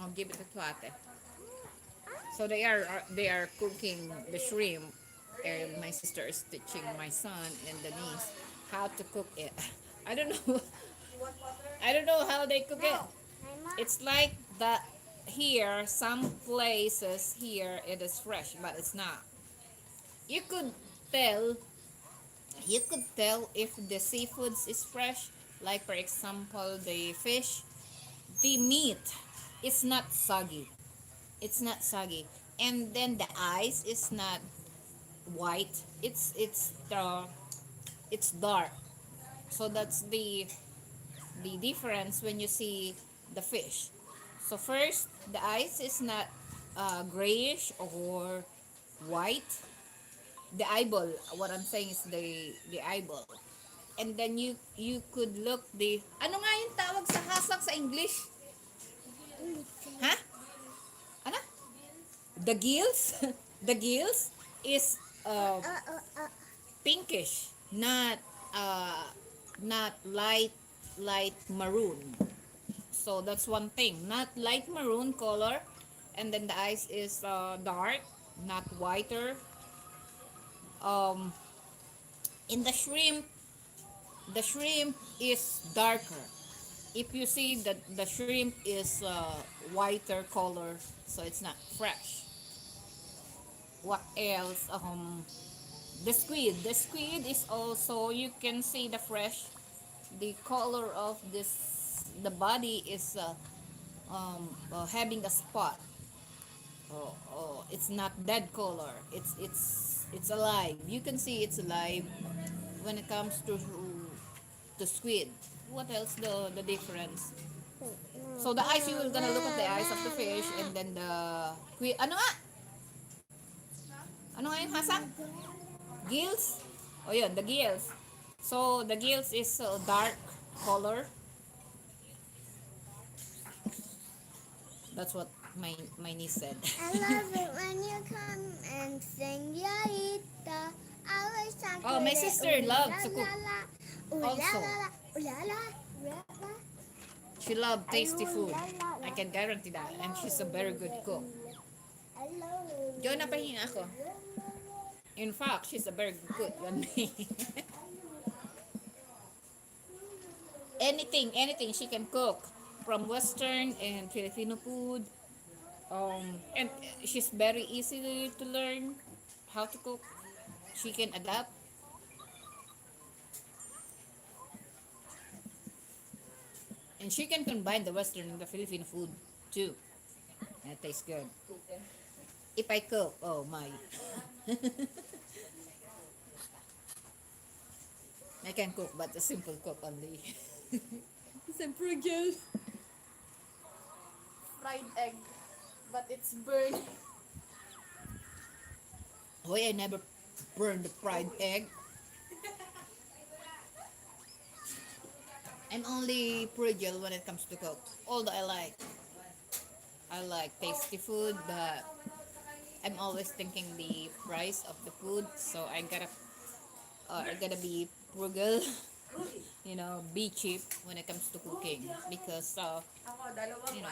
I'll give it to Tuate. So they are cooking the shrimp, and my sister is teaching my son and the niece how to cook it. I don't know. I don't know how they cook it. It's like that here. Some places here it is fresh, but it's not. You could tell. You could tell if the seafoods is fresh. Like for example, the fish, the meat, it's not soggy. It's not soggy, and then the ice is not white. It's dark. So that's the difference when you see the fish. So first, the eyes is not grayish or white. The eyeball, what I'm saying is the eyeball. And then you could look the ano nga yung tawag sa hasak sa English? Ha? Ano? The gills? The gills is pinkish, not light maroon. So that's one thing, not light maroon color, and then the eyes is dark, not whiter. Um, in the shrimp is darker. If you see that the shrimp is whiter color, so it's not fresh. What else? The squid is also, you can see the fresh. The color of the body is having a spot. It's not dead color. It's alive. You can see it's alive when it comes to squid. What else the difference? So the eyes, you will gonna look at the eyes of the fish, and then the squid. Ano nga? Ano nga yung hasang? Gills? Oh yun, the gills. So the gills is dark color. That's what my niece said. I love it when you come and sing Yaita. I wish I could. Oh, my sister loves to cook Ooh la also. la la, ooh la la, la la. She loves tasty food. I can guarantee that. And she's a very good cook. I love it. Diyo napahinga ako. In fact, she's a very good cook than me. Anything she can cook. From Western and Filipino food. And she's very easy to learn how to cook. She can adapt. And she can combine the Western and the Filipino food too. And it tastes good. If I cook, oh my. I can cook, but a simple cook only. Simple girl. Fried egg, but it's burned. Oh, I never burned the fried egg. I'm only frugal when it comes to cook. Although I like tasty food, but I'm always thinking the price of the food, so I gotta be frugal. You know, be cheap when it comes to cooking, because Ako, dalawang you know.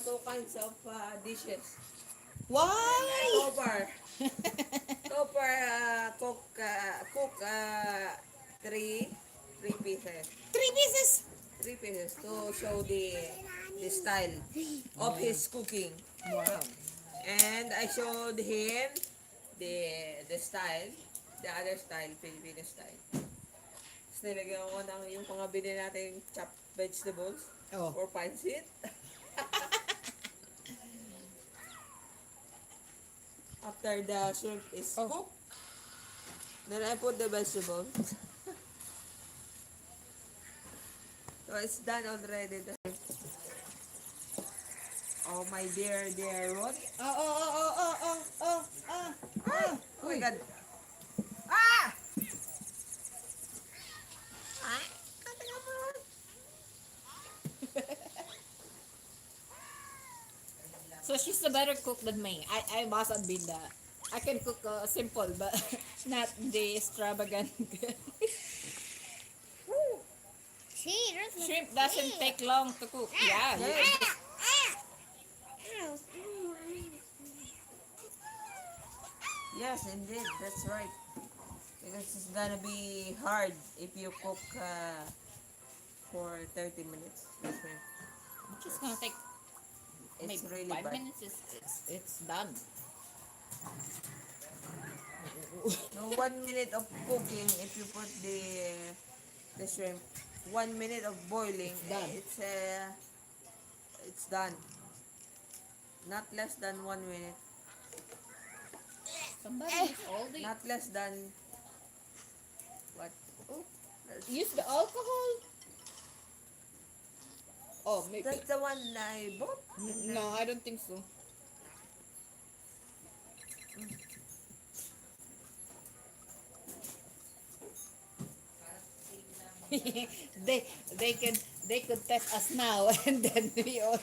two kinds of dishes. Why? Topper. Topper, cook three pieces. 3 pieces. 3 pieces to show the style of his cooking. Wow. And I showed him the style, the other style, Filipino style. Tapos nilagyan ko ng yung mga binili natin chopped vegetables Oh. or pancit. After the shrimp is Oh. cooked, then I put the vegetables. So it's done already. Oh my dear Rod. Oh. Oh my God. Ah! Ah! So she's a better cook than me. I must admit that. I can cook simple, but not the extravagant. See, there's my Shrimp doesn't take long to cook. Yeah. Yes, indeed, that's right. Because it's gonna be hard if you cook for 30 minutes. That's right. It's just gonna take It's maybe really 5 bad. minutes. It's done. No, 1 minute of cooking, if you put the shrimp, 1 minute of boiling, It's done. It's done. Not less than 1 minute. Somebody is Not less than what? Oh, use the alcohol. Oh, maybe. That's the one I bought. No, I don't think so. they they can they could test us now and then we all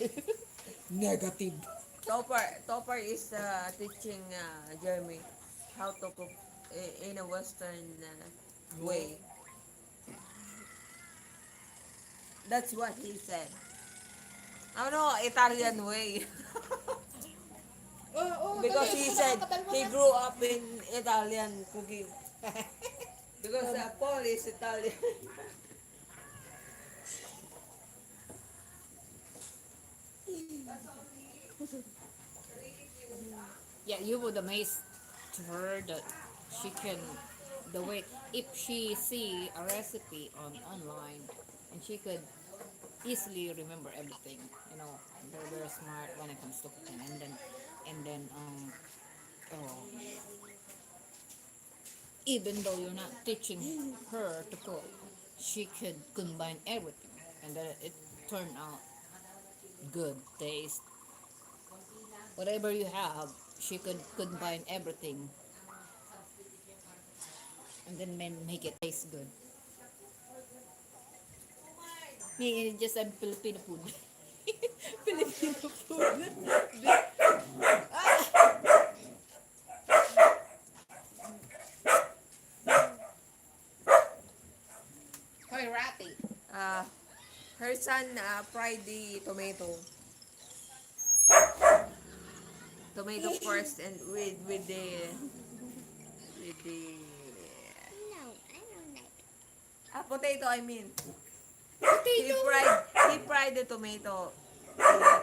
negative. Topper is teaching Jeremy how to cook in a Western way. That's what he said. Oh no, Italian way. Because he said he grew up in Italian cooking. Because Paul is Italian. Yeah, you would amaze her that she can the way if she see a recipe on online and she could easily remember everything. You know, they're very smart when it comes to cooking. And then oh, even though you're not teaching her to cook, she could combine everything, and then it turned out good taste. Whatever you have, she could combine everything, and then make it taste good. Me, just a Filipino food. Filipino food. Hoy, Ratty. Her son fried the tomato first, and with the No, I don't like. potato, I mean. Potato. He fried the tomato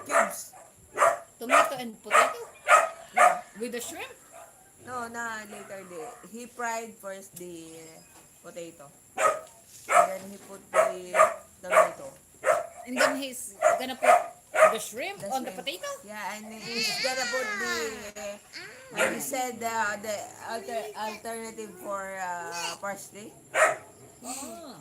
cubes. Tomato and potato? With the shrimp? No, later he fried first the potato. And then he put the tomato. And then he's gonna put the shrimp on the shrimp. potato? Yeah, and he's gonna put he said the alternative for parsley. Oh.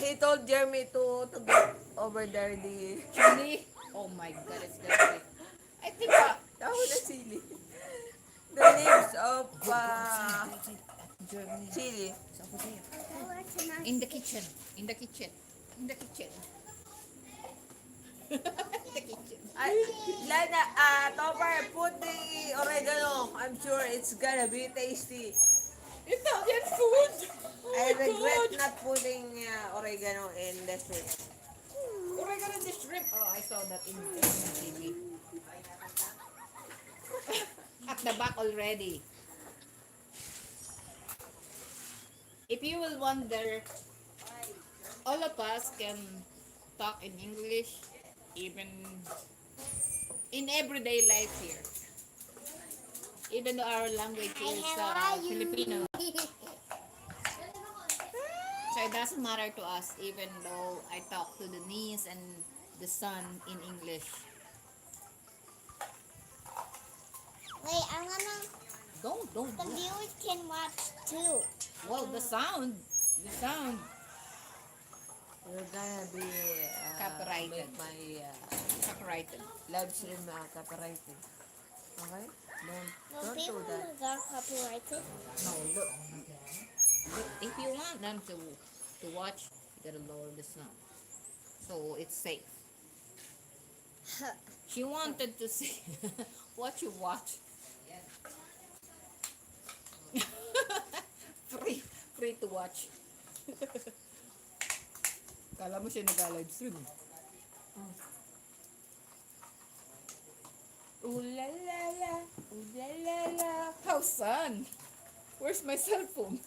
He told Jeremy to get over there the Chili? Oh my god, it's gonna be... I think the chili. The leaves of Germany. chili. In the kitchen. In the kitchen. In the kitchen. In the kitchen. Lana, Topper, put the oregano. I'm sure it's gonna be tasty. Italian food! Oh I my regret god! not putting oregano in the shrimp. Oregano and the shrimp. Oh, I saw that in TV. At the back already. If you will wonder, all of us can talk in English, even in everyday life here. Even though our language is Filipino. So it doesn't matter to us even though I talk to the niece and the son in English. Wait, I'm gonna. Don't The do. viewers can watch too. Well, the sound. You're gonna be Copyrighted. make my Copyrighted. live stream copyrighted. Okay? No, Don't do people that. got copyrighted. No, look. If you want them to watch, you gotta lower the sound. So it's safe. She wanted to see what you watch. Free to watch. Kala mo siya nag-live stream. Ooh la la la, ooh la la la. How son? Where's my cell phone?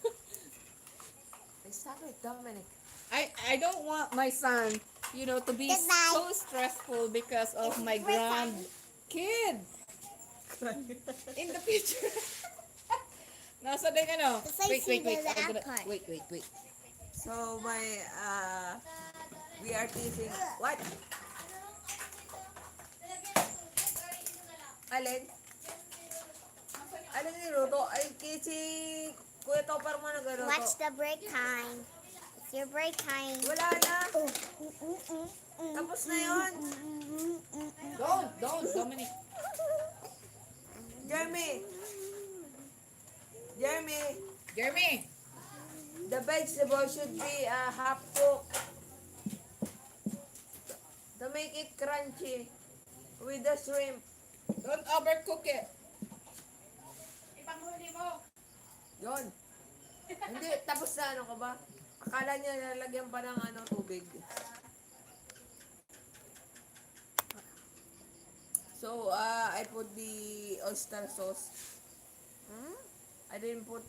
Stop it, Dominic. I don't want my son, to be Goodbye. so stressful because of my grand kid in the future. Nasa din It's like Wait. see the I'm gonna- part. Wait. So we are teaching what? Alin? Ano niluto? Ay, si Kuya Topper mo nagluto. Watch the break time. It's your break time. Wala na. Tapos na yun. Don't, Dominic. Jeremy, Jeremy, the vegetable should be half cooked to make it crunchy with the shrimp. don't overcook it. Ipanghuli mo. Yon. Hindi, tapos na ano ka ba? Akala niya nalagyan pa ng tubig. So, I put the oyster sauce. I didn't put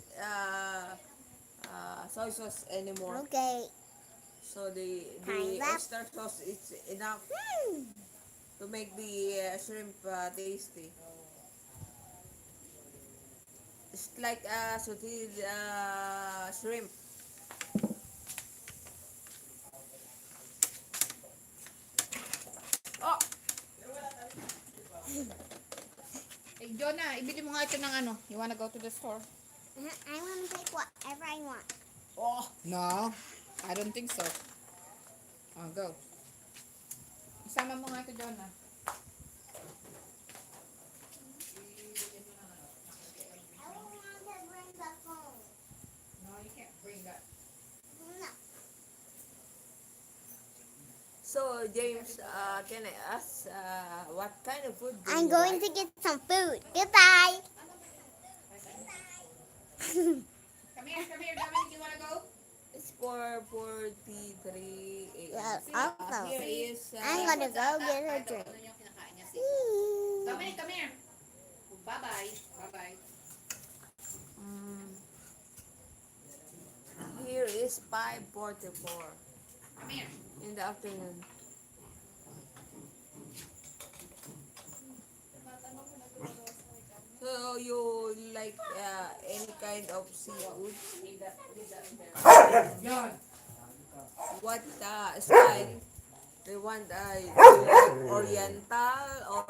soy sauce anymore. Okay. So the Time's up. oyster sauce is enough to make the shrimp tasty. It's like sauteed shrimp. Oh, Eh, Jonah, ibili mo nga ito ng ano. You wanna go to the store? I want to take whatever I want. Oh, no. I don't think so. Oh, go. Isama mo nga ito, Jonah. I don't want to bring the phone. No, you can't bring that. No. so James, can I ask what kind of food do I'm you going like? to get some food. Goodbye. Come here, Dominic. You wanna go? It's 4:43 Well, a.m. also, Here is I'm going to go get a drink. Ano yung kinakain niya? Dominic, come here. Bye-bye. Bye-bye. here is 5:44 Come here. in the afternoon. So you like any kind of seafood? Yon. What style? Do you want do you like Oriental or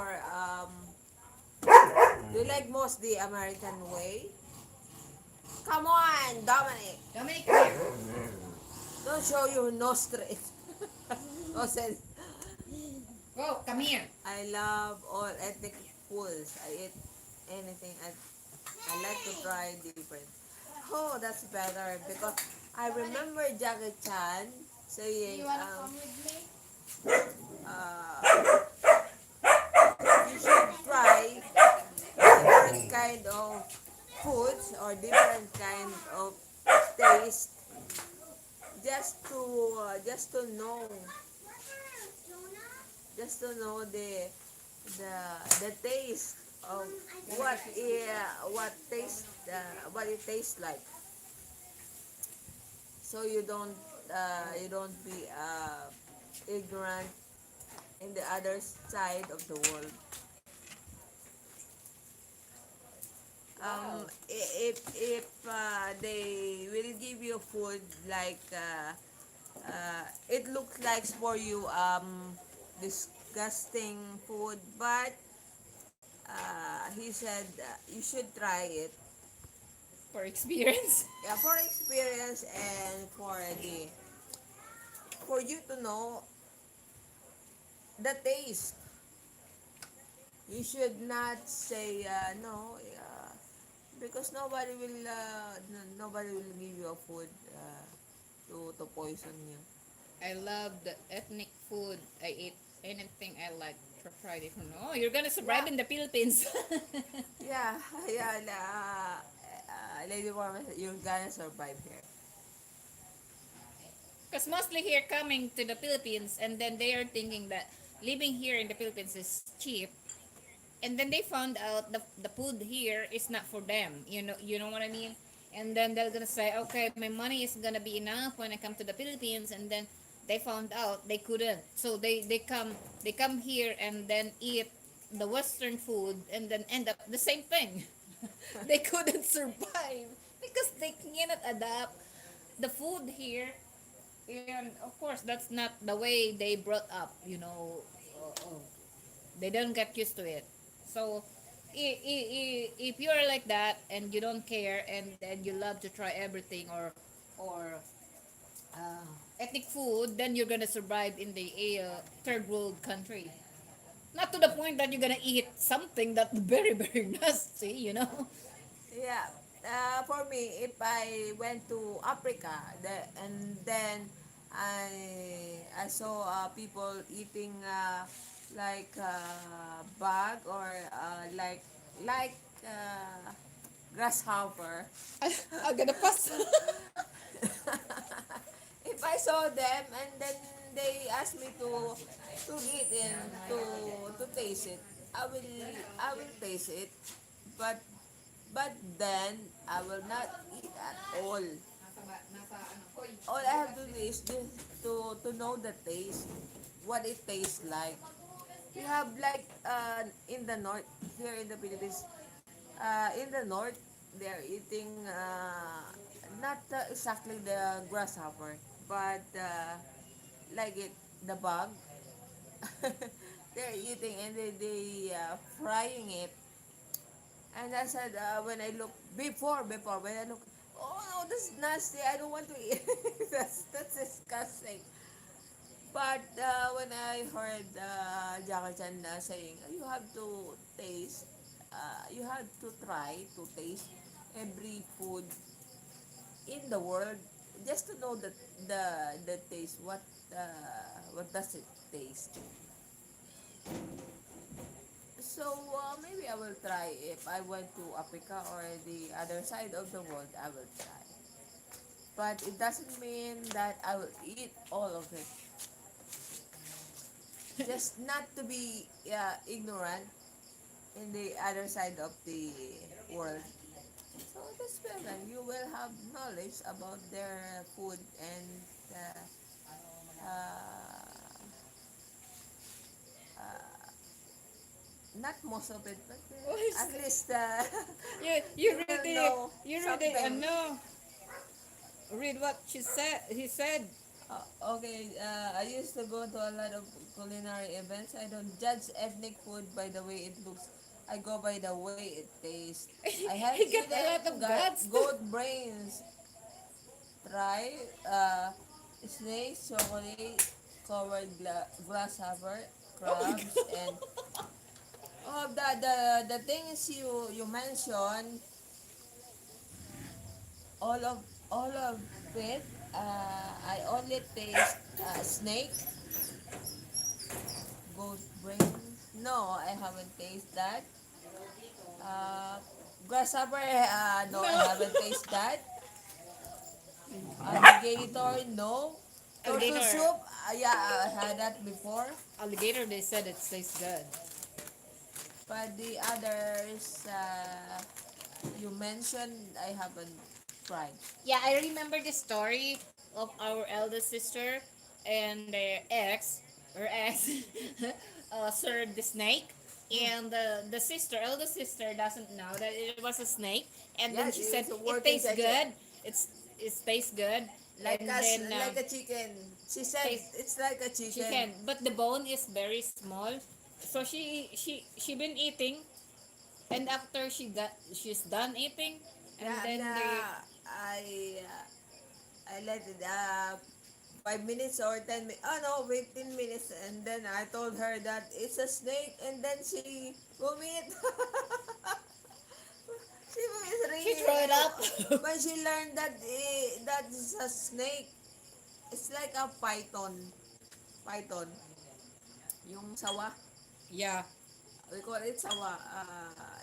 do you like most the American way? Come on, Dominic. Dominic, come here. Don't show your nostrils. No sense. Go, come here. I love all ethnic foods. I eat anything. I like to try different. Oh, that's better because I remember Jackie Chan saying, You wanna come with me? you should try different kind of foods or different kind of taste just to know the taste of what it tastes like. So you don't be ignorant in the other side of the world. If they will give you food like it looks like for you disgusting food, but he said you should try it. For experience. Yeah, for experience and for you to know the taste. You should not say no, because nobody will give you a food to poison you. I love the ethnic food. I eat anything I like. Try different. Oh, you're gonna survive in the Philippines. Yeah, Lady Warm, you're gonna survive here. Because mostly here coming to the Philippines, and then they are thinking that living here in the Philippines is cheap, and then they found out the food here is not for them. You know what I mean? And then they're gonna say, okay, my money is gonna be enough when I come to the Philippines, and then they found out they couldn't. So they come here and then eat the Western food, and then end up the same thing. They couldn't survive because they cannot adapt the food here. And of course, that's not the way they brought up. They don't get used to it. So if you're like that and you don't care and then you love to try everything or uh, ethnic food, then you're gonna survive in the third world country. Not to the point that you're gonna eat something that very very nasty, you know. Yeah. For me, if I went to Africa, and then I saw people eating like bug or like grasshopper. I'm gonna pass. If I saw them and then they asked me to eat in to taste it, I will taste it, but then I will not eat at all. Nasa ano, hoy. All I have to do is just to know the taste, what it tastes like. We have like in the north here in the Philippines, in the north they're eating not exactly the grasshopper, but like it the bug. They're eating and they frying it. And I said, when I look before when I look, oh no, this is nasty. I don't want to eat. That's disgusting. But when I heard Jackie Chan saying, you have to taste, you have to try to taste every food in the world just to know the taste. What does it taste? So maybe I will try if I went to Africa or the other side of the world. I will try, but it doesn't mean that I will eat all of it. Just not to be ignorant in the other side of the world. So that's well then. You will have knowledge about their food and uh, uh, not most of it, but What is at it? least You you will really know you really something. no. Read what she said. He said. Okay, I used to go to a lot of culinary events. I don't judge ethnic food by the way it looks. I go by the way it tastes. I have He got a lot eaten of guts too. goat brains, try snake, chocolate, covered grasshopper, Oh my crabs, and god. the things you mentioned, all of all of it. I only taste snake, goat brains. No, I haven't tasted that. Uh, grasshopper. No, I No. haven't tasted that. Alligator. No. Turtle Alligator. soup. Yeah, I had that before. Alligator. They said it tastes good. But the others you mentioned, I haven't tried. Yeah, I remember the story of our eldest sister and their ex, her ex, served the snake, and the sister, eldest sister, doesn't know that it was a snake, and then Yeah, she said it's a it working tastes cheche. good. It tastes good, Like and us, then like a chicken. She said taste it's like a chicken. chicken, but the bone is very small. So she been eating, and after she's done eating, and Yeah, then they I let it 5 minutes or 10 minutes. Oh no, 15 minutes, and then I told her that it's a snake, and then she vomit. She was she really throw it up. when she learned that that is a snake. It's like a python, yung sawa. Yeah. We call it sawa.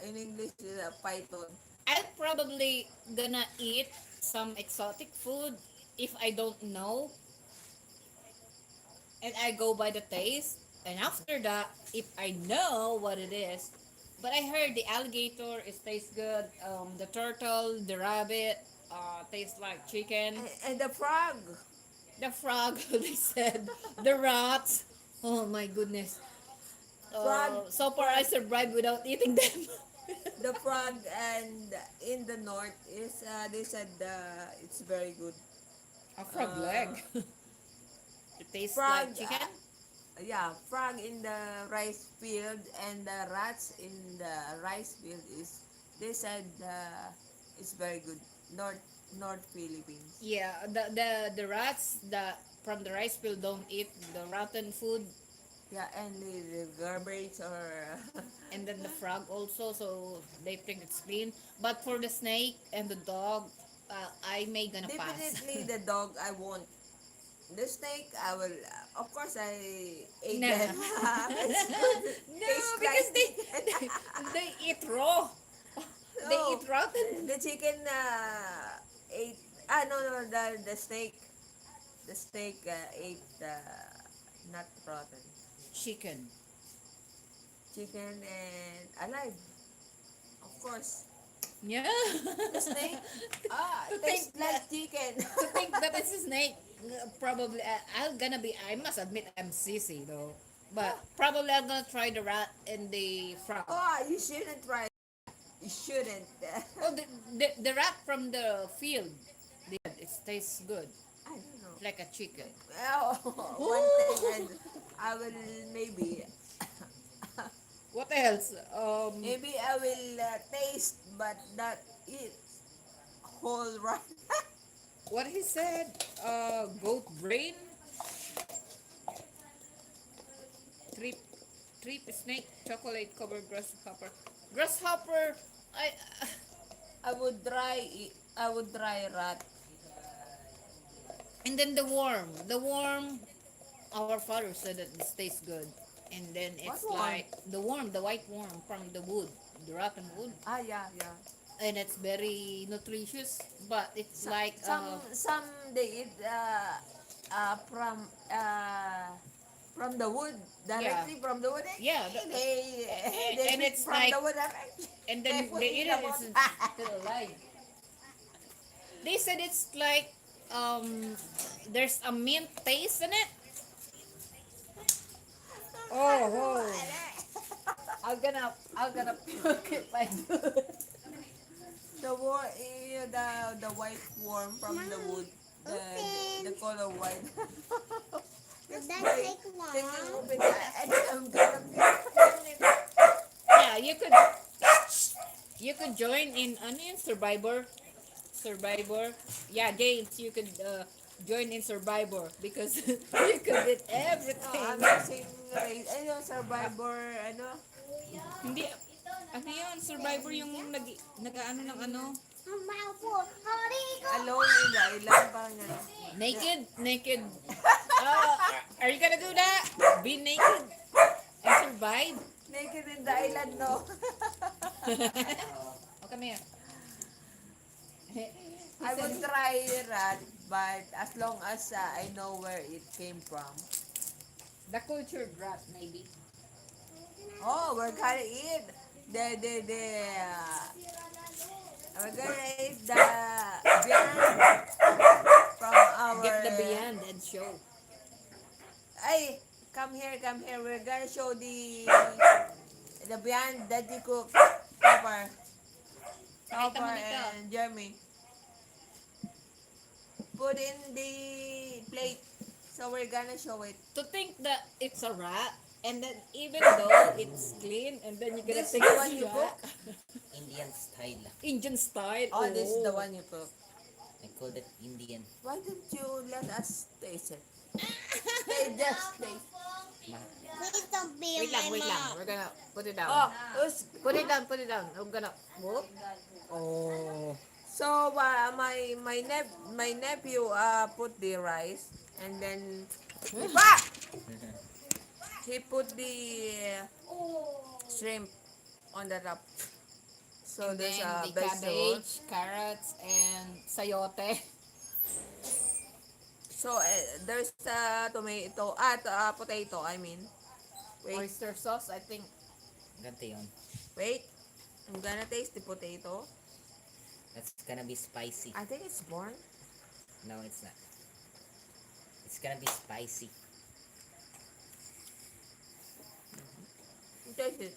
In English, a python. I'll probably gonna eat some exotic food if I don't know and I go by the taste. And after that, if I know what it is, but I heard the alligator is tastes good. The turtle, the rabbit, tastes like chicken. And the frog. The frog, they said, the rats. Oh my goodness. Frog, So far I frog, survived without eating them. the frog, and in the north is they said it's very good. A frog Uh, leg. It tastes frog, like chicken. yeah, frog in the rice field and the rats in the rice field is, they said, it's very good. North Philippines. Yeah, the rats from the rice field don't eat the rotten food, Yeah, and the garbage or and then the frog also, so they think it's clean. But for the snake and the dog, I may gonna pass. definitely the dog I won't. The snake I will. Of course I ate No. them. It's good. No, Tastes because like they chicken. they eat raw. They No, eat rotten the chicken ate. No, the snake ate not rotten chicken. chicken and alive. Of course, Yeah. the snake To tastes think like that chicken. to think that it's a snake. Probably I must admit I'm sissy though. But probably I'm gonna try the rat and the frog. Oh, you shouldn't try. You shouldn't. Oh, the rat from the field. It tastes good, I don't know. like a chicken. Oh, one thing I will maybe What else? maybe I will taste but not eat whole rat. What he said? Goat brain, trip, trip snake, chocolate covered grasshopper. Grasshopper. I. I would try rat. And then the worm. The worm. Our father said that this tastes good. And then it's What worm? like the worm, the white worm from the wood, the rotten wood, Yeah. and it's very nutritious. But it's like Some they eat from the wood, directly from the wood. Yeah, They and pick it's from like, the wood directly. and then put they in eat the it. It's mouth. still alive. They said it's like there's a mint taste in it. Oh, I'm gonna puke it like The worm, the white worm from the wood, the color white. Did that take long? Can you open that? And I'm gonna yeah. You could join in onion survivor. Yeah, James, you could join in survivor because you could get everything. amazing race. Ano, survivor, ano? Hindi, ano yun, survivor yung nag-ano ng ano, Ang mapo. Harigo. Alone in the island, parang gano'n. naked. Are you gonna do that? Be naked and survive? Naked in the island, no? Oh, come here. I would try rat, but as long as I know where it came from. The cultured rat, maybe. Oh, we're gonna eat we're gonna eat the viand from our. Get the beyond and show. Ay, come here. We're gonna show the viand that you cook. Topper Pakita mo dito. and Jeremy. Put in the plate. So we're gonna show it. To think that it's a rat, and then even though it's clean, and then you're gonna This take is the a one you shot. cook? Indian style. Indian style. Oh, this is the one you cook. I call that Indian. Why didn't you let us taste it? They just taste. Please don't be Wait lang. my mom. We're gonna put it down. Oh, Put it down. I'm gonna whoop. Oh. so my nephew put the rice and then he put the shrimp on the top. So And there's then a the vegetable. cabbage, carrots, and sayote. So there's tomato, potato. I mean, wait, Oyster sauce, I think. Ganito yun. wait. I'm gonna taste the potato. That's gonna be spicy. I think it's born. No, it's not. It's gonna be spicy. Taste it.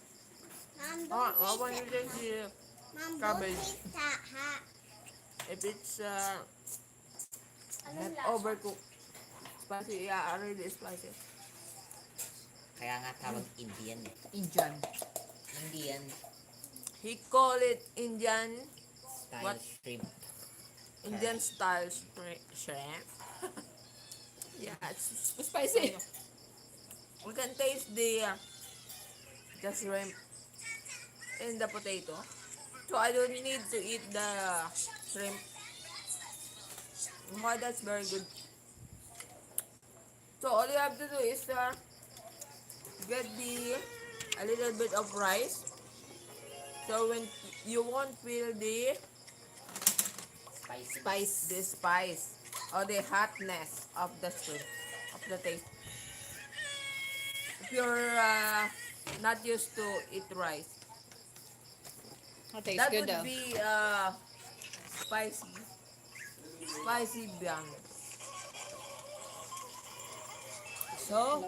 Mom, Oh, don't when you taste taste it. the Mom, don't cabbage. taste that hot. If it's Ano not lasa? overcooked, spicy, yeah, really spicy. Kaya nga tawag Indian eh. Indian. Indian He call it Indian style What? shrimp. Indian style shrimp. Yeah, it's Spicy. we can taste the shrimp and the potato. So I don't need to eat the shrimp. Oh, that's very good. So all you have to do is get a little bit of rice. So when you won't feel the Spicy. spice or the hotness of the shrimp, of the taste. If you're not used to eat rice, That tastes that good would though. be spicy biang. So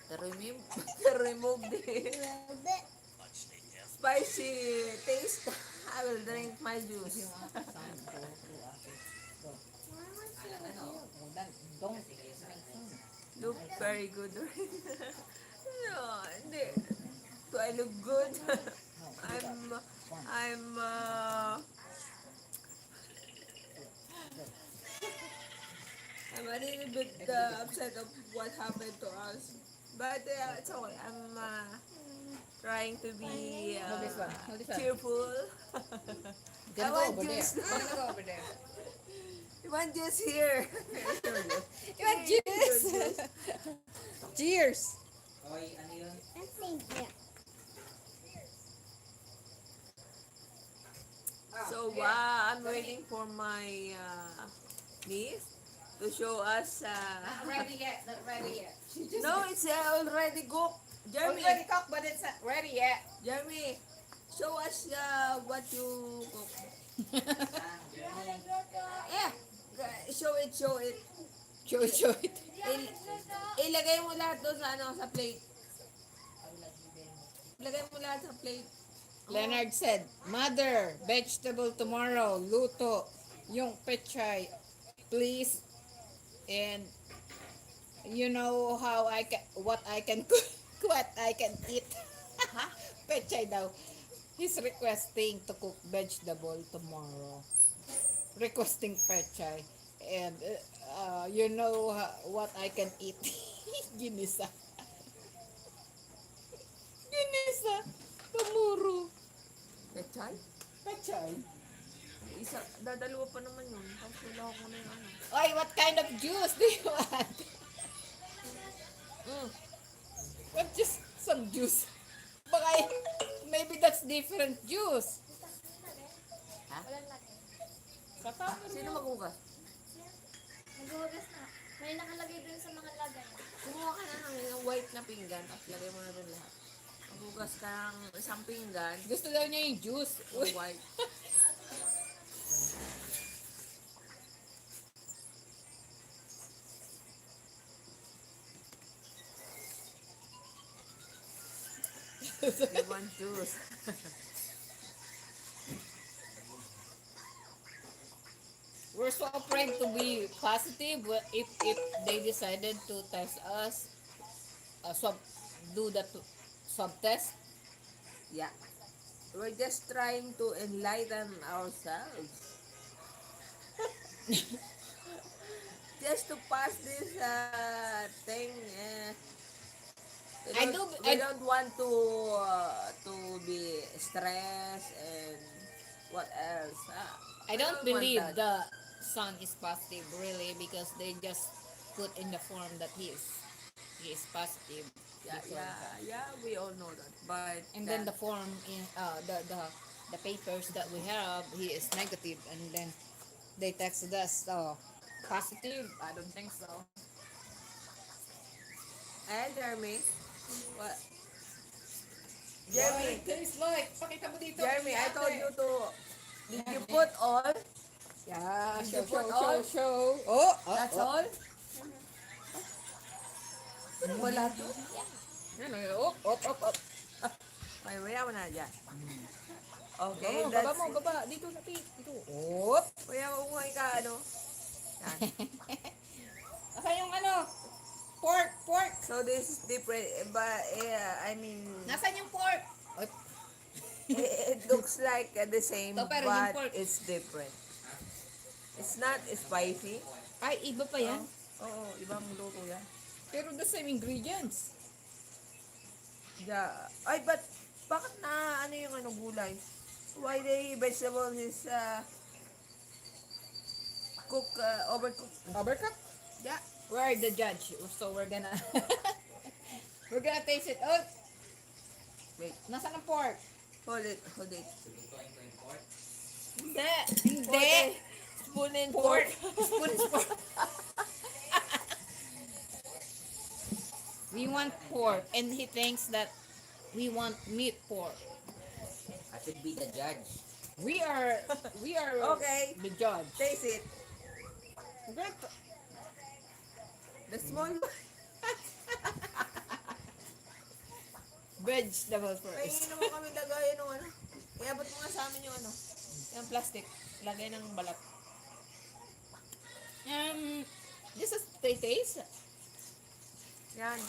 to remove the little bit. spicy taste, I will drink my juice. Look very good. No, hindi. Do I look good? I'm I'm a little bit upset of what happened to us. But it's okay. I'm trying to be Hold this one. Hold this one. cheerful. I Gonna go want over there. juice. Gonna go over there. You want juice here? You want juice? Cheers. Oy, ano yun? I think yeah. So I'm waiting for my niece to show us. Not ready yet. Not ready yet. She just No, it's already cooked. Jeremy, already cooked, but it's not ready yet. Jeremy, show us what you cook. Yeah, show it. Show it. Ilagay mo lahat doon sa sa plate. Ilagay mo lahat sa plate. Leonard said, Mother, vegetable tomorrow, luto, yung pechay, please. And you know how what I can cook, what I can eat. Pechay daw. He's requesting to cook vegetable tomorrow. Requesting pechay. And you know what I can eat. Ginisa. Ginisa. Tumuro. Pechay? Pechay. Dadalawa pa naman yun. Tapos wala ko na yung ano. Oy, what kind of juice do you want? What, just some juice? Baka, maybe that's different juice. Kasama Sino maghugas? Naghuhugas na. May nakalagay dun sa mga lagay. Kumuha ka na ng white na pinggan at lagay mo na doon lahat. Maghugas ka ng isang pinggan. Gusto daw niya yung juice. Uy, White. You want juice. we're so afraid to be positive if they decided to test us, do the swab test. Yeah. We're just trying to enlighten ourselves. Just to pass this thing. We don't want to be stressed and what else. I don't want believe that. the son is positive really because they just put in the form that he is positive. Yeah, we all know that. But And then the form in the papers that we have, he is negative, and then they texted us positive. I don't think so. and Jeremy, what? Jeremy, Jeremy, tastes like. Pakita mo dito. Jeremy, I told you to. Did you put all? Yeah, Did you show. put all? Oh, That's all? Wala to? Yan, op. Okay, maya mo na dyan. Okay, Baba that's mo, baba. Dito na, dito. Op. Kuya, umuhay ka, ano? Yan. Asa yung pork. So this is different, but I mean, Nasaan yung pork? Oy, it looks like the same, Ito, pero yung but pork. it's different. It's not spicy. ay, iba pa yan. Oo, ibang luto yan. Pero the same ingredients. Yeah. Ay, but bakit na ano yung gulay? Why the vegetable is overcooked? Overcooked? Yeah. We're the judge. So we're gonna we're gonna taste it. Oh, Wait, nasaan ang pork? hold it. Hindi. Hindi. Okay. Spoon and Pork. fork. Spoon is pork. We want pork, and he thinks that we want meat pork. I should be the judge. We are Okay. the judge. Taste it. We're gonna t- The small one. vegetable first. Pahingin naman kami lagayan ng ano. Iabot mo nga sa amin yung ano. Yung plastic. Lagay ng balat. This is taste. Yan.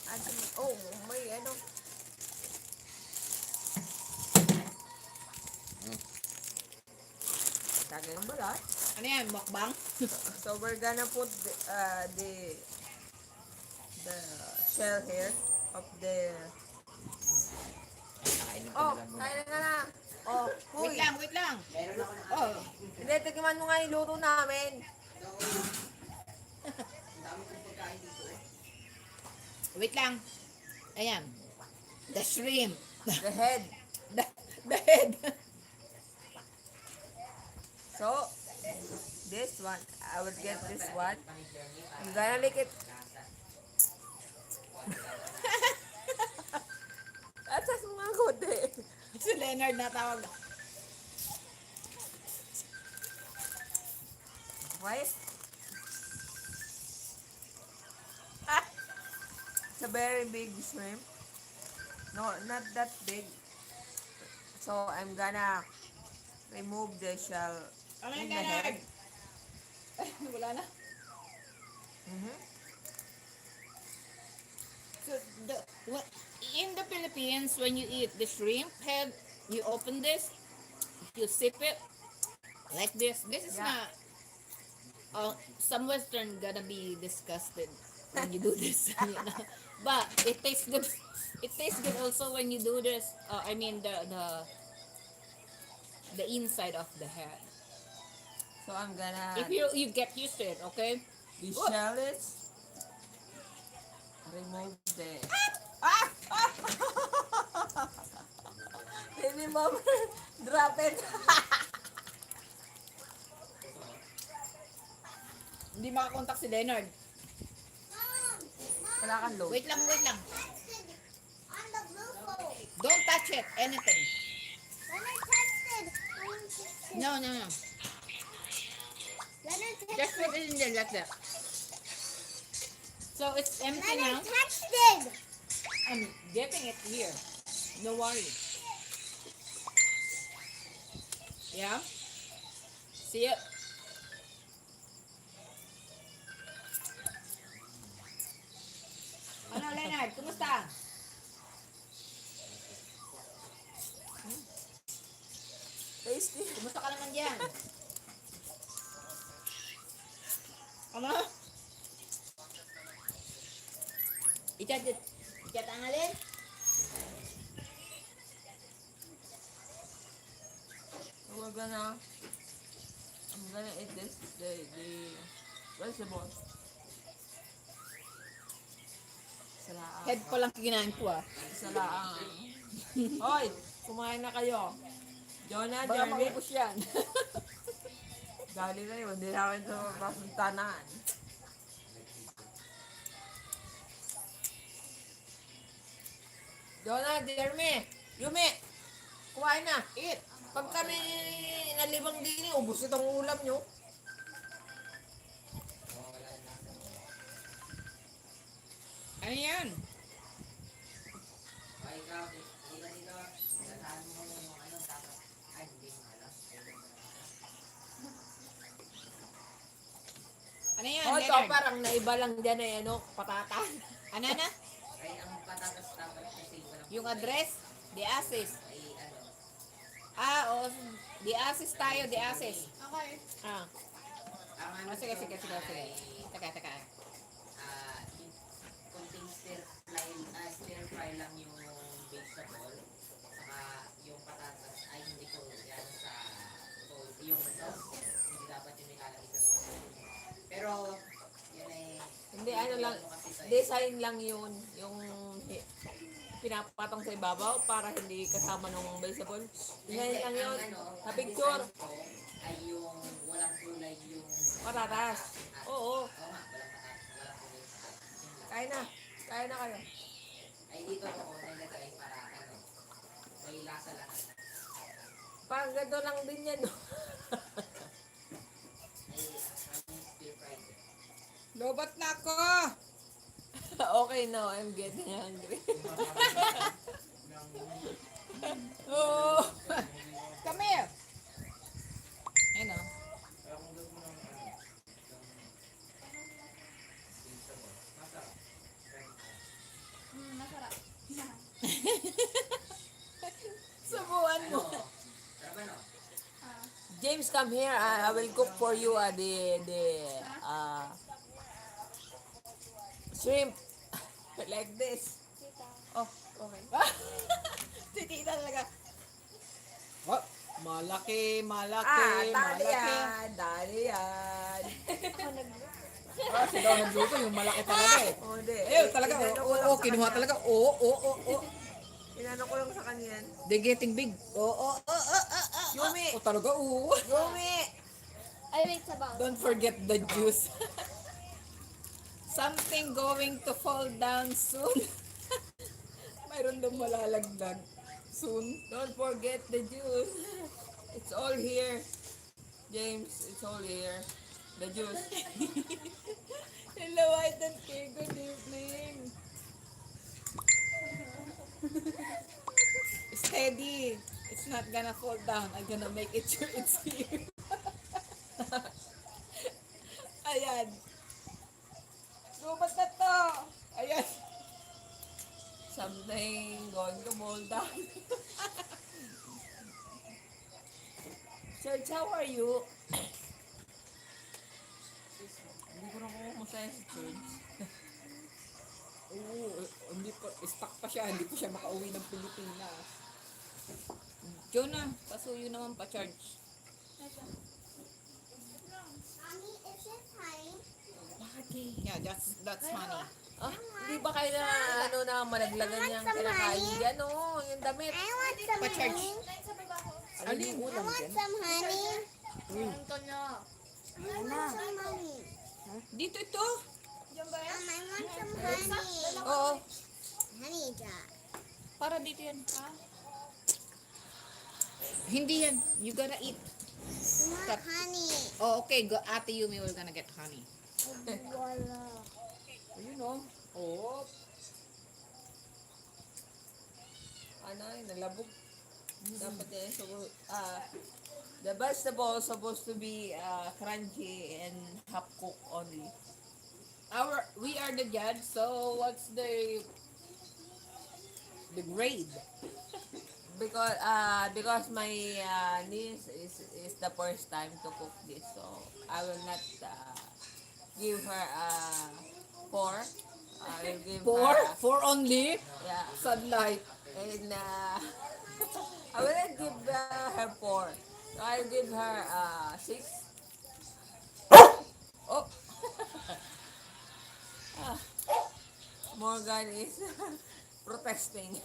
Oh, may ano. Lagay ng balat. Ano yan, mukbang? So we're gonna put the shell here of the. Kainin ko Oh, na lang muna. kain ka na. Oh, Wait huy. lang, wait lang. Oh, Hindi, tikiman mo nga yung luto namin. wait lang. Ayan. The shrimp. The head. The head. So, this one, I will get this one. I'm gonna lick it. At sa sumagot eh. Si Leonard natawag. Right? Ah! It's a very big shrimp. No, not that big. So, I'm gonna remove the shell Ano in yung the head. Leonard? Ay, wala na. Mhm. So, in the Philippines, when you eat the shrimp head, you open this, you sip it like this. This is Yeah. not. Some Western gonna be disgusted when you do this, you know? But it tastes good. It tastes good also when you do this. I mean the inside of the head. So, I'm gonna If you get used to it, okay? the What? shell is remove the Hindi mo drop it. Hindi makakontak si Leonard. Wala kang load. Wait lang, wait lang. On the blue phone. Don't touch it, anything. When I tested. No, no, no. When I Just tested. put it in there like that. So it's empty When I now. tested. I'm getting it here. No worry. Yeah? See it? Ano, Leonard? Kumusta? Tasty. Kumusta ka naman dyan? Ano? Ikatangalin? So I'm gonna eat this, the vegetables. Salaang. Head pa lang kinain ko ah. Salaang. Hoy, kumain na kayo. Jonah, Baka Jeremy. maubos yan. Dali na yun, hindi namin ito pasuntanan. Jonah, Jeremy, Yumi, kumain na. Eat. Pag kami nalibang din, ubos itong ulam nyo. Ano yan? Ano yan, Oh, ito Leonard? parang naiba lang dyan ay ano, patata. Ano na? Ay, ang patatas dapat kasi walang Yung address? The Asis. ay ano. Oo. The Asis tayo, The Asis. Okay. Ah. Ang ano Sige. ay, Teka. yung konting stir fry lang yung vegetable. Saka yung patatas ay hindi ko yan sa yung sauce. Hindi dapat yung nilalagay sa sauce. Pero, yun ay, Hindi, ano lang. kasi sa Design lang yun. Yung pinapatong sa ibabaw para hindi kasama ng vegetable. Design lang yun. Sa picture. ko ay yung walang kulay yung Patatas. Oo. oo nga, walang kulay sa Kaya na kayo. ay dito ko nilagay para ano may lasa lang Pag gado lang din yan. No? ay yung stir fried Lobat na ako! Okay now, I'm getting hungry. Oh! Come here! Ayun o. Masarap. Subuan mo. sarap ano James, come here. I will cook for you shrimp. Like this. Oh, okay. Si tita talaga. Oh, malaki. Dali yan. Si daw nagluto yung malaki talaga eh. O, di. Talaga. Inano ko lang sa Kinuha kanya. talaga. Inano ko lang sa kanya yan. They're getting big. Yumi! Talaga, Yumi! Ay, wait, sabaw. Don't forget the juice. Something going to fall down soon. Mayroon daw malalagdag soon. Don't forget the juice. It's all here. James, it's all here. The juice. Hello, Aidan K. Good evening. Steady. It's not gonna fall down. I'm gonna make it sure it's here. Ayan. Lumat na to. Ayan. Something going to fall down. Serge, how are you? Hindi ko na kumusaya si Serge. Oo, hindi pa, stuck pa siya. Hindi pa siya makauwi ng Pilipinas. Jonah, pasuyo naman pa-charge. Mommy, is this honey? Yeah, that's honey. Ah, hindi ba kayo na malaglagan niyang kinakain dyan? Oo, yung damit. I want some Pa-charge. honey. Ano yung I ulam want dyan? some honey. Ito niya. I want some honey. Dito ito. Diyan ba yan? I want some honey. Oo, Honey jar. para dito yan. Hindi yan. You gotta eat. I want Stop. honey. Oh, okay. Go, Ate Yumi, we're gonna get honey. Voila. You know. Oh. Ano, nalabog. Dapat yan. So, the vegetable supposed to be crunchy and half cooked only. We are the judge, so what's the grade? Because my niece is the first time to cook this, so I will not give her 4. I will give Four? her Four only? yeah, Sunlight. and I will not give her 4. So I'll give her 6. Oh. Morgan is protesting.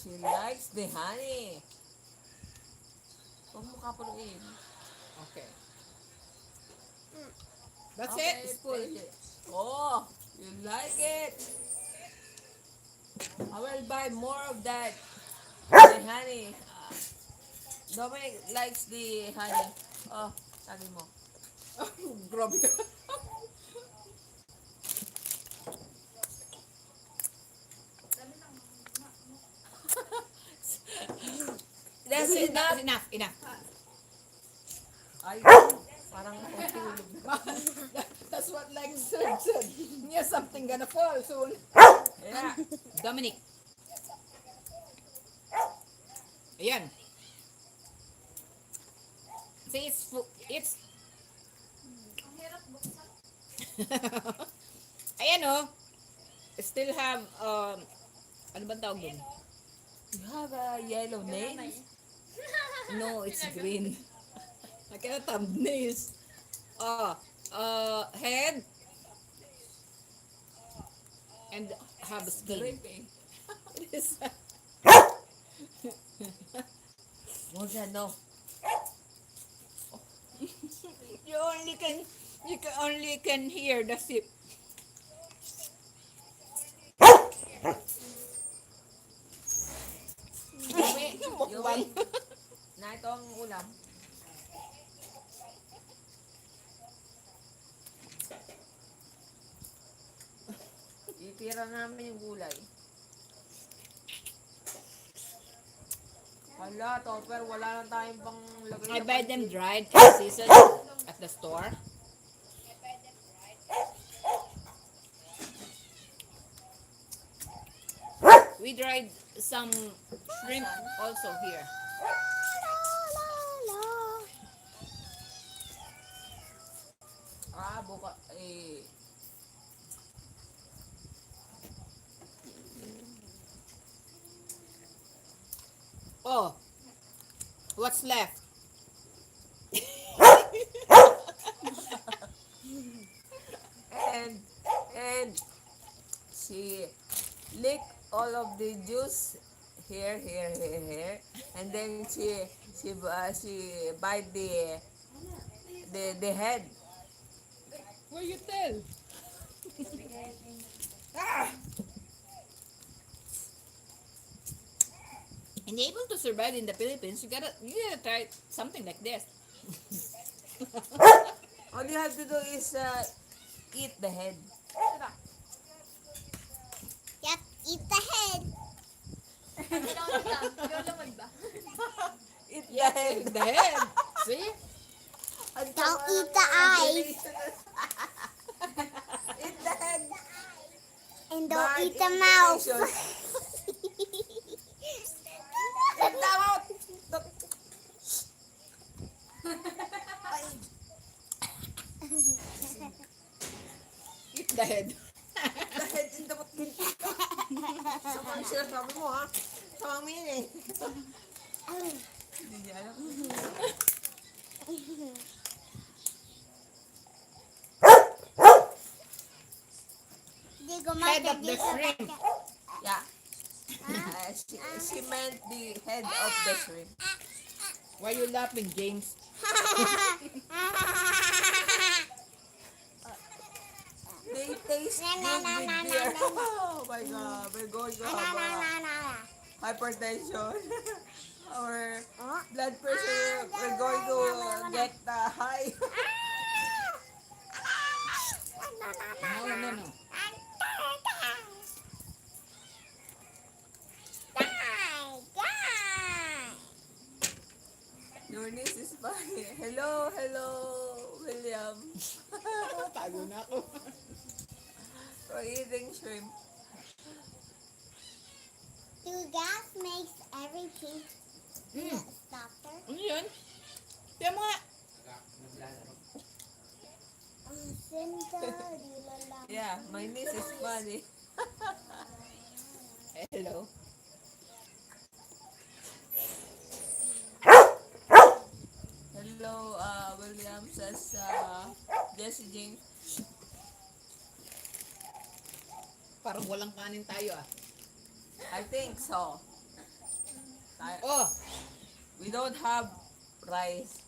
She likes the honey. Huwag mo kapunuin. Okay. That's Okay, it. It's full. take it. Oh, you like it? I will buy more of that. The honey. Dominic likes the honey. Oh, sabi mo. Grabe ka. That's enough. Enough. Ay, Parang tulog na. That's what like said. Yeah, something gonna fall soon. Yeah. Dominic. Ayan. See, it's Ang hirap buksan. ayan oh. Still have ano ba tawag dun? You have a yellow nail? No, it's green. I cannot thumbnails. Head and have skin. Dripping. It is. More than no. You can only can hear the sip. Yumi. Na ito ang ulam. Itira namin yung gulay. Hala, Topper, wala lang tayong pang lagay I na buy pansit. them dried and seasoned at the store. We dried some shrimp also here. Buka, Oh, what's left? and she lick all of the juice here, and then she bite the head. What you tell? And able to survive in the Philippines, you gotta try something like this. All you have to do is eat the head. Yep, eat the head. Ikaw naman ba? Eat the head. The head. See? Don't eat the eyes. Eat the head. And don't Bad eat the mouth. inclination. Get them out. Eat the head. The head in the butt. Sama ang sinasabi mo ha. Sama mo yun eh. Hindi niya alam. Head of the shrimp. Yeah. She meant the head of the shrimp. Why you laughing, James? They taste good with beer. Oh my god, we're going to have hypertension. Our blood pressure, we're going to get high. No. Your niece is funny. Hello, William. Tago na ako. We're eating shrimp. Do gas makes everything softer? Ano yun? Tiyan mo nga. Naglalaro. Yeah, my niece is funny. Hello. Hello, William says Jesse James. Parang walang kanin tayo ah. I think so. Oh, We don't have rice.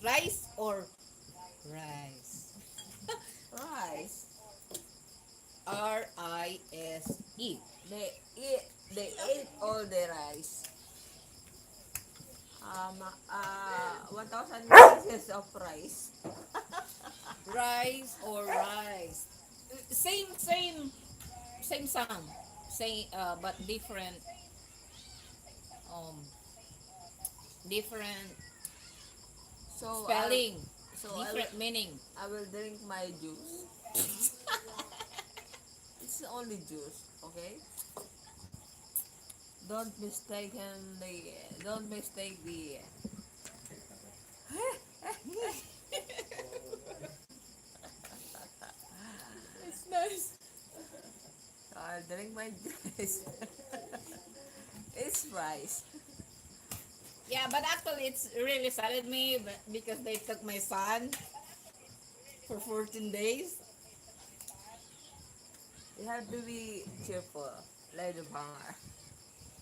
rice or rice? Rice. R-I-S-E. They ate all the rice. 1,000 pieces of rice. Rice or rice? Same sound. Same, but different. Different. So spelling, so I different meaning. I will drink my juice. It's only juice, okay? Don't mistaken the don't mistake the It's nice. I'll drink my juice. It's rice. Yeah, but actually it's really sad at me because they took my son for 14 days. You have to be cheerful, like the banger.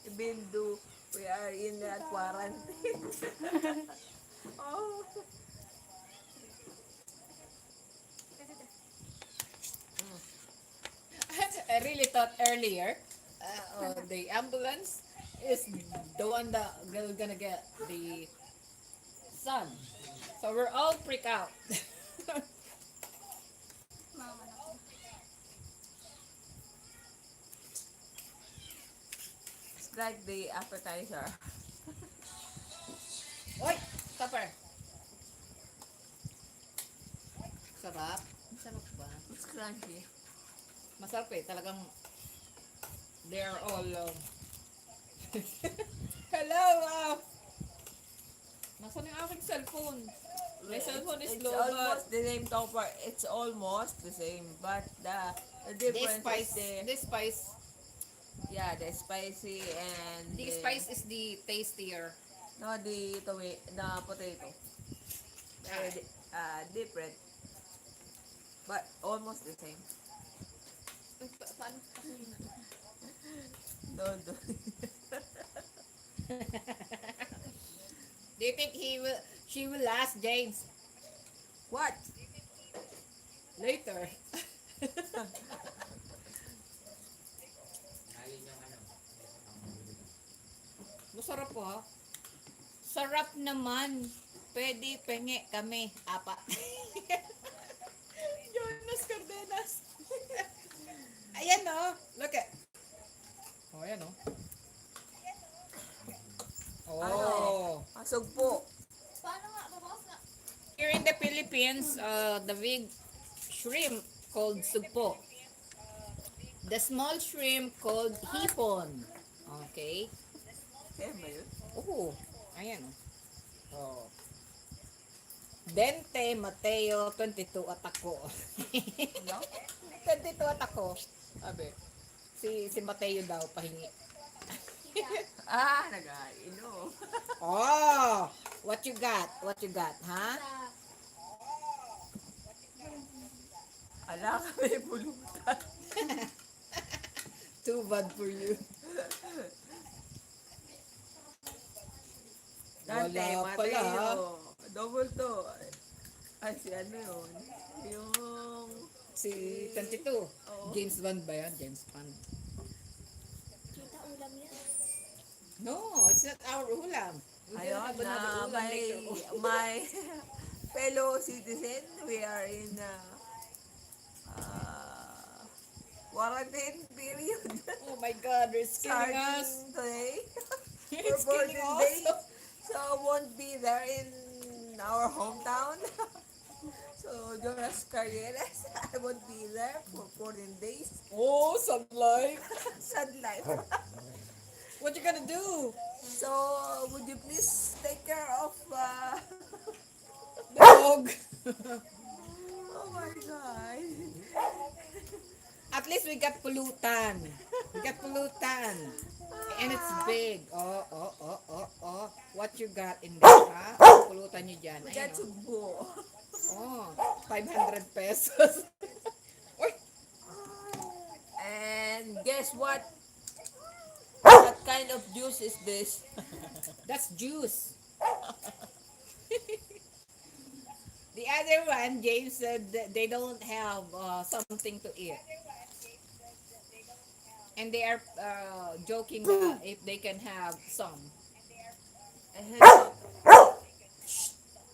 Even though we are in a quarantine. Oh. I really thought earlier the ambulance is the one that gonna get the son. So we're all freak out. Mama na ko. It's like the appetizer. Oy! Tupper! Sarap. Sarap ba? It's crunchy. Masarap eh. Talagang they're all hello! Nasaan yung aking cellphone? My cellphone is It's low almost but the same topper. It's almost the same, but the the difference spice, is the the spice, the spicy and the spice is the tastier. no the potato. They're different, but almost the same. Paano? Don't do. Do you think she will last, James? What? Later. Ayun yung ano. Masarap po ha. Sarap naman. Pwede penge kami. Apa. Jonas Cardenas. Ayan oh. Look at. Oh, ayan oh. Oh. Pasog po. Paano nga? Babawas na. Here in the Philippines, the big shrimp called sugpo. The small shrimp called hipon. Okay. Kaya ba yun? Oh, ayan. Oh. Dente Mateo 22 at ako. No? 22 at ako. Sabi. Si Mateo daw pahingi. Nag-ainom. Oh, what you got? What you got, ha? Sa Ala kami pulutan. Too bad for you. Dante, Wala pala, ha? Mateo. Double to. Ay, si ano yun? Yung... Si 22. James Bond ba yan? James Bond. kita ulam yan. No, it's not our ulam. We Ayun have another na, ulam later. my fellow citizen, we are in quarantine period. Oh my God, they're scaring us. Starting today. It's For killing 14 us. days. So won't be there in our hometown. So Jonas Carreras, I won't be there for 14 days. Oh, sunlight. Sad life. What you gonna do? So would you please take care of The dog. oh my god. At least we got pulutan. We got pulutan. And it's big. Oh. What you got in there, ha? Pulutan nyo dyan. We Ayan, got sugbo. oh. 500 pesos. Uy, And guess what? What kind of juice is this? that's juice. The other one, James said that they don't have something to eat. And they are joking that if they can have some.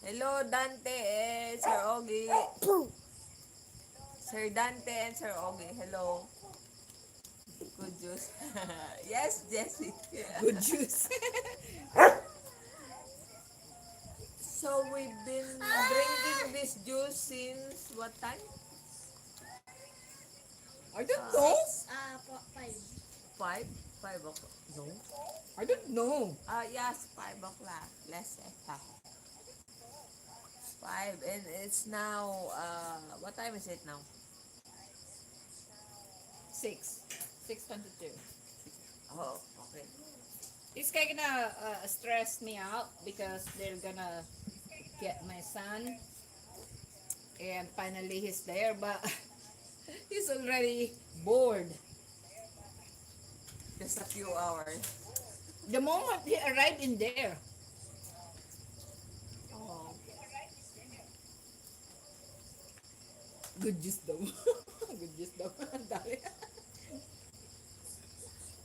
Hello, Dante and Sir Ogie. Sir Dante and Sir Ogie, hello. Good juice. Yes, Jessie. Good juice. So, So we've been drinking this juice since what time? I don't know. 5. 5? 5 o'clock. No. I don't know. Yes, 5 o'clock. Let's say 5. And it's now, what time is it now? 6:22. Oh, okay. It's kind of stress me out because they're gonna get my son, and finally he's there, but he's already bored. Just a few hours. The moment he arrived in there, Oh. good juice daw. Good juice daw. Ang dami.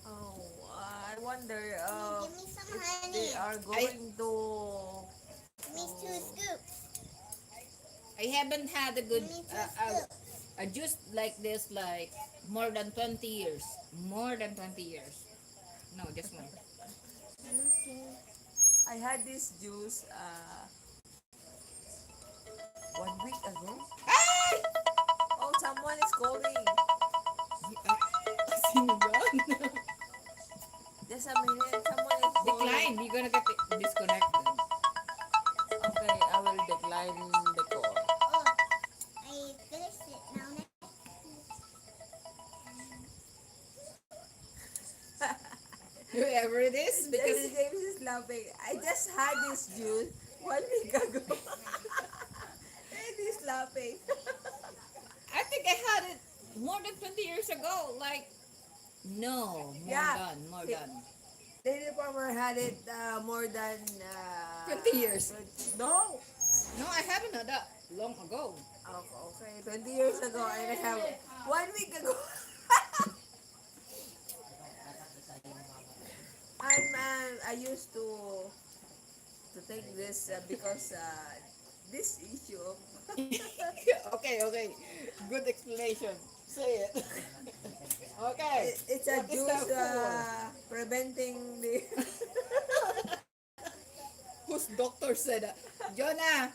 Oh, I wonder Give me some if honey. they are going to... Give me 2 scoops. I haven't had a good Give me 2 scoops. a juice like this like more than 20 years. More than 20 years. No, just one. I had this juice 1 week ago. Ay! Oh, someone is calling. Sino yan? Just a minute, someone is calling. Decline. You're gonna get disconnected. Okay, I will decline the call. Oh, I finished it now. Whoever it is, Because because James is laughing. I just had this juice 1 week ago. And he's laughing. I think I had it more than 20 years ago. Like, no, more Yeah. than. Lady Farmer had it more than 20 years. No. No, I haven't had that long ago. Okay, 20 years ago, and I have 1 week ago. I used to take this because this issue of Okay. Good explanation. Say it. Okay. it's a What is juice that for? preventing the Whose doctor said that? Jonah!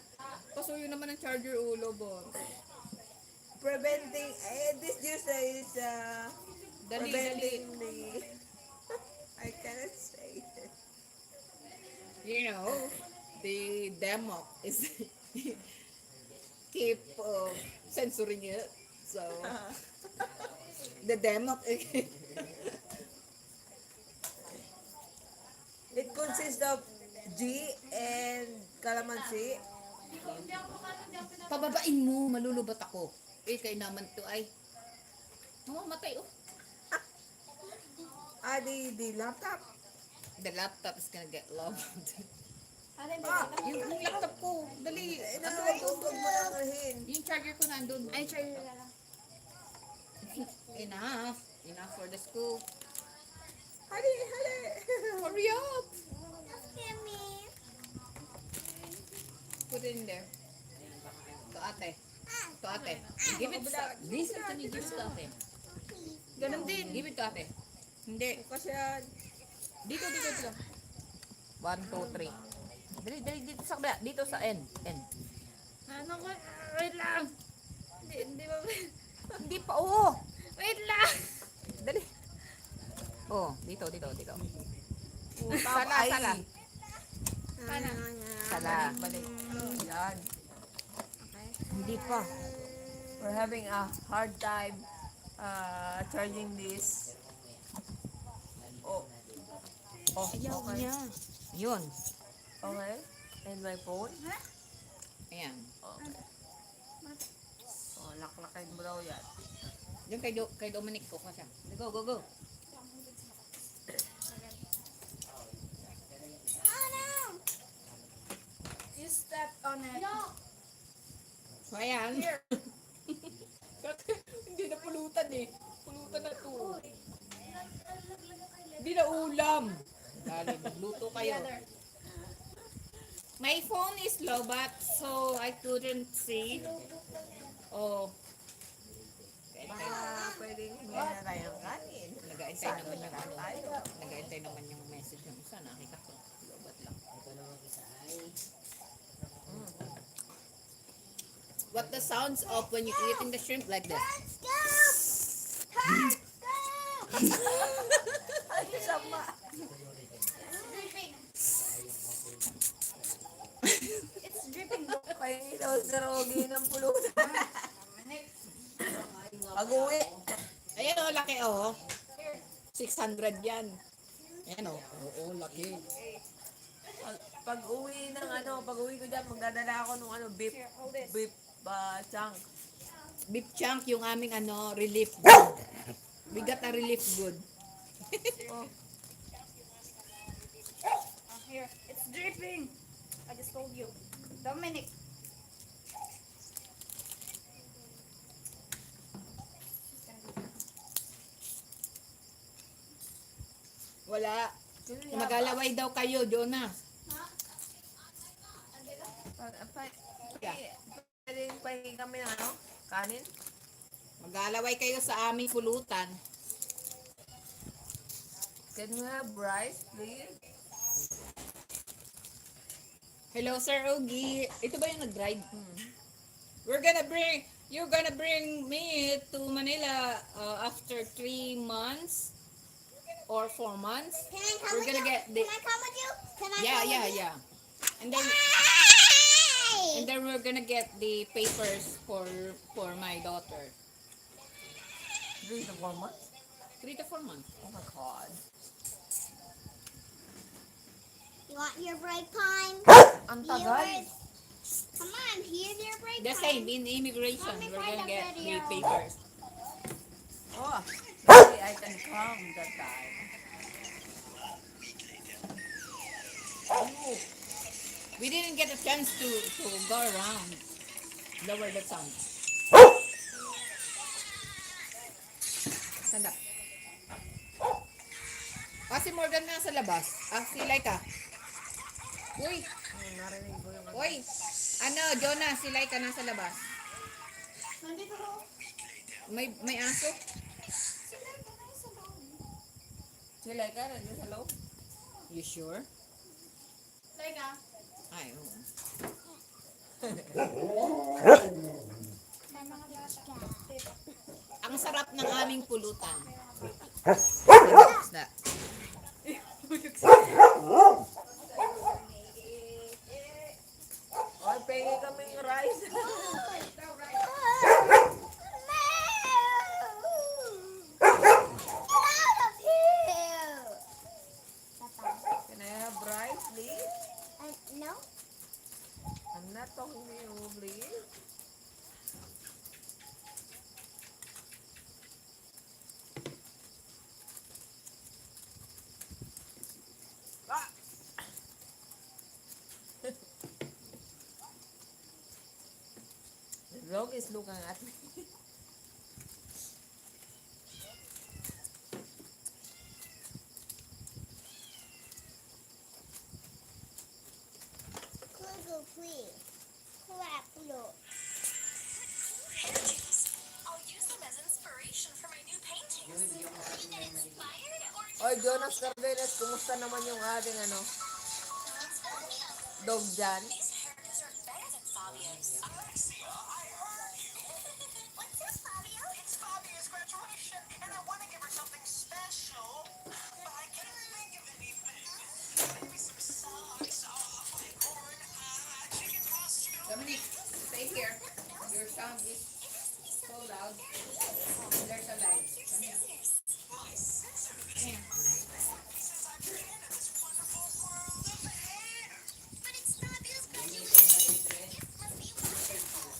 Pasuyo naman ang charger ulo, bon. preventing this juice is Dali. preventing the I cannot say it. You know, the demo is keep censoring it. So, the demo It consists of G and calamansi. pababain mo, malulubat ako. Kay naman to ay mamamatay oh. The laptop. The laptop is gonna get loud. Ano yung laptop ko, dali. Huwag mo na anuhin. Yung charger ko nandun. Ay, try na lang. Enough for the school. Hali. Hurry up. Give me. Put it in there. To ate. Give it to this is the juice to ate. Ganun din. Give it to ate. Hindi. Kasi Dito. 1, 2, 3. Dali, dito sa kabila. Dito sa end. Ano ko? Wait lang. Hindi ba? Hindi pa, oo. Wait lang. Dali. Oh, dito. Sala. Sala. Balik. Yan. Hindi pa. We're having a hard time charging this. Ayaw Okay. niya. Yun. Okay. And my phone. Ayan. Okay. Laklakin mo daw yan. Yung kay Dominic ko kasi. Go. Oh no! You stepped on it. So, ayan. Hindi na pulutan eh. Pulutan na to. Hindi na ulam. Dali, magluto kayo. My phone is low bat, so I couldn't see. Oh. Pwedeng hindi na tayong kanin. Nag-aantay naman yung Nag-aantay naman yung message ng isa. Nakita ko. Low bat lang. What the sounds of when you're eating the shrimp like this? Sama. It's dripping. Kaya daw sa rogi ng pulutan. Pag-uwi. Ayan oh, laki oh. 600 yan. Ayan oh. Oo, laki. Pag-uwi ng pag-uwi ko dyan, magdadala ako ng beef chunk. Beef chunk yung aming relief good. We got a relief good. Here, it's dripping. I just told you. Dominic. Wala. Magalaway daw kayo, Jonas. Pwede pahingi kami ng kanin? Magalaway kayo sa aming pulutan. Can we have rice, please? Hello, Sir Ogie. Ito ba yung nag-ride? You're gonna bring me to Manila after 3 months or 4 months. Can I come We're with gonna you? get the Can I come with you? Can I yeah, come yeah, with you? yeah. And then Hey! and then we're gonna get the papers for my daughter. 3 to 4 months? 3 to 4 months. Oh my God. You want your break time? Ang tagal. Viewers? Come on, here's your break The time. same in immigration. Let me We're find gonna the get the video. papers. Oh, maybe I can come that time. We didn't get a chance to go around. Lower that sound. Stand up. Si Morgan nasa labas. Si Laika. Uy, Narinig ko yung uy. Jonah, si Laika nasa labas. Nandito ko. May aso. sila ka nandiyan sa loob. You sure? Laika. Ay, oo. May mga bata. Ang sarap ng aming pulutan. Isda. Ay, pengi kaming rice. Can I have rice, please? No? I'm not talking to you, please. Ah! The dog is looking at me. Google, please. Clap, look. I'll use them as inspiration for my new paintings. Get inspired or Oy, Jonas Cardenas, kumusta naman yung ating dog dyan? these hairdos are better than Fabio's. Alexia, I heard you. What's this, Fabio? It's Fabio's graduation, and I want to give her something special, but I can't think of anything. Maybe some socks, popcorn, chicken costume. Dominic, stay here. Your sound is so loud. There's a light. Come here. My scissors. Since I've been into this wonderful world of hair. But it's Fabio's graduation. It must be wonderful.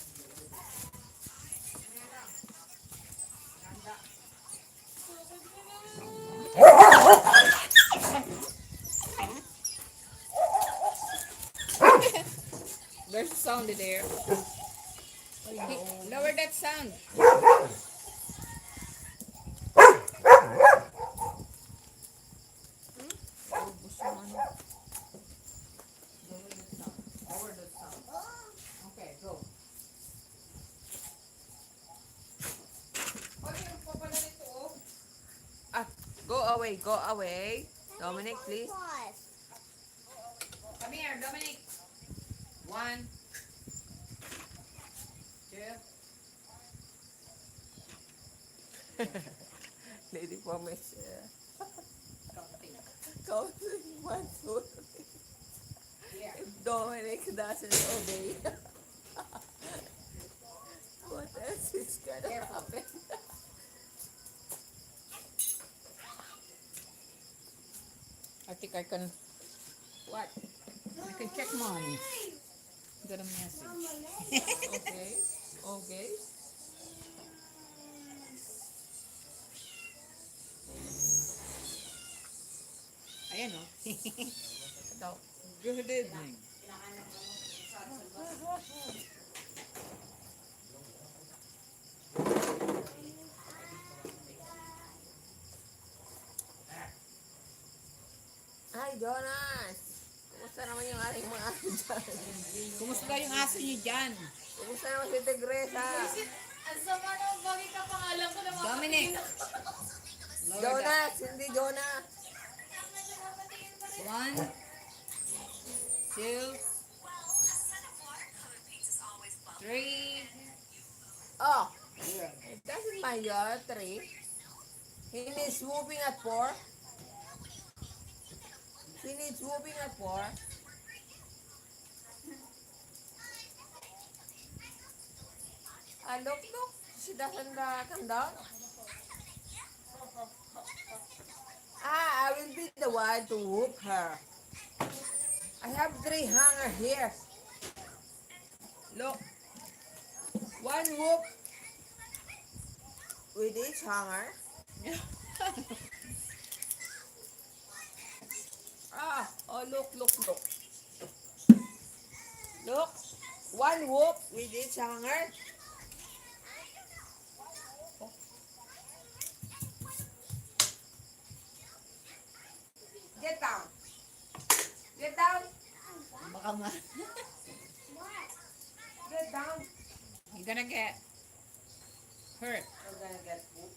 There's a sound in there. Lower that sound. Okay, go. Ah, go away. Dominic, please. Pause. Come here, Dominic. 1, Lady promise. Counting. Counting 1, 2, 3. If Dominic doesn't obey, what else is gonna happen? I think I can, What? I can check mine. Got a message. Okay. Okay. Ayan o. Ito. Good evening. Hi, Jonas! Kumusta naman yung ating mga aso dyan? Kumusta yung aso niyo dyan? Kumusta naman si Tigresa? Ang sama ng bagay ka pangalan ko na mga Dominic! Lower that. Jonas! Hindi Jonas! 1, 2, 3. Oh! It doesn't matter, 3. He needs whooping at 4. He needs whooping at 4. Look, look. She doesn't come down. I will be the one to whoop her. I have 3 hanger here. Look. 1 whoop with each hanger. Oh, look. Look. 1 whoop with each hanger. Get down. Get down. Baka nga. Get down. You're gonna get hurt. You're gonna get whooped.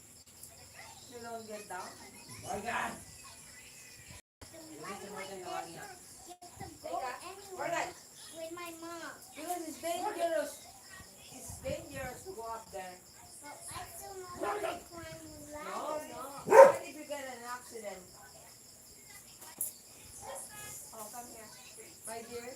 You don't get down. Oh God. Alright. With my mom. Because it's dangerous. It's dangerous to go up there. But I still know how to climb the No. ladder. What if you get an accident? Oh, come here. My dear.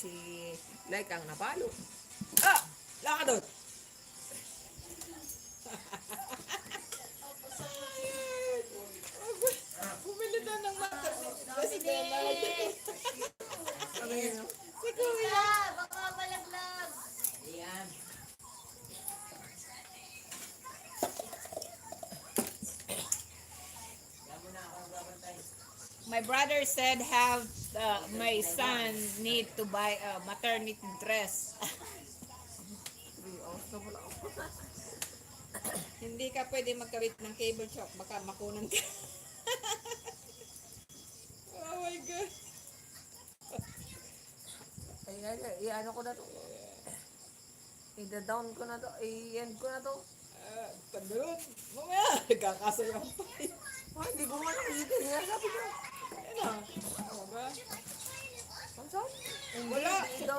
Si Like ang napalo. Laka doon. Bumili na ng mata. Kasi Kuya, baka malaglag. Ayan. my brother said have my son need to buy a maternity dress. Hindi ka pwede magkabit ng cable shock, baka makunan ka. Oh my God. Ay, ano ko na to. I-down ko na to. I-end ko na to. Tandun, mamaya, kakasayaw pa. Hindi ko man nakikita niya. Sabi ko. Ano? Ano ba? Ang saan? Wala. Ito,